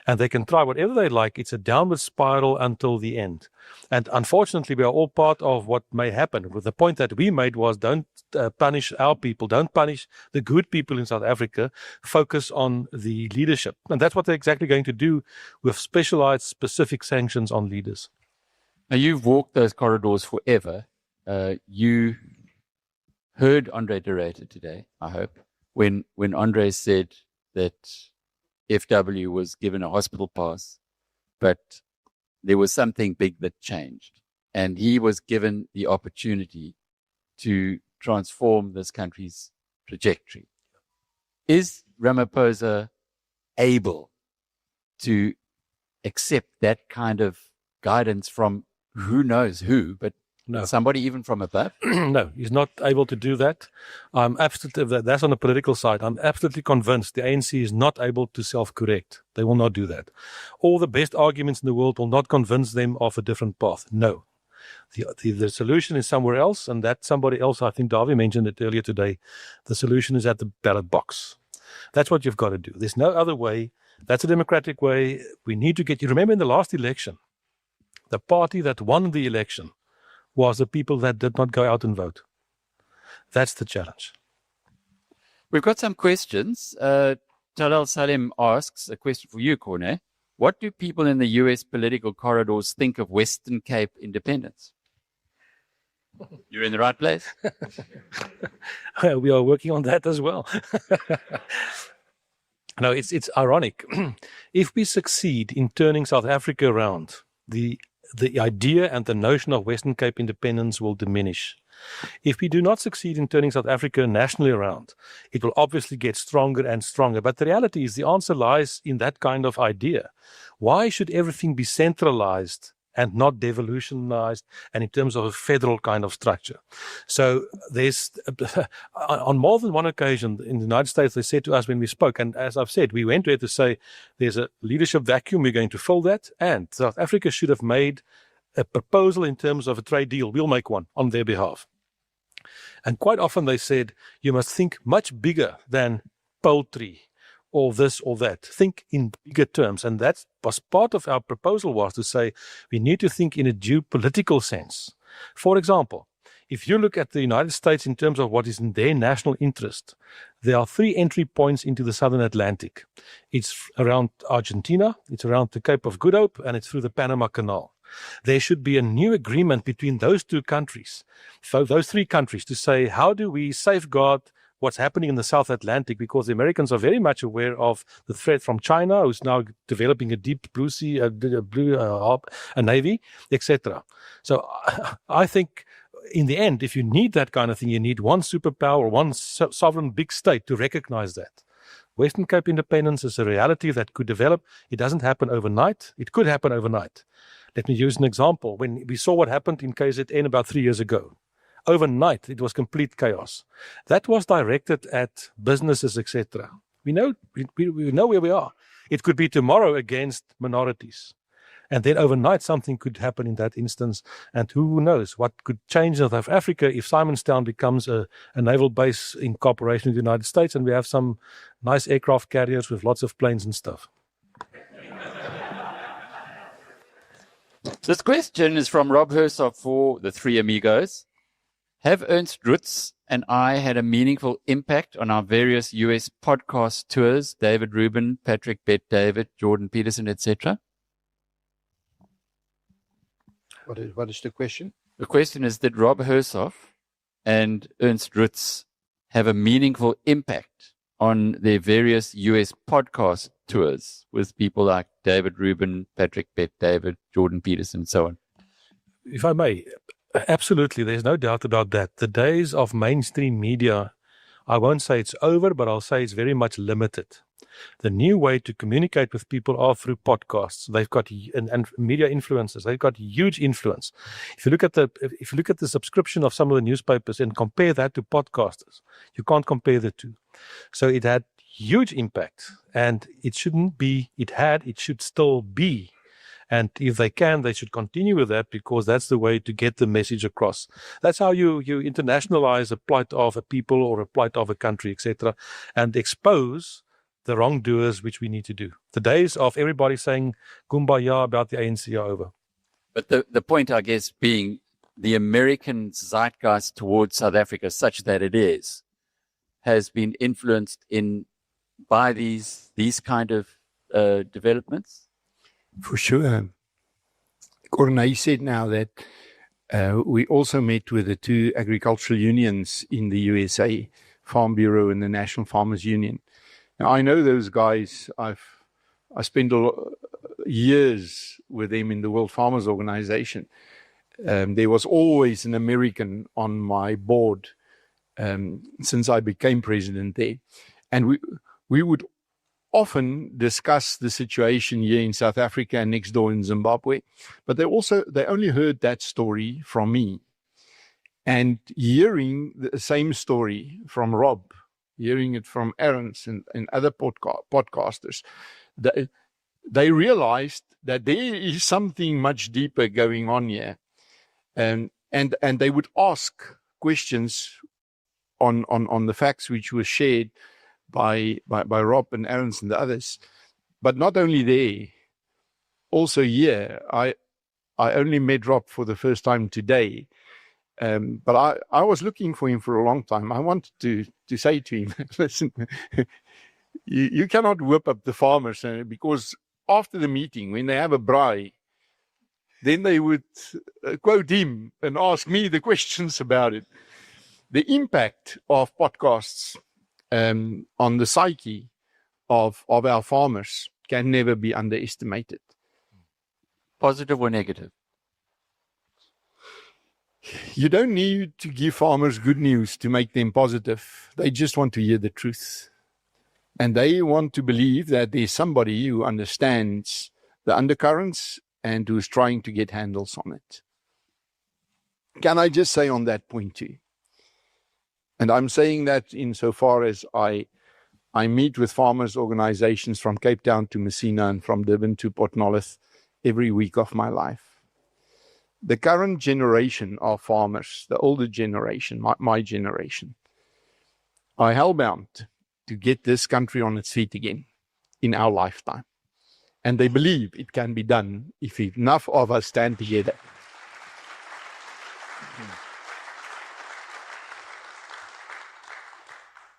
[SPEAKER 13] And they can try whatever they like. It's a downward spiral until the end. And unfortunately, we are all part of what may happen. The point that we made was don't punish our people. Don't punish the good people in South Africa. Focus on the leadership. And that's what they're exactly going to do with specialized, specific sanctions on leaders.
[SPEAKER 3] Now, you've walked those corridors forever. You heard Andre de Ruyter today, I hope, when Andre said that FW was given a hospital pass, but there was something big that changed. And he was given the opportunity to transform this country's trajectory. Is Ramaphosa able to accept that kind of guidance from who knows who, but
[SPEAKER 13] no.
[SPEAKER 3] Somebody even from above?
[SPEAKER 13] No, he's not able to do that. I'm absolutely, that's on the political side. I'm absolutely convinced the ANC is not able to self-correct. They will not do that. All the best arguments in the world will not convince them of a different path. No. The solution is somewhere else, and that somebody else, I think Davi mentioned it earlier today, the solution is at the ballot box. That's what you've got to do. There's no other way. That's a democratic way. We need to get, you remember in the last election, the party that won the election was the people that did not go out and vote. That's the challenge.
[SPEAKER 3] We've got some questions. Talal Salim asks a question for you, Corne. What do people in the US political corridors think of Western Cape independence? You're in the right place.
[SPEAKER 13] We are working on that as well. No, it's ironic. If we succeed in turning South Africa around, the idea and the notion of Western Cape independence will diminish. If we do not succeed in turning South Africa nationally around, it will obviously get stronger and stronger. But the reality is the answer lies in that kind of idea. Why should everything be centralized and not devolutionized and in terms of a federal kind of structure? So there's, on more than one occasion in the United States, they said to us when we spoke, and as I've said, we went there to say there's a leadership vacuum, we're going to fill that, and South Africa should have made a proposal in terms of a trade deal. We'll make one on their behalf. And quite often they said, you must think much bigger than poultry or this or that. Think in bigger terms. And that was part of our proposal, was to say we need to think in a geopolitical sense. For example, if you look at the United States in terms of what is in their national interest, there are 3 entry points into the Southern Atlantic. It's around Argentina, it's around the Cape of Good Hope, and it's through the Panama Canal. There should be a new agreement between those 2 countries, so those 3 countries, to say how do we safeguard what's happening in the South Atlantic, because the Americans are very much aware of the threat from China, who's now developing a deep blue sea, a navy, etc. So I think in the end, if you need that kind of thing, you need one superpower or one sovereign big state to recognize that. Western Cape independence is a reality that could develop. It doesn't happen overnight. It could happen overnight. Let me use an example. When we saw what happened in KZN about 3 years ago, overnight it was complete chaos. That was directed at businesses, etc. We know where we are. It could be tomorrow against minorities. And then overnight something could happen in that instance. And who knows what could change in South Africa if Simonstown becomes a naval base in cooperation with the United States and we have some nice aircraft carriers with lots of planes and stuff.
[SPEAKER 3] This question is from Rob Hersov for the Three Amigos. Have Ernst Rutz and I had a meaningful impact on our various US podcast tours, David Rubin, Patrick Bet-David, Jordan Peterson, etc.?
[SPEAKER 2] What is the question?
[SPEAKER 3] The question is, did Rob Hersov and Ernst Rutz have a meaningful impact on their various US podcast tours with people like David Rubin, Patrick Bet-David, Jordan Peterson, and so on?
[SPEAKER 13] If I may, absolutely, there's no doubt about that. The days of mainstream media, I won't say it's over, but I'll say it's very much limited. The new way to communicate with people are through podcasts. They've got and media influencers. They've got huge influence. If you look at the subscription of some of the newspapers and compare that to podcasters, you can't compare the two. So it had huge impact, and it shouldn't be. It should still be. And if they can, they should continue with that, because that's the way to get the message across. That's how you internationalize a plight of a people or a plight of a country, etc., and expose the wrongdoers, which we need to do. The days of everybody saying kumbaya about the ANC are over.
[SPEAKER 3] But the point, I guess, being the American zeitgeist towards South Africa, such that it is, has been influenced by these kind of developments?
[SPEAKER 1] For sure. Corneille said now that we also met with the two agricultural unions in the USA, Farm Bureau and the National Farmers Union. Now, I know those guys. I spent years with them in the World Farmers Organization. There was always an American on my board since I became president there. And we would often discuss the situation here in South Africa and next door in Zimbabwe. But they only heard that story from me. And hearing the same story from Rob, hearing it from Aaron's and other podcasters, they realized that there is something much deeper going on here. And they would ask questions on the facts which were shared by Rob and Aaron's and the others. But not only there, also here, I only met Rob for the first time today. But I was looking for him for a long time. I wanted to say to him, listen, you cannot whip up the farmers, because after the meeting, when they have a braai, then they would quote him and ask me the questions about it. The impact of podcasts on the psyche of our farmers can never be underestimated.
[SPEAKER 3] Positive or negative?
[SPEAKER 1] You don't need to give farmers good news to make them positive. They just want to hear the truth. And they want to believe that there's somebody who understands the undercurrents and who's trying to get handles on it. Can I just say on that point too? And I'm saying that insofar as I meet with farmers' organizations from Cape Town to Messina and from Durban to Port Nolloth every week of my life. The current generation of farmers, the older generation, my generation, are hellbound to get this country on its feet again in our lifetime. And they believe it can be done if enough of us stand together.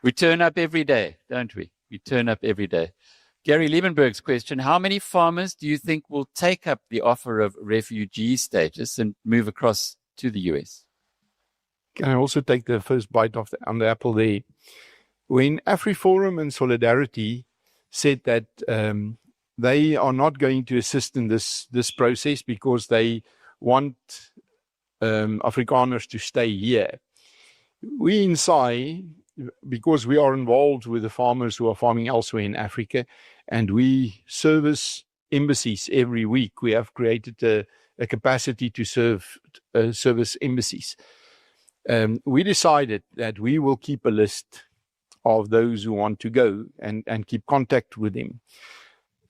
[SPEAKER 3] We turn up every day, don't we? We turn up every day. Gary Liebenberg's question, how many farmers do you think will take up the offer of refugee status and move across to the US?
[SPEAKER 1] Can I also take the first bite on the apple there? When AfriForum and Solidarity said that they are not going to assist in this process because they want Afrikaners to stay here. We in SAI, because we are involved with the farmers who are farming elsewhere in Africa, and we service embassies every week. We have created a capacity to service embassies. We decided that we will keep a list of those who want to go and keep contact with them.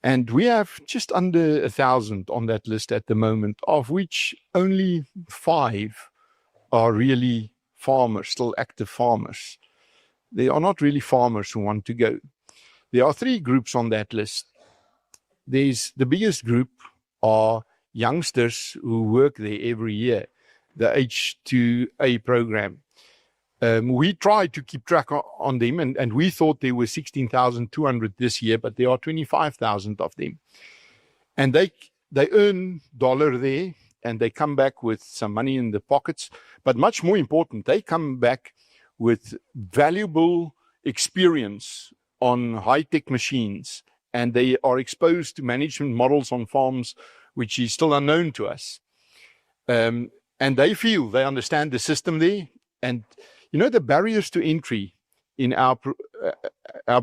[SPEAKER 1] And we have just under 1,000 on that list at the moment, of which only 5 are really farmers, still active farmers. They are not really farmers who want to go. There are 3 groups on that list. There's the biggest group are youngsters who work there every year, the H2A program. We tried to keep track on them, and we thought there were 16,200 this year, but there are 25,000 of them. And they earn dollar there, and they come back with some money in the pockets. But much more important, they come back with valuable experience on high-tech machines, and they are exposed to management models on farms which is still unknown to us. And they feel they understand the system there. And you know, the barriers to entry in our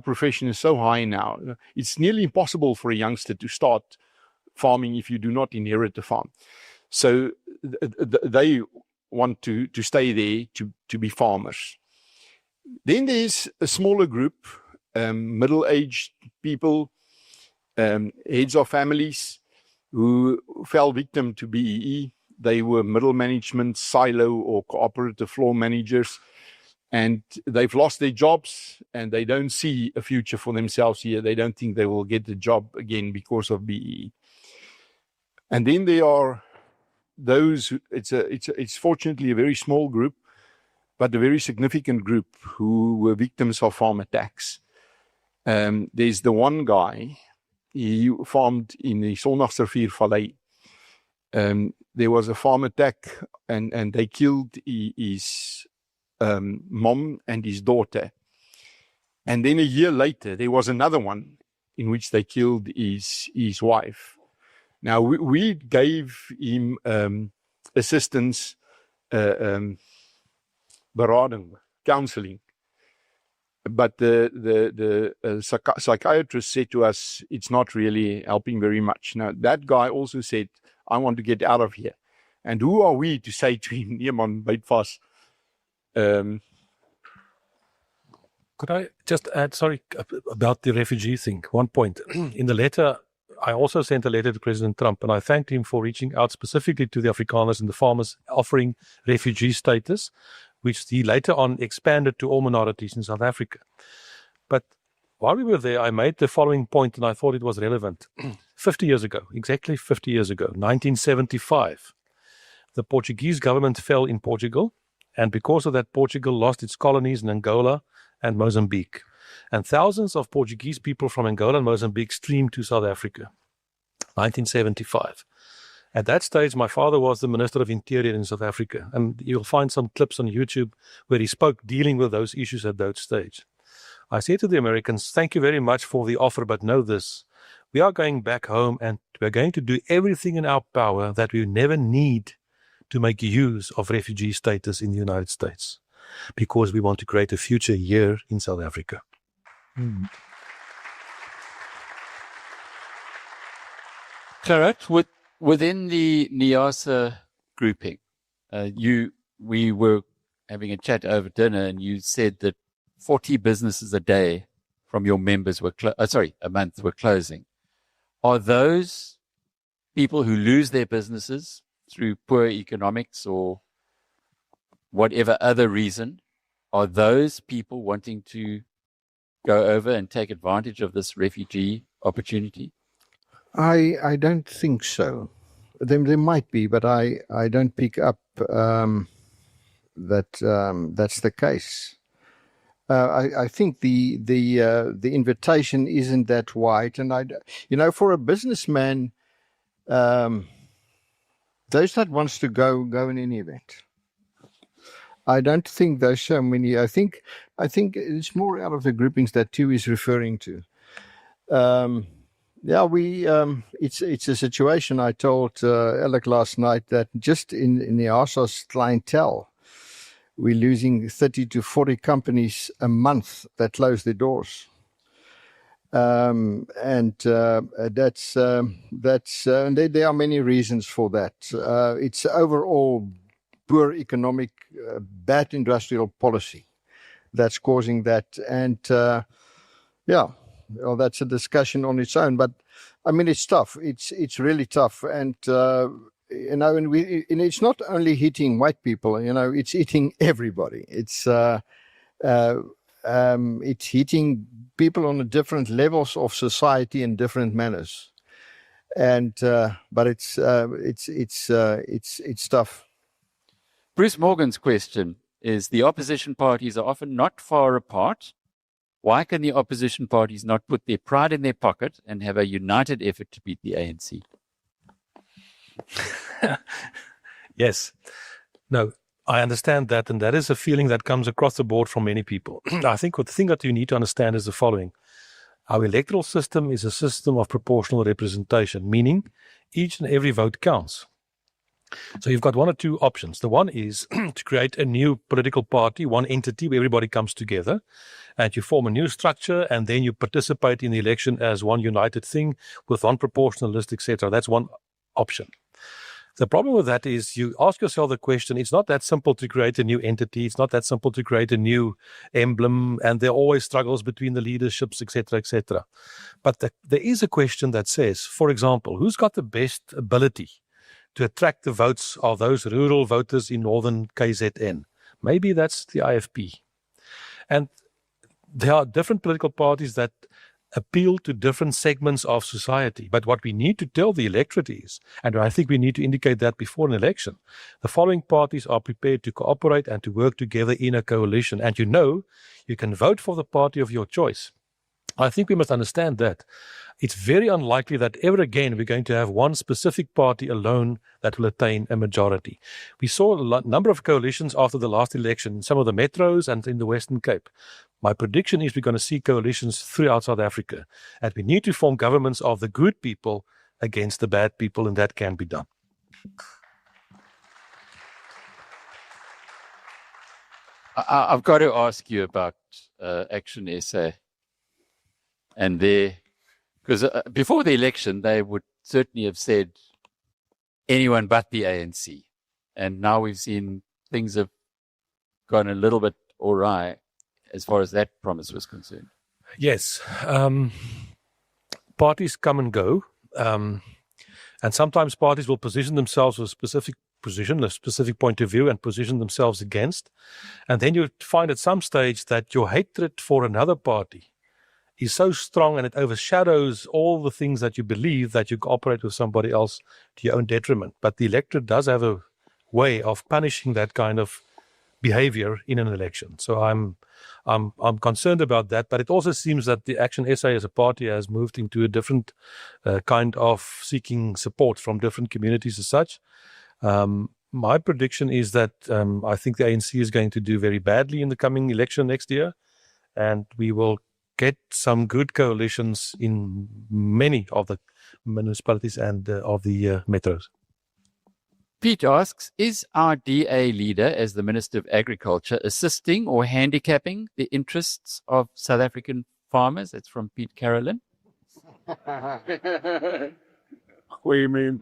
[SPEAKER 1] profession is so high now. It's nearly impossible for a youngster to start farming if you do not inherit the farm. So they want to stay there to be farmers. Then there's a smaller group, middle-aged people, heads of families who fell victim to BEE. They were middle management, silo or cooperative floor managers, and they've lost their jobs and they don't see a future for themselves here. They don't think they will get the job again because of BEE. And then there are those, it's fortunately a very small group, but a very significant group who were victims of farm attacks. There's the one guy, he farmed in the Sondagsrivier Valley. There was a farm attack and they killed his mom and his daughter. And then a year later, there was another one in which they killed his wife. Now, we gave him assistance, berading, counseling. But the psychiatrist said to us, it's not really helping very much. Now, that guy also said, I want to get out of here. And who are we to say to him, nee man, byt vas.
[SPEAKER 13] Could I just add, sorry, about the refugee thing, one point. In the letter, I also sent a letter to President Trump, and I thanked him for reaching out specifically to the Afrikaners and the farmers, offering refugee status, which he later on expanded to all minorities in South Africa. But while we were there, I made the following point, and I thought it was relevant. 50 years ago, exactly 50 years ago, 1975, the Portuguese government fell in Portugal, and because of that, Portugal lost its colonies in Angola and Mozambique. And thousands of Portuguese people from Angola and Mozambique streamed to South Africa. 1975. At that stage, my father was the Minister of Interior in South Africa, and you'll find some clips on YouTube where he spoke dealing with those issues at that stage. I said to the Americans, thank you very much for the offer, but know this. We are going back home and we're going to do everything in our power that we never need to make use of refugee status in the United States, because we want to create a future here in South Africa.
[SPEAKER 3] Gerard, within the NIASA grouping, we were having a chat over dinner, and you said that 40 businesses a day from your members were a month were closing. Are those people who lose their businesses through poor economics or whatever other reason, are those people wanting to go over and take advantage of this refugee opportunity?
[SPEAKER 2] I don't think so. There might be, but I don't pick up that that's the case. I think the invitation isn't that wide, and for a businessman, those that wants to go in any event. I don't think there's so many. I think it's more out of the groupings that Tui is referring to. Yeah, it's a situation. I told Alec last night that just in the ARSOS clientele, we're losing 30 to 40 companies a month that close their doors. And that's and there are many reasons for that. It's overall poor economic, bad industrial policy that's causing that. And well, that's a discussion on its own. But I mean, it's tough. It's really tough. And and it's not only hitting white people. It's hitting everybody. It's hitting people on different levels of society in different manners. And but it's tough.
[SPEAKER 3] Bruce Morgan's question is: the opposition parties are often not far apart. Why can the opposition parties not put their pride in their pocket and have a united effort to beat the ANC?
[SPEAKER 13] Yes. No, I understand that, and that is a feeling that comes across the board from many people. I think the thing that you need to understand is the following. Our electoral system is a system of proportional representation, meaning each and every vote counts. So you've got one or two options. The one is to create a new political party, one entity where everybody comes together, and you form a new structure, and then you participate in the election as one united thing with one proportional list, etc. That's one option. The problem with that is you ask yourself the question, it's not that simple to create a new entity, it's not that simple to create a new emblem, and there are always struggles between the leaderships, etc., etc. But there is a question that says, for example, who's got the best ability to attract the votes of those rural voters in northern KZN? Maybe that's the IFP. And there are different political parties that appeal to different segments of society. But what we need to tell the electorate is, and I think we need to indicate that before an election, the following parties are prepared to cooperate and to work together in a coalition. And you can vote for the party of your choice. I think we must understand that. It's very unlikely that ever again we're going to have one specific party alone that will attain a majority. We saw a number of coalitions after the last election in some of the metros and in the Western Cape. My prediction is we're going to see coalitions throughout South Africa, and we need to form governments of the good people against the bad people, and that can be done.
[SPEAKER 3] I've got to ask you about Action SA. And because before the election, they would certainly have said anyone but the ANC. And now we've seen things have gone a little bit awry as far as that promise was concerned.
[SPEAKER 13] Yes. Parties come and go. And sometimes parties will position themselves with a specific position, a specific point of view, and position themselves against. And then you find at some stage that your hatred for another party is so strong and it overshadows all the things that you believe, that you cooperate with somebody else to your own detriment. But the electorate does have a way of punishing that kind of behavior in an election. So I'm concerned about that. But it also seems that the Action SA as a party has moved into a different kind of seeking support from different communities as such. My prediction is that I think the ANC is going to do very badly in the coming election next year, and we will get some good coalitions in many of the municipalities and of the metros.
[SPEAKER 5] Pete asks, is our DA leader as the Minister of Agriculture assisting or handicapping the interests of South African farmers? That's from Pete Carolyn.
[SPEAKER 1] What do you mean?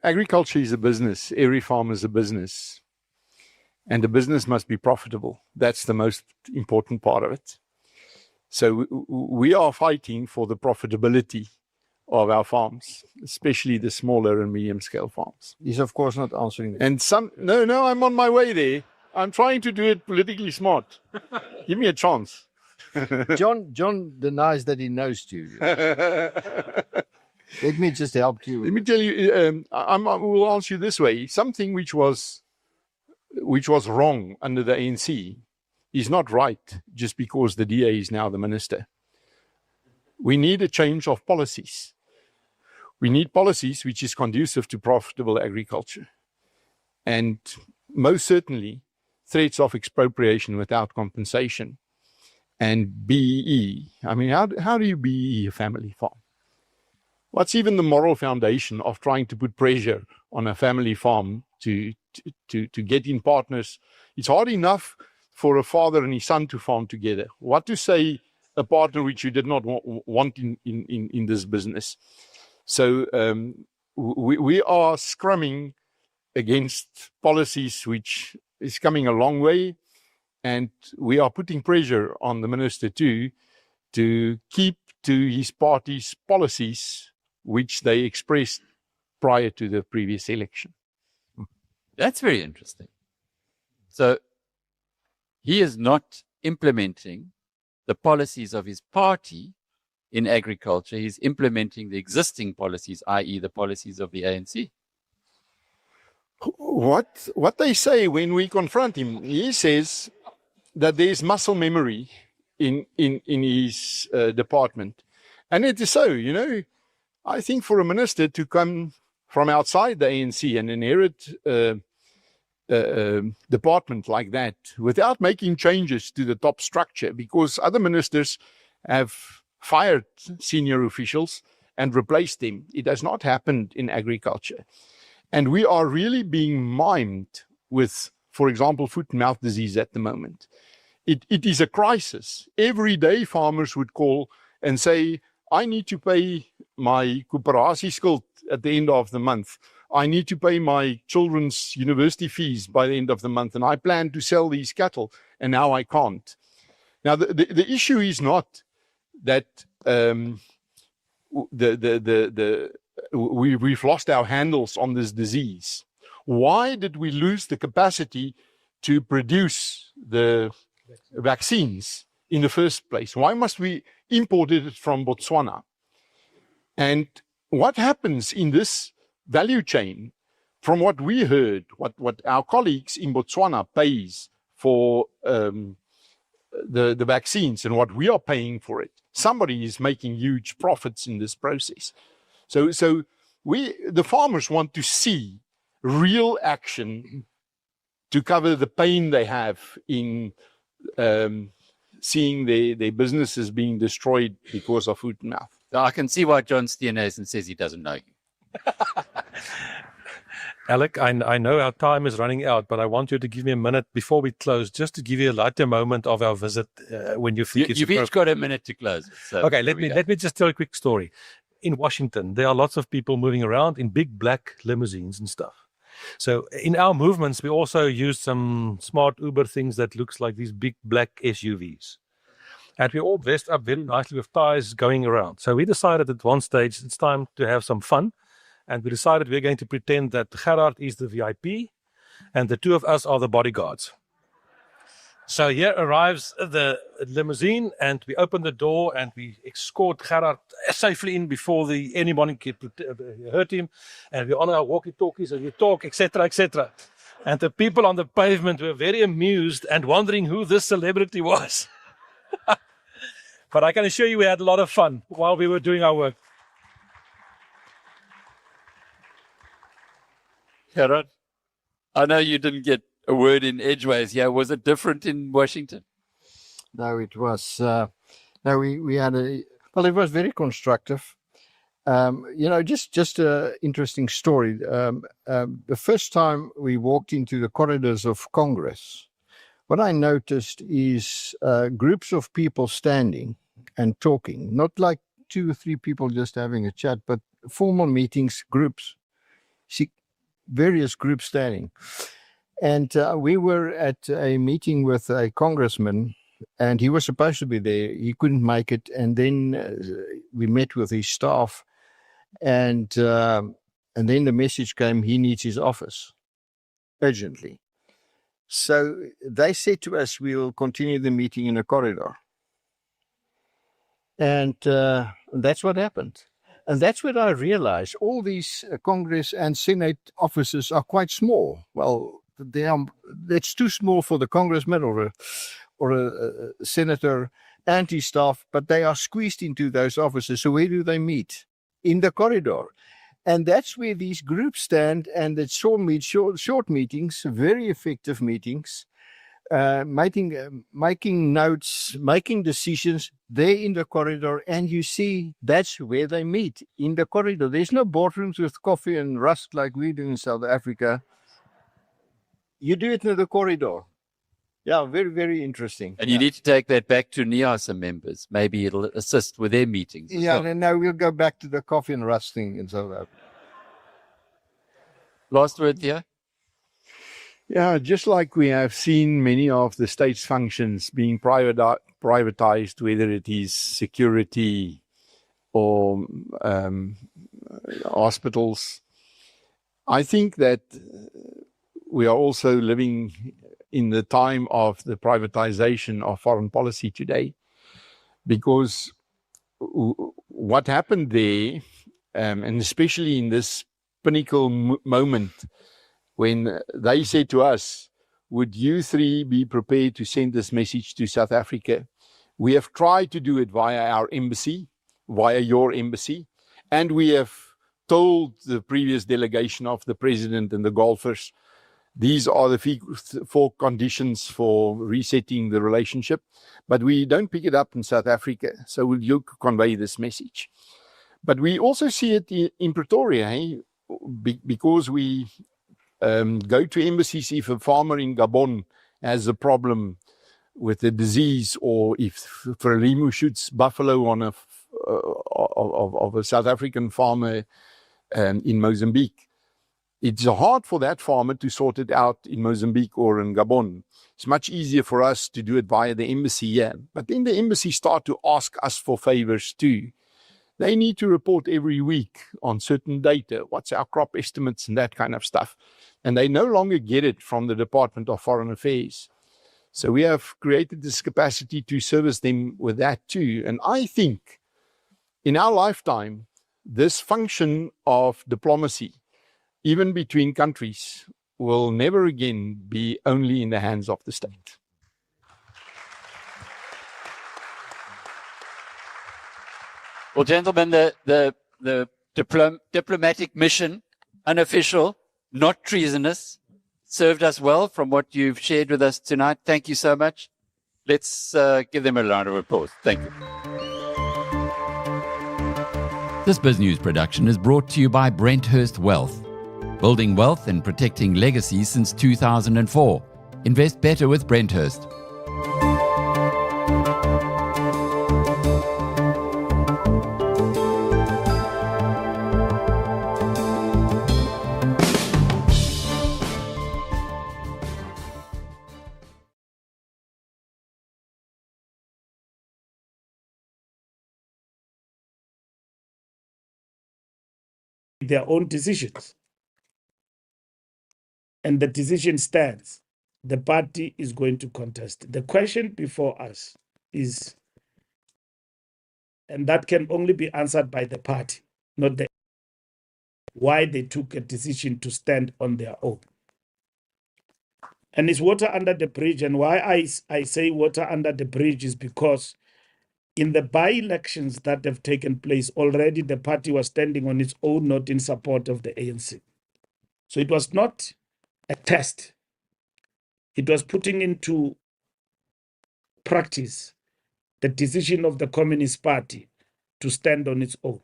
[SPEAKER 1] Agriculture is a business. Every farm is a business. And the business must be profitable. That's the most important part of it. So we are fighting for the profitability of our farms, especially the smaller and medium-scale farms.
[SPEAKER 2] He's, of course, not answering that.
[SPEAKER 1] And no, I'm on my way there. I'm trying to do it politically smart. Give me a chance.
[SPEAKER 2] John denies that he knows you. Let me just help you.
[SPEAKER 1] Let me tell you, I will answer you this way. Something which was wrong under the ANC is not right just because the DA is now the minister. We need a change of policies. We need policies which is conducive to profitable agriculture. And most certainly, threats of expropriation without compensation and BEE. I mean, how do you BEE a family farm? What's even the moral foundation of trying to put pressure on a family farm to get in partners? It's hard enough for a father and his son to farm together. What to say a partner which you did not want in this business? So we are scrumming against policies which is coming a long way, and we are putting pressure on the minister too to keep to his party's policies which they expressed prior to the previous election.
[SPEAKER 5] That's very interesting. So he is not implementing the policies of his party in agriculture. He's implementing the existing policies, i.e. the policies of the ANC.
[SPEAKER 1] What they say when we confront him, he says that there's muscle memory in his department. And it is so, you know. I think for a minister to come from outside the ANC and inherit department like that without making changes to the top structure, because other ministers have fired senior officials and replaced them. It has not happened in agriculture. And we are really being mimed with, for example, foot and mouth disease at the moment. It is a crisis. Every day farmers would call and say, I need to pay my koöperasie skuld at the end of the month. I need to pay my children's university fees by the end of the month, and I plan to sell these cattle, and now I can't. Now, the issue is not that we've lost our handles on this disease. Why did we lose the capacity to produce the vaccines in the first place? Why must we import it from Botswana? And what happens in this value chain, from what we heard, what our colleagues in Botswana pays for the vaccines and what we are paying for it, somebody is making huge profits in this process. So the farmers want to see real action to cover the pain they have in seeing their businesses being destroyed because of foot and mouth.
[SPEAKER 5] So I can see why John Dyonase says he doesn't know you.
[SPEAKER 13] Alec, I know our time is running out, but I want you to give me a minute before we close, just to give you a lighter moment of our visit when you think
[SPEAKER 5] You've each got a minute to close. So
[SPEAKER 13] okay, let me just tell a quick story. In Washington, there are lots of people moving around in big black limousines and stuff. So in our movements, we also use some smart Uber things that looks like these big black SUVs. And we're all dressed up very nicely with ties going around. So we decided at one stage it's time to have some fun. And we decided we're going to pretend that Gerard is the VIP and the two of us are the bodyguards. So here arrives the limousine and we open the door and we escort Gerard safely in before anyone can hurt him. And we're on our walkie-talkies and we talk, etc., etc. And the people on the pavement were very amused and wondering who this celebrity was. But I can assure you we had a lot of fun while we were doing our work.
[SPEAKER 5] Gerard, I know you didn't get a word in edgeways here. Was it different in Washington?
[SPEAKER 2] No, it was. We had it was very constructive. Just an interesting story. The first time we walked into the corridors of Congress, what I noticed is groups of people standing and talking, not like 2 or 3 people just having a chat, but formal meetings, groups. See, various groups standing. And we were at a meeting with a congressman, and he was supposed to be there. He couldn't make it. And then we met with his staff, and then the message came, he needs his office urgently. So they said to us, we will continue the meeting in a corridor. And that's what happened. And that's what I realized. All these Congress and Senate offices are quite small. Well, that's too small for the congressman or a senator and his staff, but they are squeezed into those offices. So where do they meet? In the corridor. And that's where these groups stand, and it's short meetings, very effective meetings. making notes, making decisions there in the corridor, and you see that's where they meet, in the corridor. There's no boardrooms with coffee and rusk like we do in South Africa. You do it in the corridor. Yeah, very, very interesting.
[SPEAKER 5] And you need to take that back to NIASA members. Maybe it'll assist with their meetings.
[SPEAKER 2] Yeah, and now we'll go back to the coffee and rusk thing in South Africa.
[SPEAKER 5] Last word, Theo?
[SPEAKER 1] Yeah, just like we have seen many of the state's functions being privatized, whether it is security or hospitals, I think that we are also living in the time of the privatization of foreign policy today, because what happened there, and especially in this pinnacle moment, when they said to us, would you three be prepared to send this message to South Africa? We have tried to do it via our embassy, via your embassy, and we have told the previous delegation of the president and the golfers, these are the 4 conditions for resetting the relationship, but we don't pick it up in South Africa, so will you convey this message? But we also see it in Pretoria, because we go to embassies if a farmer in Gabon has a problem with a disease, or if Frelimo shoots buffalo on of a South African farmer in Mozambique. It's hard for that farmer to sort it out in Mozambique or in Gabon. It's much easier for us to do it via the embassy here. But then the embassy start to ask us for favors too. They need to report every week on certain data, what's our crop estimates and that kind of stuff. And they no longer get it from the Department of Foreign Affairs. So we have created this capacity to service them with that too. And I think in our lifetime, this function of diplomacy, even between countries, will never again be only in the hands of the state.
[SPEAKER 5] Well, gentlemen, the diplomatic mission, unofficial, not treasonous, served us well from what you've shared with us tonight. Thank you so much. Let's give them a round of applause. Thank you.
[SPEAKER 3] This BizNews production is brought to you by Brenthurst Wealth. Building wealth and protecting legacies since 2004. Invest better with Brenthurst.
[SPEAKER 21] Their own decisions. And the decision stands. The party is going to contest. The question before us is, and that can only be answered by the party, not the why they took a decision to stand on their own. And it's water under the bridge. And why I say water under the bridge is because in the by-elections that have taken place, already the party was standing on its own, not in support of the ANC. So it was not a test. It was putting into practice the decision of the Communist Party to stand on its own.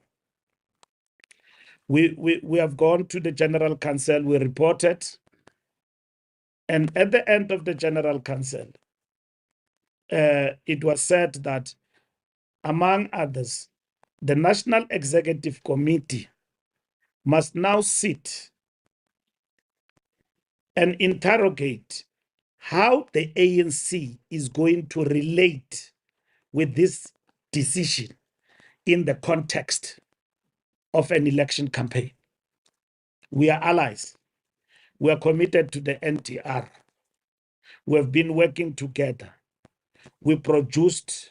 [SPEAKER 21] We have gone to the General Council, we reported, and at the end of the General Council, it was said that, among others, the National Executive Committee must now sit and interrogate how the ANC is going to relate with this decision in the context of an election campaign. We are allies. We are committed to the NTR. We have been working together. We produced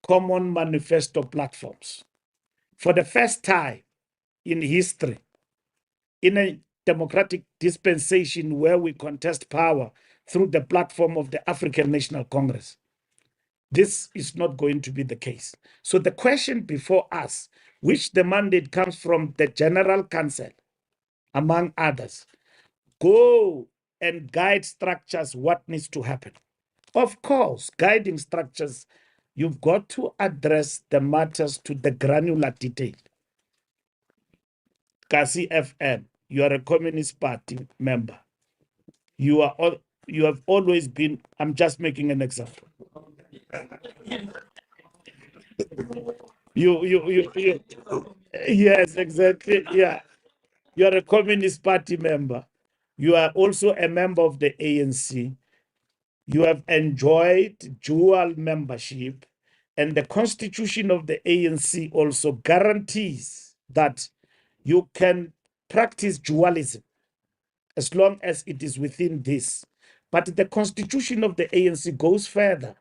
[SPEAKER 21] common manifesto platforms. For the first time in history, in a democratic dispensation where we contest power through the platform of the African National Congress. This is not going to be the case. So the question before us, which the mandate comes from the General Council, among others, go and guide structures what needs to happen. Of course, guiding structures, you've got to address the matters to the granular detail. Kasi FM, you are a Communist Party member. You have always been, I'm just making an example. You yes, exactly. Yeah. You are a Communist Party member. You are also a member of the ANC. You have enjoyed dual membership, and the constitution of the ANC also guarantees that you can practice dualism as long as it is within this. But the constitution of the ANC goes further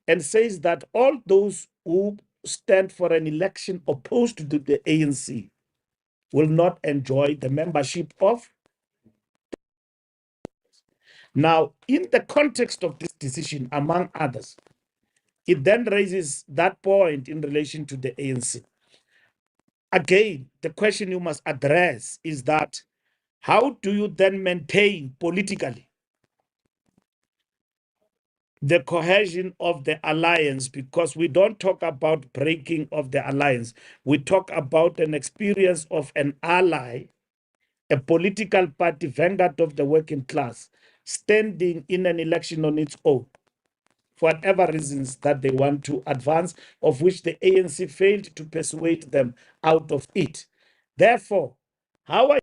[SPEAKER 21] and says that all those who stand for an election opposed to the ANC will not enjoy the membership of. Now, in the context of this decision, among others, it then raises that point in relation to the ANC. Again, the question you must address is that how do you then maintain politically the cohesion of the alliance? Because we don't talk about breaking of the alliance. We talk about an experience of an ally, a political party, vanguard of the working class, standing in an election on its own, for whatever reasons that they want to advance, of which the ANC failed to persuade them out of it. Therefore, how are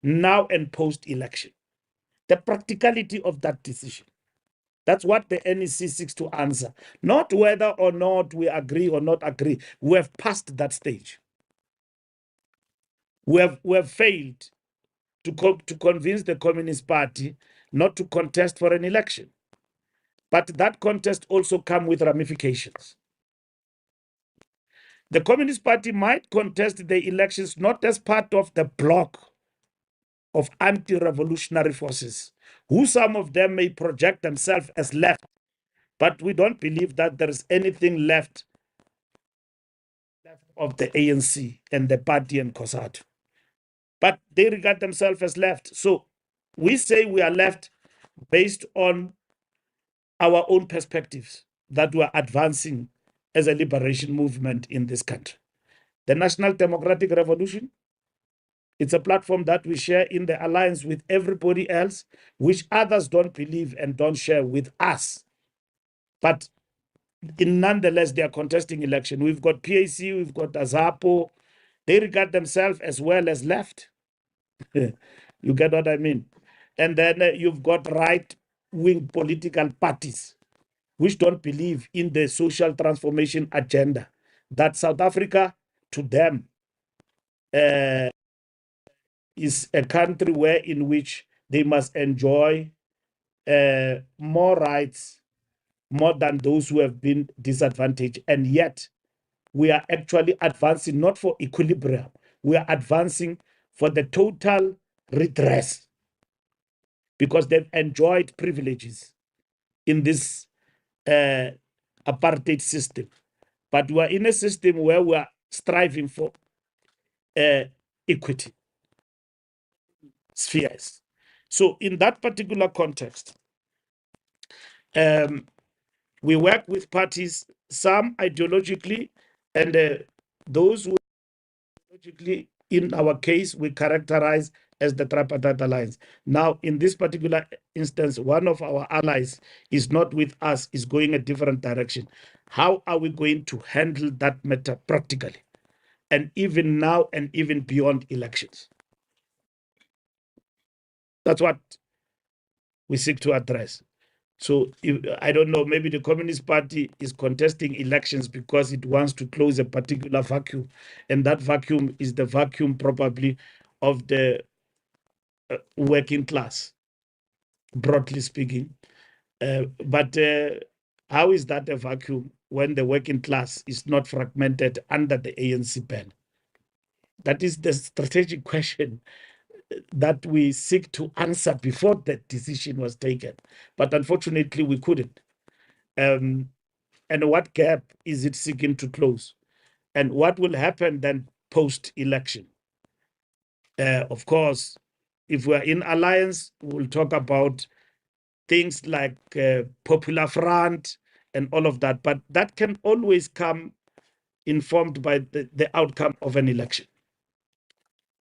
[SPEAKER 21] now and post-election? The practicality of that decision. That's what the NEC seeks to answer. Not whether or not we agree or not agree. We have passed that stage. We have failed to convince the Communist Party not to contest for an election. But that contest also comes with ramifications. The Communist Party might contest the elections not as part of the bloc of anti-revolutionary forces, who some of them may project themselves as left, but we don't believe that there is anything left of the ANC and the party and COSATU. But they regard themselves as left. So we say we are left based on our own perspectives that we are advancing as a liberation movement in this country. The National Democratic Revolution, it's a platform that we share in the alliance with everybody else, which others don't believe and don't share with us. But nonetheless, they are contesting election. We've got PAC, we've got AZAPO. They regard themselves as well as left. You get what I mean? And then you've got right-wing political parties which don't believe in the social transformation agenda. That South Africa, to them, is a country in which they must enjoy more rights, more than those who have been disadvantaged. And yet, we are actually advancing not for equilibrium, we are advancing for the total redress, because they've enjoyed privileges in this apartheid system. But we are in a system where we are striving for equity spheres. So in that particular context, we work with parties, some ideologically, and those who ideologically, in our case, we characterize as the Tripartite Alliance. Now, in this particular instance, one of our allies is not with us, is going a different direction. How are we going to handle that matter practically? And even now and even beyond elections. That's what we seek to address. So I don't know, maybe the Communist Party is contesting elections because it wants to close a particular vacuum. And that vacuum is the vacuum probably of the working class, broadly speaking. But how is that a vacuum when the working class is not fragmented under the ANC ban? That is the strategic question that we seek to answer before the decision was taken. But unfortunately, we couldn't. And what gap is it seeking to close? And what will happen then post-election? Of course, If we are in alliance, we'll talk about things like Popular Front and all of that. But that can always come informed by the outcome of an election.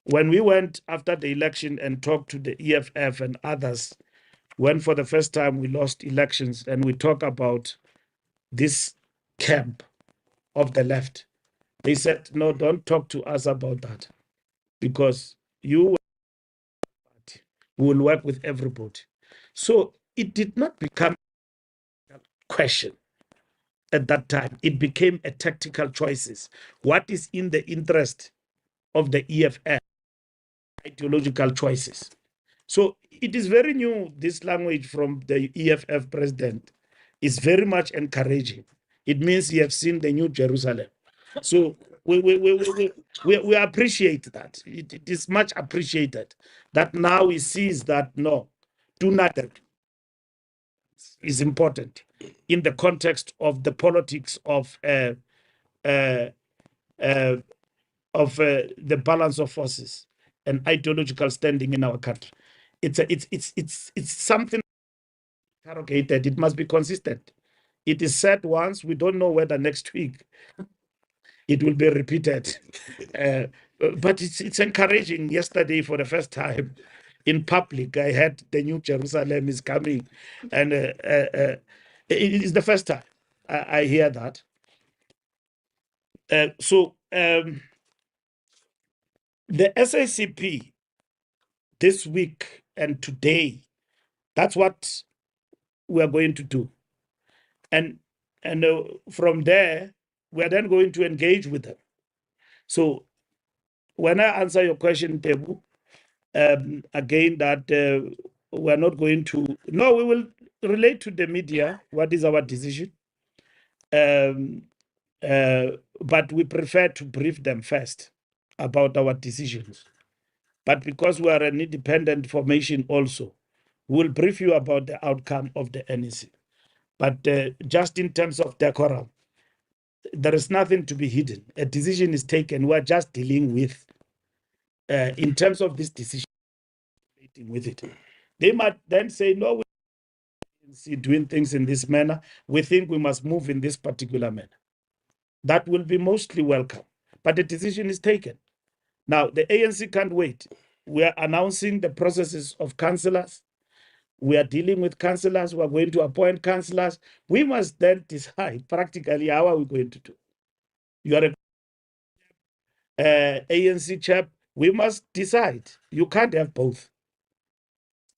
[SPEAKER 21] When we went after the election and talked to the EFF and others, when for the first time we lost elections and we talk about this camp of the left, they said, no, don't talk to us about that because you will work with everybody. So it did not become a question at that time. It became a tactical choices. What is in the interest of the EFF? Ideological choices. So it is very new, this language from the EFF president is very much encouraging. It means he has seen the new Jerusalem. So we appreciate that. It is much appreciated that now he sees that no, do nothing is important in the context of the politics of the balance of forces and ideological standing in our country. It's something interrogated. It must be consistent. It is said once. We don't know whether next week it will be repeated. But it's encouraging. Yesterday, for the first time in public, I heard the new Jerusalem is coming, and it is the first time I hear that. The SACP this week and today, that's what we are going to do. And from there, we are then going to engage with them. So when I answer your question, Tebu, again, that we're not going to, no, we will relate to the media what is our decision. But we prefer to brief them first about our decisions. But because we are an independent formation also, we'll brief you about the outcome of the NEC. But just in terms of decorum, there is nothing to be hidden. A decision is taken. We're just dealing with, in terms of this decision, with it. They might then say, no, we're doing things in this manner. We think we must move in this particular manner. That will be mostly welcome. But the decision is taken. Now, the ANC can't wait. We are announcing the processes of councillors. We are dealing with councillors. We are going to appoint councillors. We must then decide practically how are we going to do. You are a ANC chap. We must decide. You can't have both.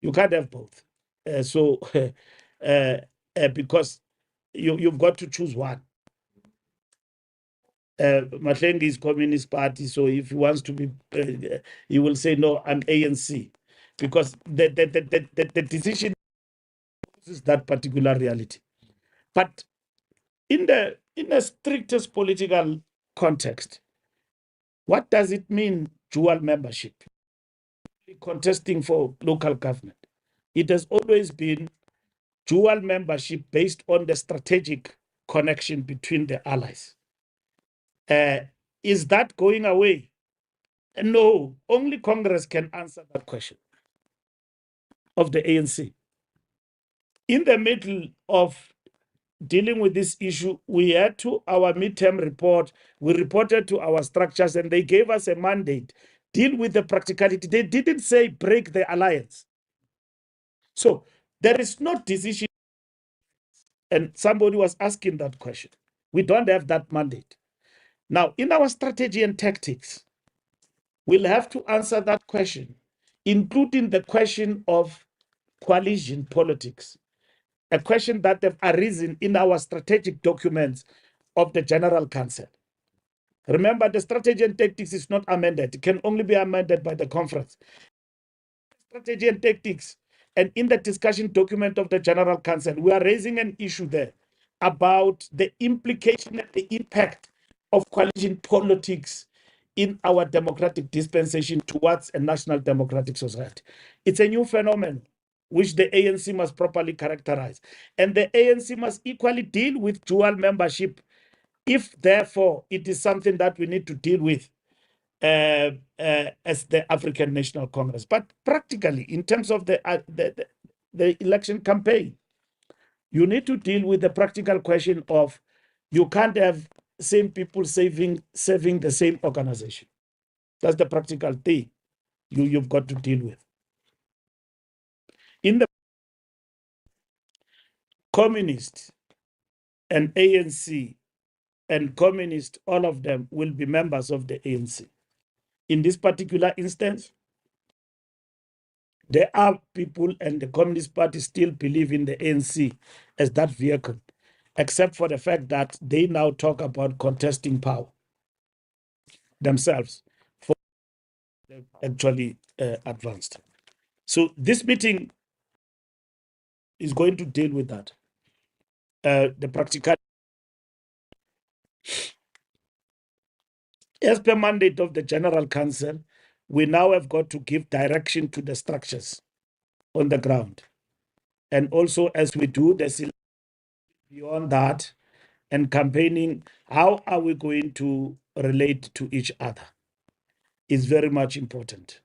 [SPEAKER 21] You can't have both. Because you've got to choose one. Mahlengi is Communist Party, so if he wants to be, he will say, no, I'm ANC. Because the decision is that particular reality. But in the strictest political context, what does it mean, dual membership? Contesting for local government. It has always been dual membership based on the strategic connection between the allies. Is that going away? No, only Congress can answer that question of the ANC. In the middle of dealing with this issue, we had to our midterm report, we reported to our structures and they gave us a mandate, deal with the practicality. They didn't say break the alliance. So there is no decision. And somebody was asking that question. We don't have that mandate. Now, in our strategy and tactics, we'll have to answer that question, including the question of coalition politics, a question that have arisen in our strategic documents of the General Council. Remember, the strategy and tactics is not amended. It can only be amended by the conference. Strategy and tactics, and in the discussion document of the General Council, we are raising an issue there about the implication and the impact of coalition politics in our democratic dispensation towards a national democratic society. It's a new phenomenon which the ANC must properly characterize. And the ANC must equally deal with dual membership if, therefore, it is something that we need to deal with as the African National Congress. But practically, in terms of the election campaign, you need to deal with the practical question of you can't have same people serving the same organization. That's the practical thing you've got to deal with. In the Communist and ANC and Communist, all of them will be members of the ANC. In this particular instance, there are people and the Communist Party still believe in the ANC as that vehicle, except for the fact that they now talk about contesting power themselves for actually advanced. So this meeting is going to deal with that. The practical, as per mandate of the General Council, we now have got to give direction to the structures on the ground. And also, as we do this beyond that and campaigning, how are we going to relate to each other is very much important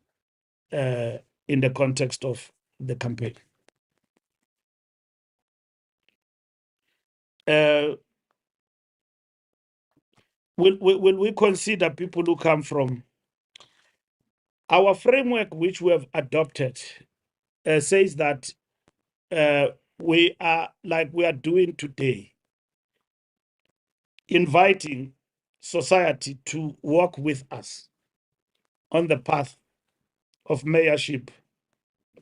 [SPEAKER 21] in the context of the campaign. Will we consider people who come from our framework, which we have adopted, says that we are, like we are doing today, inviting society to work with us on the path of mayorship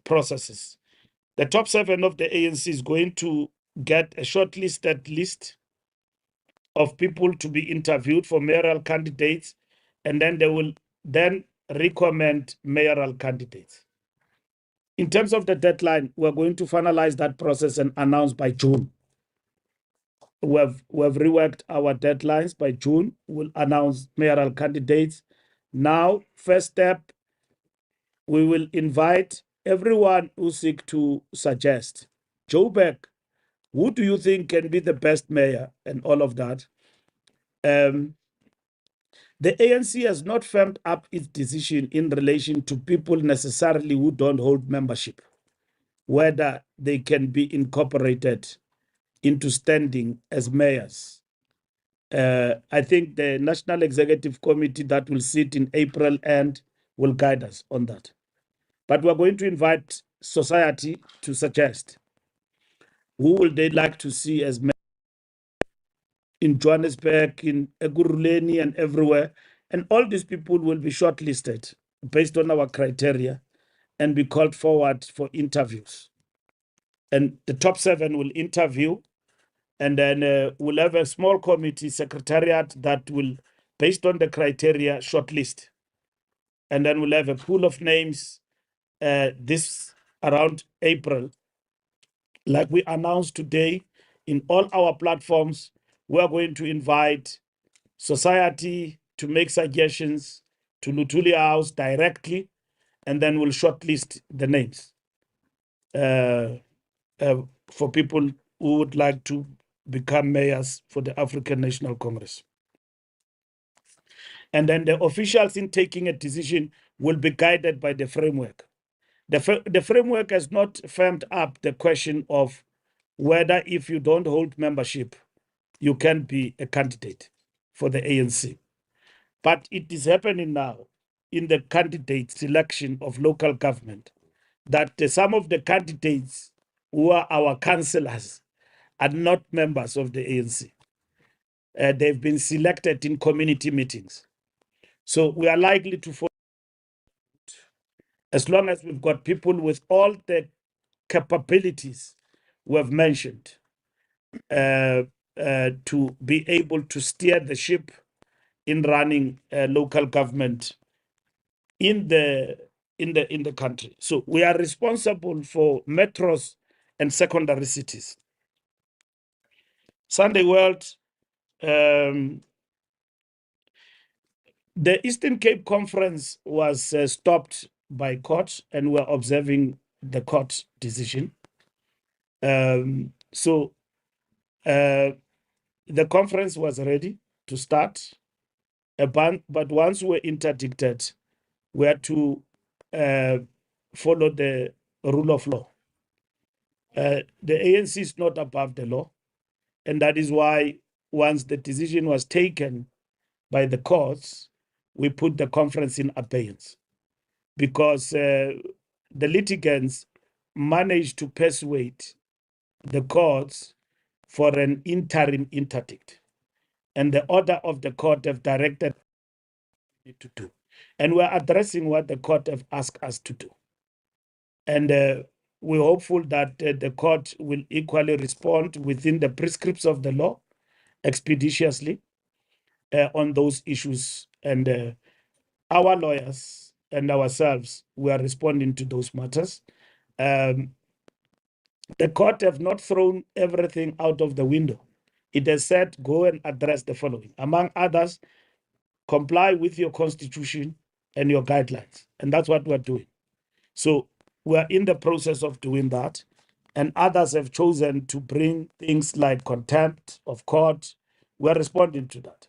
[SPEAKER 21] processes. The top 7 of the ANC is going to get a shortlisted list of people to be interviewed for mayoral candidates, and then they will then recommend mayoral candidates. In terms of the deadline, we're going to finalize that process and announce by June. We've reworked our deadlines. By June, we'll announce mayoral candidates. Now, first step, we will invite everyone who seek to suggest, Joburg, who do you think can be the best mayor, and all of that. The ANC has not firmed up its decision in relation to people necessarily who don't hold membership, whether they can be incorporated into standing as mayors. I think the National Executive Committee that will sit in April and will guide us on that. But we're going to invite society to suggest who will they like to see as mayors in Johannesburg, in Ekurhuleni, and everywhere. And all these people will be shortlisted based on our criteria and be called forward for interviews. And the top 7 will interview, and then we'll have a small committee secretariat that will, based on the criteria, shortlist. And then we'll have a pool of names this around April. Like we announced today, in all our platforms, we're going to invite society to make suggestions to Luthuli House directly, and then we'll shortlist the names for people who would like to become mayors for the African National Congress. And then the officials in taking a decision will be guided by the framework. The framework has not firmed up the question of whether, if you don't hold membership, you can be a candidate for the ANC. But it is happening now in the candidate selection of local government that some of the candidates who are our councillors are not members of the ANC. They've been selected in community meetings. So we are likely to follow, as long as we've got people with all the capabilities we have mentioned to be able to steer the ship in running local government in the country. So we are responsible for metros and secondary cities. Sunday World, the Eastern Cape Conference was stopped by court, and we're observing the court decision. So the conference was ready to start. But once we're interdicted, we had to follow the rule of law. The ANC is not above the law, and that is why once the decision was taken by the courts, we put the conference in abeyance, because the litigants managed to persuade the courts for an interim interdict, and the order of the court have directed to do, and we're addressing what the court have asked us to do, and we're hopeful that the court will equally respond within the prescripts of the law expeditiously on those issues, and our lawyers and ourselves, we are responding to those matters. The court have not thrown everything out of the window. It has said, go and address the following. Among others, comply with your constitution and your guidelines. And that's what we're doing. So we're in the process of doing that. And others have chosen to bring things like contempt of court. We're responding to that.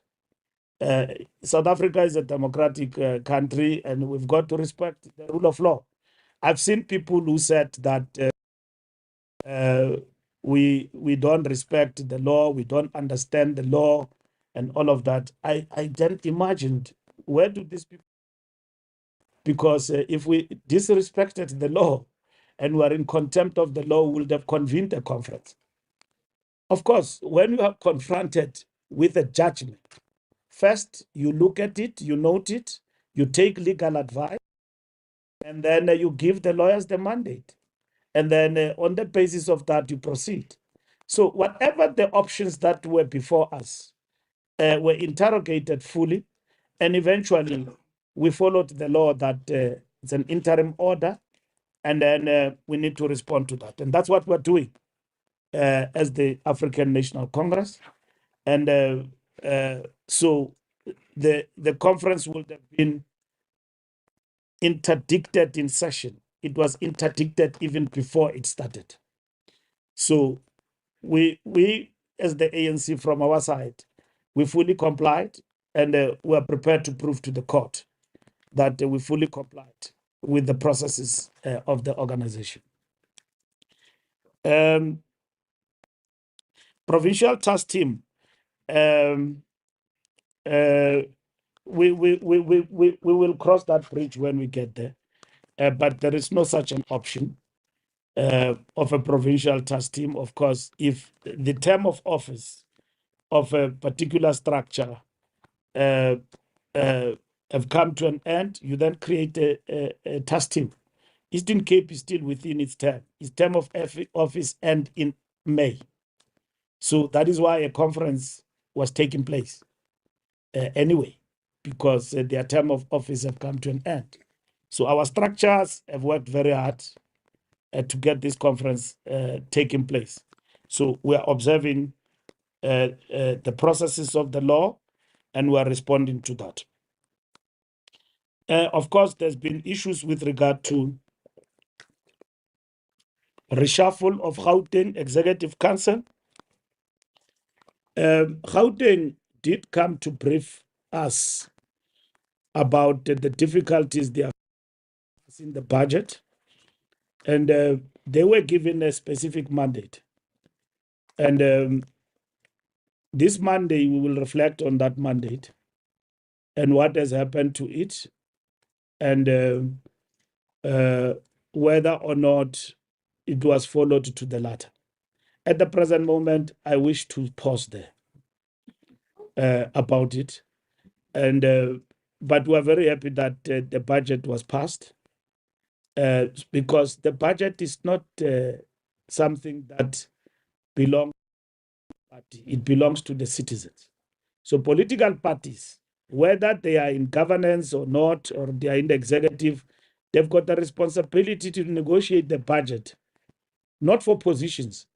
[SPEAKER 21] South Africa is a democratic country, and we've got to respect the rule of law. I've seen people who said that we don't respect the law, we don't understand the law, and all of that. I then imagined, where do these people? Because if we disrespected the law and were in contempt of the law, we would have convened a conference. Of course, when you are confronted with a judgment, first you look at it, you note it, you take legal advice, and then you give the lawyers the mandate. And then on the basis of that, you proceed. So whatever the options that were before us were interrogated fully, and eventually we followed the law that it's an interim order, and then we need to respond to that. And that's what we're doing as the African National Congress. And so the conference would have been interdicted in session. It was interdicted even before it started. So we as the ANC from our side, we fully complied, and we are prepared to prove to the court that we fully complied with the processes of the organization. Provincial task team. We will cross that bridge when we get there. But there is no such an option of a provincial task team. Of course, if the term of office of a particular structure have come to an end, you then create a task team. Eastern Cape is still within its term. Its term of office ends in May. So that is why a conference was taking place anyway, because their term of office have come to an end. So our structures have worked very hard to get this conference taking place. So we are observing the processes of the law, and we are responding to that. Of course, there's been issues with regard to reshuffle of Gauteng Executive Council. Gauteng did come to brief us about the difficulties they are in the budget, and they were given a specific mandate. And this Monday, we will reflect on that mandate and what has happened to it, and whether or not it was followed to the latter. At the present moment, I wish to pause there about it. And but we're very happy that the budget was passed, because the budget is not something that belongs to the party. It belongs to the citizens. So political parties, whether they are in governance or not, or they are in the executive, they've got the responsibility to negotiate the budget, not for positions,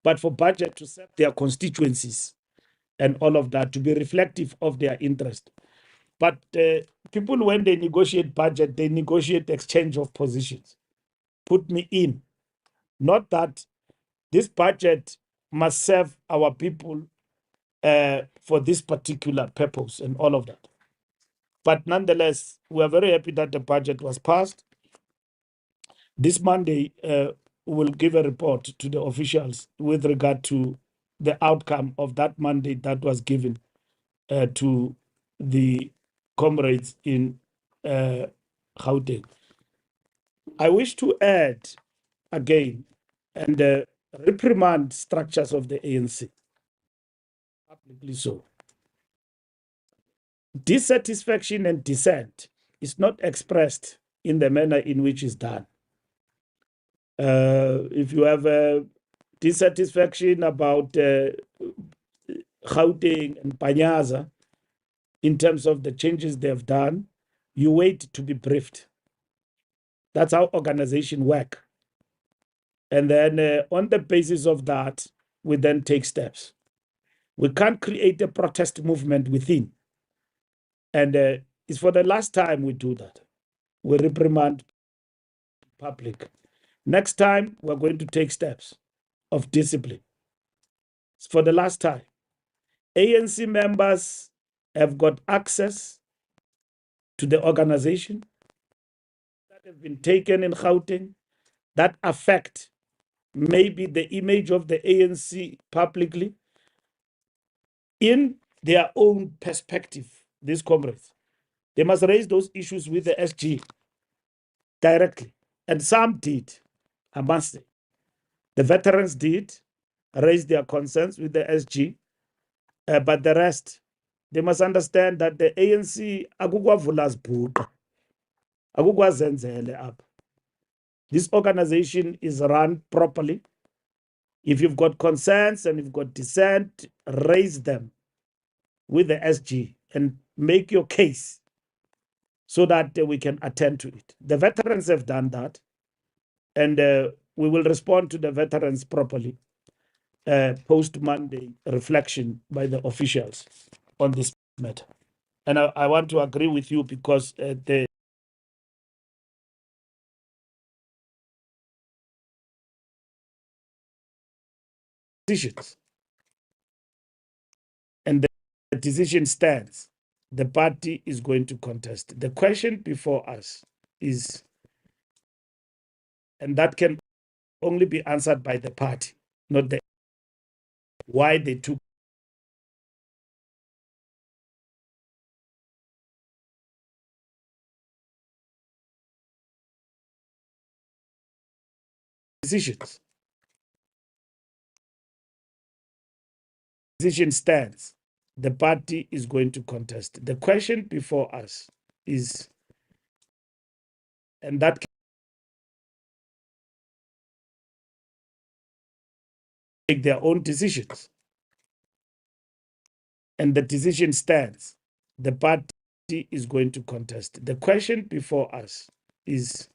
[SPEAKER 21] but for budget to serve their constituencies and all of that, to be reflective of their interest. But people, when they negotiate budget, they negotiate exchange of positions. Put me in. Not that this budget must serve our people for this particular purpose and all of that. But nonetheless, we are very happy that the budget was passed. This Monday, we'll give a report to the officials with regard to the outcome of that mandate that was given to the comrades in Gauteng. I wish to add again and reprimand structures of the ANC. Publicly so. Dissatisfaction and dissent is not expressed in the manner in which it's done. If you have a dissatisfaction about Gauteng and Panyaza in terms of the changes they've done, you wait to be briefed. That's how organizations work. And then on the basis of that, we then take steps. We can't create a protest movement within. And it's for the last time we do that. We reprimand public. Next time, we're going to take steps of discipline. It's for the last time. ANC members have got access to the organization that have been taken in Gauteng that affect maybe the image of the ANC publicly in their own perspective, these comrades. They must raise those issues with the SG directly. And some did, I must say. The veterans did raise their concerns with the SG, but the rest, they must understand that the ANC akukwavula's bhuqa, akukwazenzele apha. This organization is run properly. If you've got concerns and you've got dissent, raise them with the SG and make your case so that we can attend to it. The veterans have done that, and we will respond to the veterans properly post-Monday reflection by the officials on this matter. And I want to agree with you because the decisions and the decision stands. The party is going to contest. The question before us is, and that can only be answered by the party, not the why they took decisions. Decision stands. The party is going to contest. The question before us is, and that can make their own decisions. And the decision stands. The party is going to contest. The question before us is,